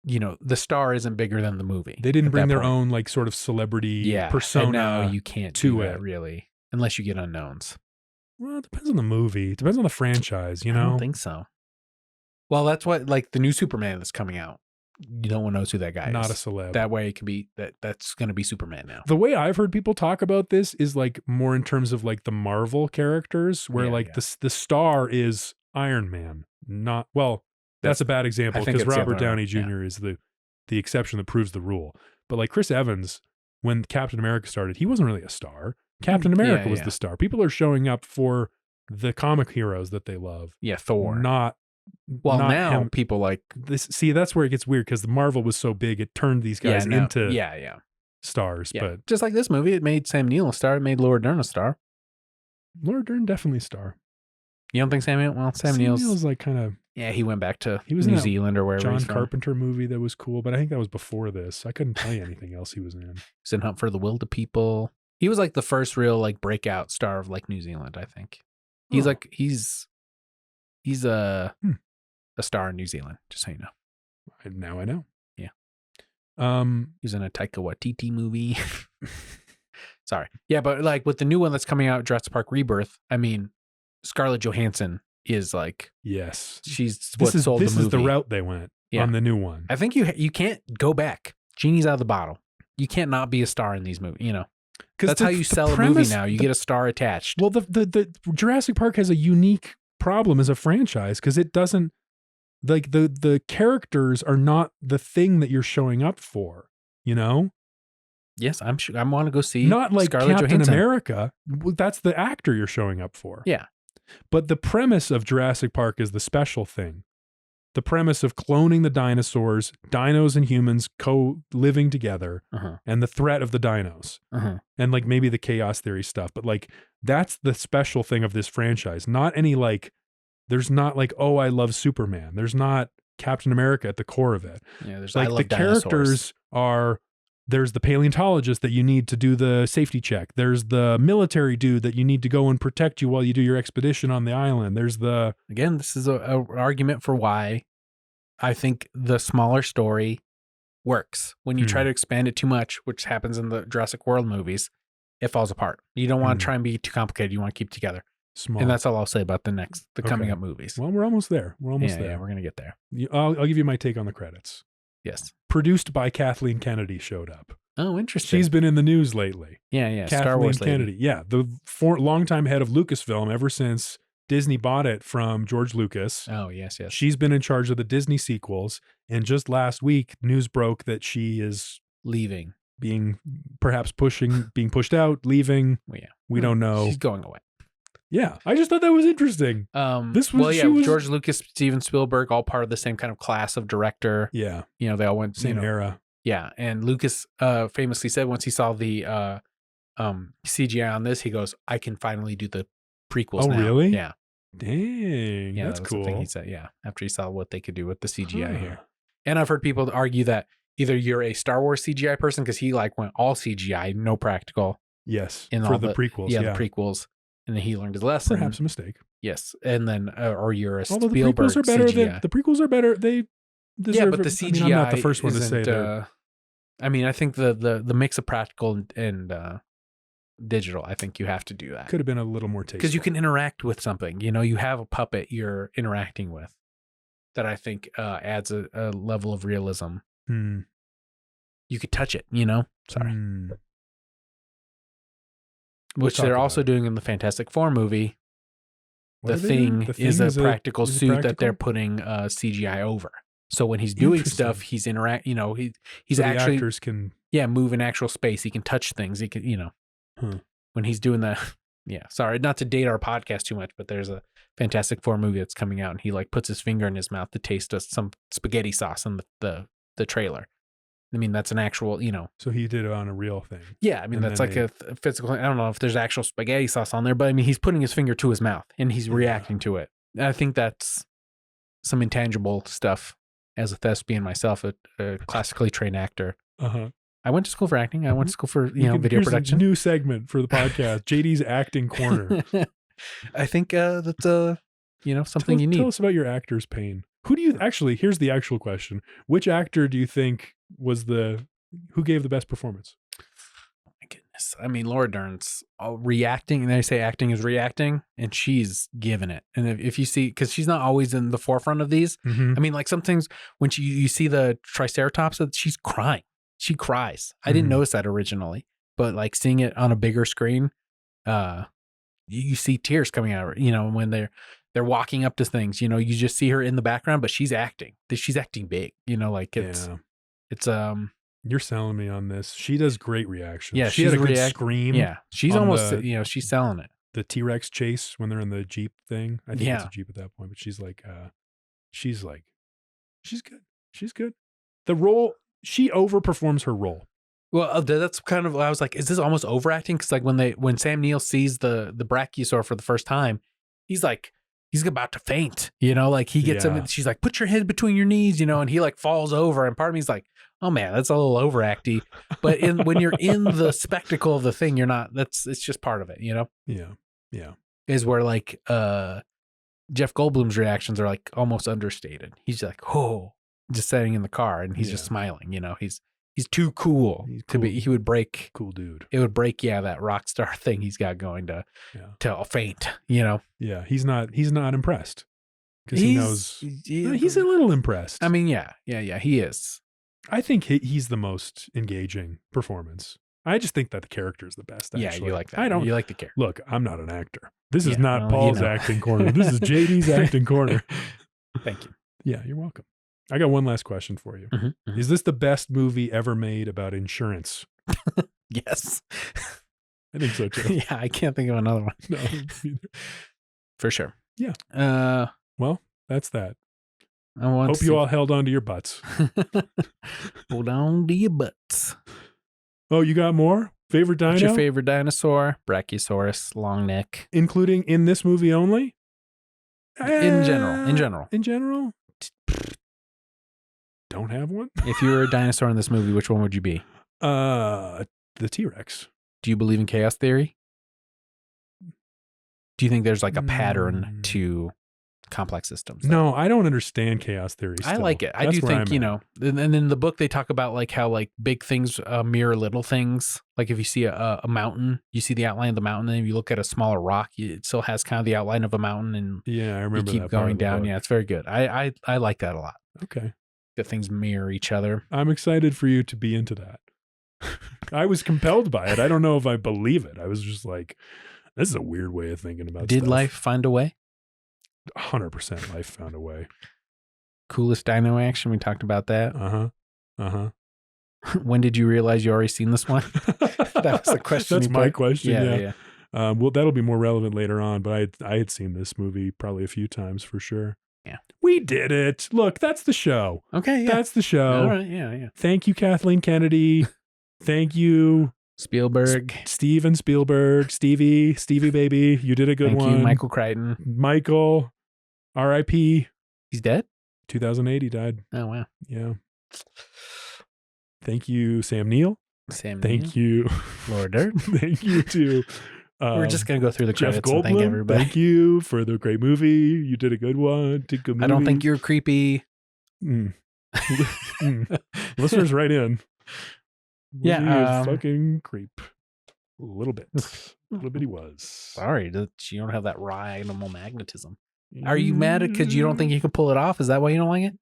Speaker 1: the star isn't bigger than the movie.
Speaker 2: They didn't bring their own like sort of celebrity persona.
Speaker 1: And now you can't do that really, unless you get unknowns.
Speaker 2: Well, it depends on the movie. It depends on the franchise,
Speaker 1: I don't think so. Well, that's what, like the new Superman that's coming out. No one knows who that guy is.
Speaker 2: Not a celeb.
Speaker 1: That way it can be, that's going to be Superman now.
Speaker 2: The way I've heard people talk about this is like more in terms of like the Marvel characters where the star is Iron Man. That's a bad example because Robert Downey Jr. is the exception that proves the rule. But like Chris Evans, when Captain America started, he wasn't really a star. Captain America was the star. People are showing up for the comic heroes that they love.
Speaker 1: Yeah, Thor.
Speaker 2: Not
Speaker 1: now him. People like
Speaker 2: this. See, that's where it gets weird because the Marvel was so big, it turned these guys into stars.
Speaker 1: Yeah.
Speaker 2: But
Speaker 1: just like this movie, it made Sam Neill a star. It made Laura Dern a star.
Speaker 2: Laura Dern definitely a star.
Speaker 1: You don't think Sam Neill? Well, Sam Neill's
Speaker 2: like kind of.
Speaker 1: Yeah, he went back to New Zealand or wherever.
Speaker 2: John Carpenter movie that was cool, but I think that was before this. I couldn't tell you anything else he was in.
Speaker 1: He's in Hunt for the Wilderpeople. He was like the first real like breakout star of like New Zealand, I think. He's like he's a star in New Zealand, just so you know.
Speaker 2: Now I know.
Speaker 1: Yeah. He's in a Taika Waititi movie. Sorry. Yeah, but like with the new one that's coming out, Jurassic Park Rebirth, I mean, Scarlett Johansson is like,
Speaker 2: yes,
Speaker 1: she's what sold the movie.
Speaker 2: This is the route they went on the new one.
Speaker 1: I think you can't go back. Genie's out of the bottle. You can't not be a star in these movies, because that's how you sell a movie now. You get a star attached.
Speaker 2: Well, the Jurassic Park has a unique problem as a franchise because it doesn't like the characters are not the thing that you're showing up for.
Speaker 1: Yes, I'm sure. I want to go see
Speaker 2: not like
Speaker 1: Scarlett
Speaker 2: Captain
Speaker 1: Johansson.
Speaker 2: America. That's the actor you're showing up for.
Speaker 1: Yeah.
Speaker 2: But the premise of Jurassic Park is the special thing. The premise of cloning the dinosaurs, dinos and humans co-living together, and the threat of the dinos. And like maybe the chaos theory stuff. But like that's the special thing of this franchise. Not any like, there's not like, oh, I love Superman. There's not Captain America at the core of it.
Speaker 1: Yeah, there's
Speaker 2: like the characters are... There's the paleontologist that you need to do the safety check. There's the military dude that you need to go and protect you while you do your expedition on the island. There's the...
Speaker 1: Again, this is an argument for why I think the smaller story works. When you try to expand it too much, which happens in the Jurassic World movies, it falls apart. You don't want to try and be too complicated. You want to keep it together.
Speaker 2: Small.
Speaker 1: And that's all I'll say about the coming up movies.
Speaker 2: Well, we're almost there. We're almost there.
Speaker 1: Yeah, we're going to get there.
Speaker 2: I'll give you my take on the credits.
Speaker 1: Yes.
Speaker 2: Produced by Kathleen Kennedy showed up.
Speaker 1: Oh, interesting.
Speaker 2: She's been in the news lately.
Speaker 1: Yeah.
Speaker 2: Kathleen
Speaker 1: Star Wars
Speaker 2: Kennedy.
Speaker 1: lady.
Speaker 2: Yeah. The longtime head of Lucasfilm ever since Disney bought it from George Lucas.
Speaker 1: Oh, yes.
Speaker 2: She's been in charge of the Disney sequels. And just last week, news broke that she is
Speaker 1: leaving.
Speaker 2: Being pushed out, leaving.
Speaker 1: Well, yeah.
Speaker 2: We don't know.
Speaker 1: She's going away.
Speaker 2: Yeah. I just thought that was interesting.
Speaker 1: George Lucas, Steven Spielberg, all part of the same kind of class of director.
Speaker 2: Yeah.
Speaker 1: They all went
Speaker 2: same era.
Speaker 1: Yeah. And Lucas famously said once he saw the CGI on this, he goes, I can finally do the prequels now.
Speaker 2: Oh, really?
Speaker 1: Yeah.
Speaker 2: Dang.
Speaker 1: Yeah,
Speaker 2: that's
Speaker 1: that was
Speaker 2: cool.
Speaker 1: the thing he said, yeah. After he saw what they could do with the CGI here. And I've heard people argue that either you're a Star Wars CGI person, because he went all CGI, no practical.
Speaker 2: Yes.
Speaker 1: In
Speaker 2: for the prequels.
Speaker 1: Yeah, the prequels. And then he learned his lesson.
Speaker 2: Perhaps a mistake.
Speaker 1: Yes. And then, or you're a
Speaker 2: Although
Speaker 1: Spielberg
Speaker 2: the prequels are better
Speaker 1: CGI.
Speaker 2: the prequels are better. They deserve
Speaker 1: but the CGI
Speaker 2: I'm not the first one to say that.
Speaker 1: I think the mix of practical and digital, I think you have to do that.
Speaker 2: Could have been a little more tasteful.
Speaker 1: Because you can interact with something. You have a puppet you're interacting with that I think adds a level of realism. You could touch it, Sorry. Which they're also doing in the Fantastic Four movie. The Thing is a practical suit that they're putting CGI over. So when he's doing stuff, he's he's
Speaker 2: so
Speaker 1: actually,
Speaker 2: the actors can
Speaker 1: move in actual space. He can touch things. He can, when he's doing that. Yeah. Sorry, not to date our podcast too much, but there's a Fantastic Four movie that's coming out, and he puts his finger in his mouth to taste some spaghetti sauce in the trailer. I mean, that's an actual,
Speaker 2: So he did it on a real thing.
Speaker 1: Yeah, I mean, that's like a physical. I don't know if there's actual spaghetti sauce on there, but I mean, he's putting his finger to his mouth and he's reacting to it. And I think that's some intangible stuff. As a thespian myself, a classically trained actor, I went to school for acting. I went to school for video production.
Speaker 2: New segment for the podcast, JD's acting corner.
Speaker 1: I think that's something you need.
Speaker 2: Tell us about your actor's pain. Who do you actually? Here's the actual question: which actor do you think was who gave the best performance?
Speaker 1: Oh my goodness! I mean, Laura Dern's reacting, and they say acting is reacting, and she's giving it. And if you see, because she's not always in the forefront of these. I mean, like sometimes when you see the Triceratops, she's crying. She cries. I didn't notice that originally, but seeing it on a bigger screen, you see tears coming out of her. When they're walking up to things, you just see her in the background, but she's acting. She's acting big. It's
Speaker 2: You're selling me on this. She does great reactions.
Speaker 1: Yeah,
Speaker 2: she had a good scream.
Speaker 1: Yeah, she's almost she's selling it.
Speaker 2: The T-Rex chase when they're in the Jeep thing. I think it's a Jeep at that point, but she's good. She's good. The role, she overperforms her role.
Speaker 1: Well, that's kind of, I was like, is this almost overacting? Because when Sam Neill sees the brachiosaur for the first time, he's about to faint, he gets him, and she's like, put your head between your knees, and he falls over, and part of me's like, oh man, that's a little overacty. But when you're in the spectacle of the thing, you're not, it's just part of it,
Speaker 2: Yeah.
Speaker 1: Is where Jeff Goldblum's reactions are almost understated. He's just sitting in the car and he's just smiling, he's too cool to be, he would break,
Speaker 2: cool dude.
Speaker 1: It would break, that rock star thing he's got going to faint,
Speaker 2: Yeah, he's not impressed because he knows he's a little impressed.
Speaker 1: I mean, yeah, he is.
Speaker 2: I think he's the most engaging performance. I just think that the character is the best. Actually.
Speaker 1: Yeah, you like that. You like the character.
Speaker 2: Look, I'm not an actor. This is not Paul's acting corner. This is JD's acting corner.
Speaker 1: Thank you.
Speaker 2: Yeah, you're welcome. I got one last question for you. Is this the best movie ever made about insurance?
Speaker 1: Yes.
Speaker 2: I think so too.
Speaker 1: Yeah, I can't think of another one.
Speaker 2: No,
Speaker 1: for sure.
Speaker 2: Yeah. Well, that's that.
Speaker 1: I hope
Speaker 2: you all held on to your butts.
Speaker 1: Hold on to your butts.
Speaker 2: Oh, you got more? Favorite dino?
Speaker 1: What's your favorite dinosaur? Brachiosaurus, long neck.
Speaker 2: Including in this movie only?
Speaker 1: In general.
Speaker 2: In general? Don't have one.
Speaker 1: If you were a dinosaur in this movie, which one would you be?
Speaker 2: The T-Rex.
Speaker 1: Do you believe in chaos theory? Do you think there's a pattern to complex systems.
Speaker 2: No, I don't understand chaos theory.
Speaker 1: I
Speaker 2: still.
Speaker 1: like it. I
Speaker 2: That's
Speaker 1: do
Speaker 2: where
Speaker 1: think,
Speaker 2: I'm
Speaker 1: you
Speaker 2: at.
Speaker 1: know, and in the book they talk about like how like big things mirror little things. Like if you see a mountain, you see the outline of the mountain, and if you look at a smaller rock, it still has kind of the outline of a mountain, and
Speaker 2: Yeah, I
Speaker 1: you
Speaker 2: remember
Speaker 1: keep
Speaker 2: that part
Speaker 1: going
Speaker 2: of the
Speaker 1: down.
Speaker 2: book.
Speaker 1: Yeah, it's very good. I like that a lot.
Speaker 2: Okay.
Speaker 1: That things mirror each other.
Speaker 2: I'm excited for you to be into that. I was compelled by it. I don't know if I believe it. I was just like, this is a weird way of thinking about
Speaker 1: Did
Speaker 2: stuff.
Speaker 1: life find a way?
Speaker 2: 100% life found a way.
Speaker 1: Coolest dino action. We talked about that. When did you realize you already seen this one? That was the question.
Speaker 2: That's
Speaker 1: you
Speaker 2: my
Speaker 1: put.
Speaker 2: question. Yeah.
Speaker 1: Yeah.
Speaker 2: Well, that'll be more relevant later on, but I had seen this movie probably a few times for sure.
Speaker 1: Yeah.
Speaker 2: We did it. Look, that's the show.
Speaker 1: Okay. Yeah.
Speaker 2: That's the show.
Speaker 1: All right. Yeah.
Speaker 2: Thank you, Kathleen Kennedy. Thank you,
Speaker 1: Spielberg.
Speaker 2: Steven Spielberg, Stevie baby. You did a good one.
Speaker 1: Thank you, Michael Crichton.
Speaker 2: Michael, R.I.P.
Speaker 1: He's dead?
Speaker 2: 2008, he died.
Speaker 1: Oh, wow.
Speaker 2: Yeah. Thank you, Sam Neill. Thank you,
Speaker 1: Laura Dern.
Speaker 2: Thank you to
Speaker 1: We're just going to go through the
Speaker 2: Jeff
Speaker 1: credits and thank
Speaker 2: Goldblum.
Speaker 1: everybody.
Speaker 2: Thank you for the great movie. You did a good one. Did good movie.
Speaker 1: I don't think you're creepy.
Speaker 2: Listeners, write in.
Speaker 1: Yeah,
Speaker 2: Was he a fucking creep. A little bit. A little bit he was.
Speaker 1: Sorry, you don't have that raw animal magnetism. Are you mad because you don't think you can pull it off? Is that why you don't like it?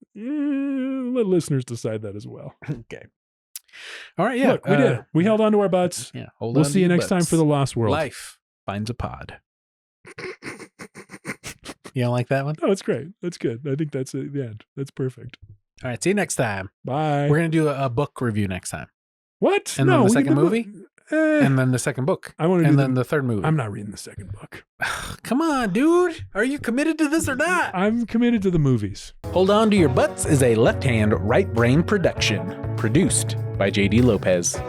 Speaker 2: Let listeners decide that as well.
Speaker 1: Okay. All right, yeah.
Speaker 2: Look, we did it. We held on to our butts.
Speaker 1: Yeah.
Speaker 2: We'll see you next time for The Lost World.
Speaker 1: Life finds a pod. You don't like that one?
Speaker 2: Oh, it's great. That's good. I think that's it. The end. That's perfect.
Speaker 1: All right, see you next time.
Speaker 2: Bye.
Speaker 1: We're going to do a book review next time.
Speaker 2: What?
Speaker 1: And then the second movie? And then the second book.
Speaker 2: I want to
Speaker 1: and then the third movie.
Speaker 2: I'm not reading the second book.
Speaker 1: Come on, dude. Are you committed to this or not?
Speaker 2: I'm committed to the movies.
Speaker 1: Hold On to Your Butts is a left-hand, right-brain production. Produced by J.D. Lopez.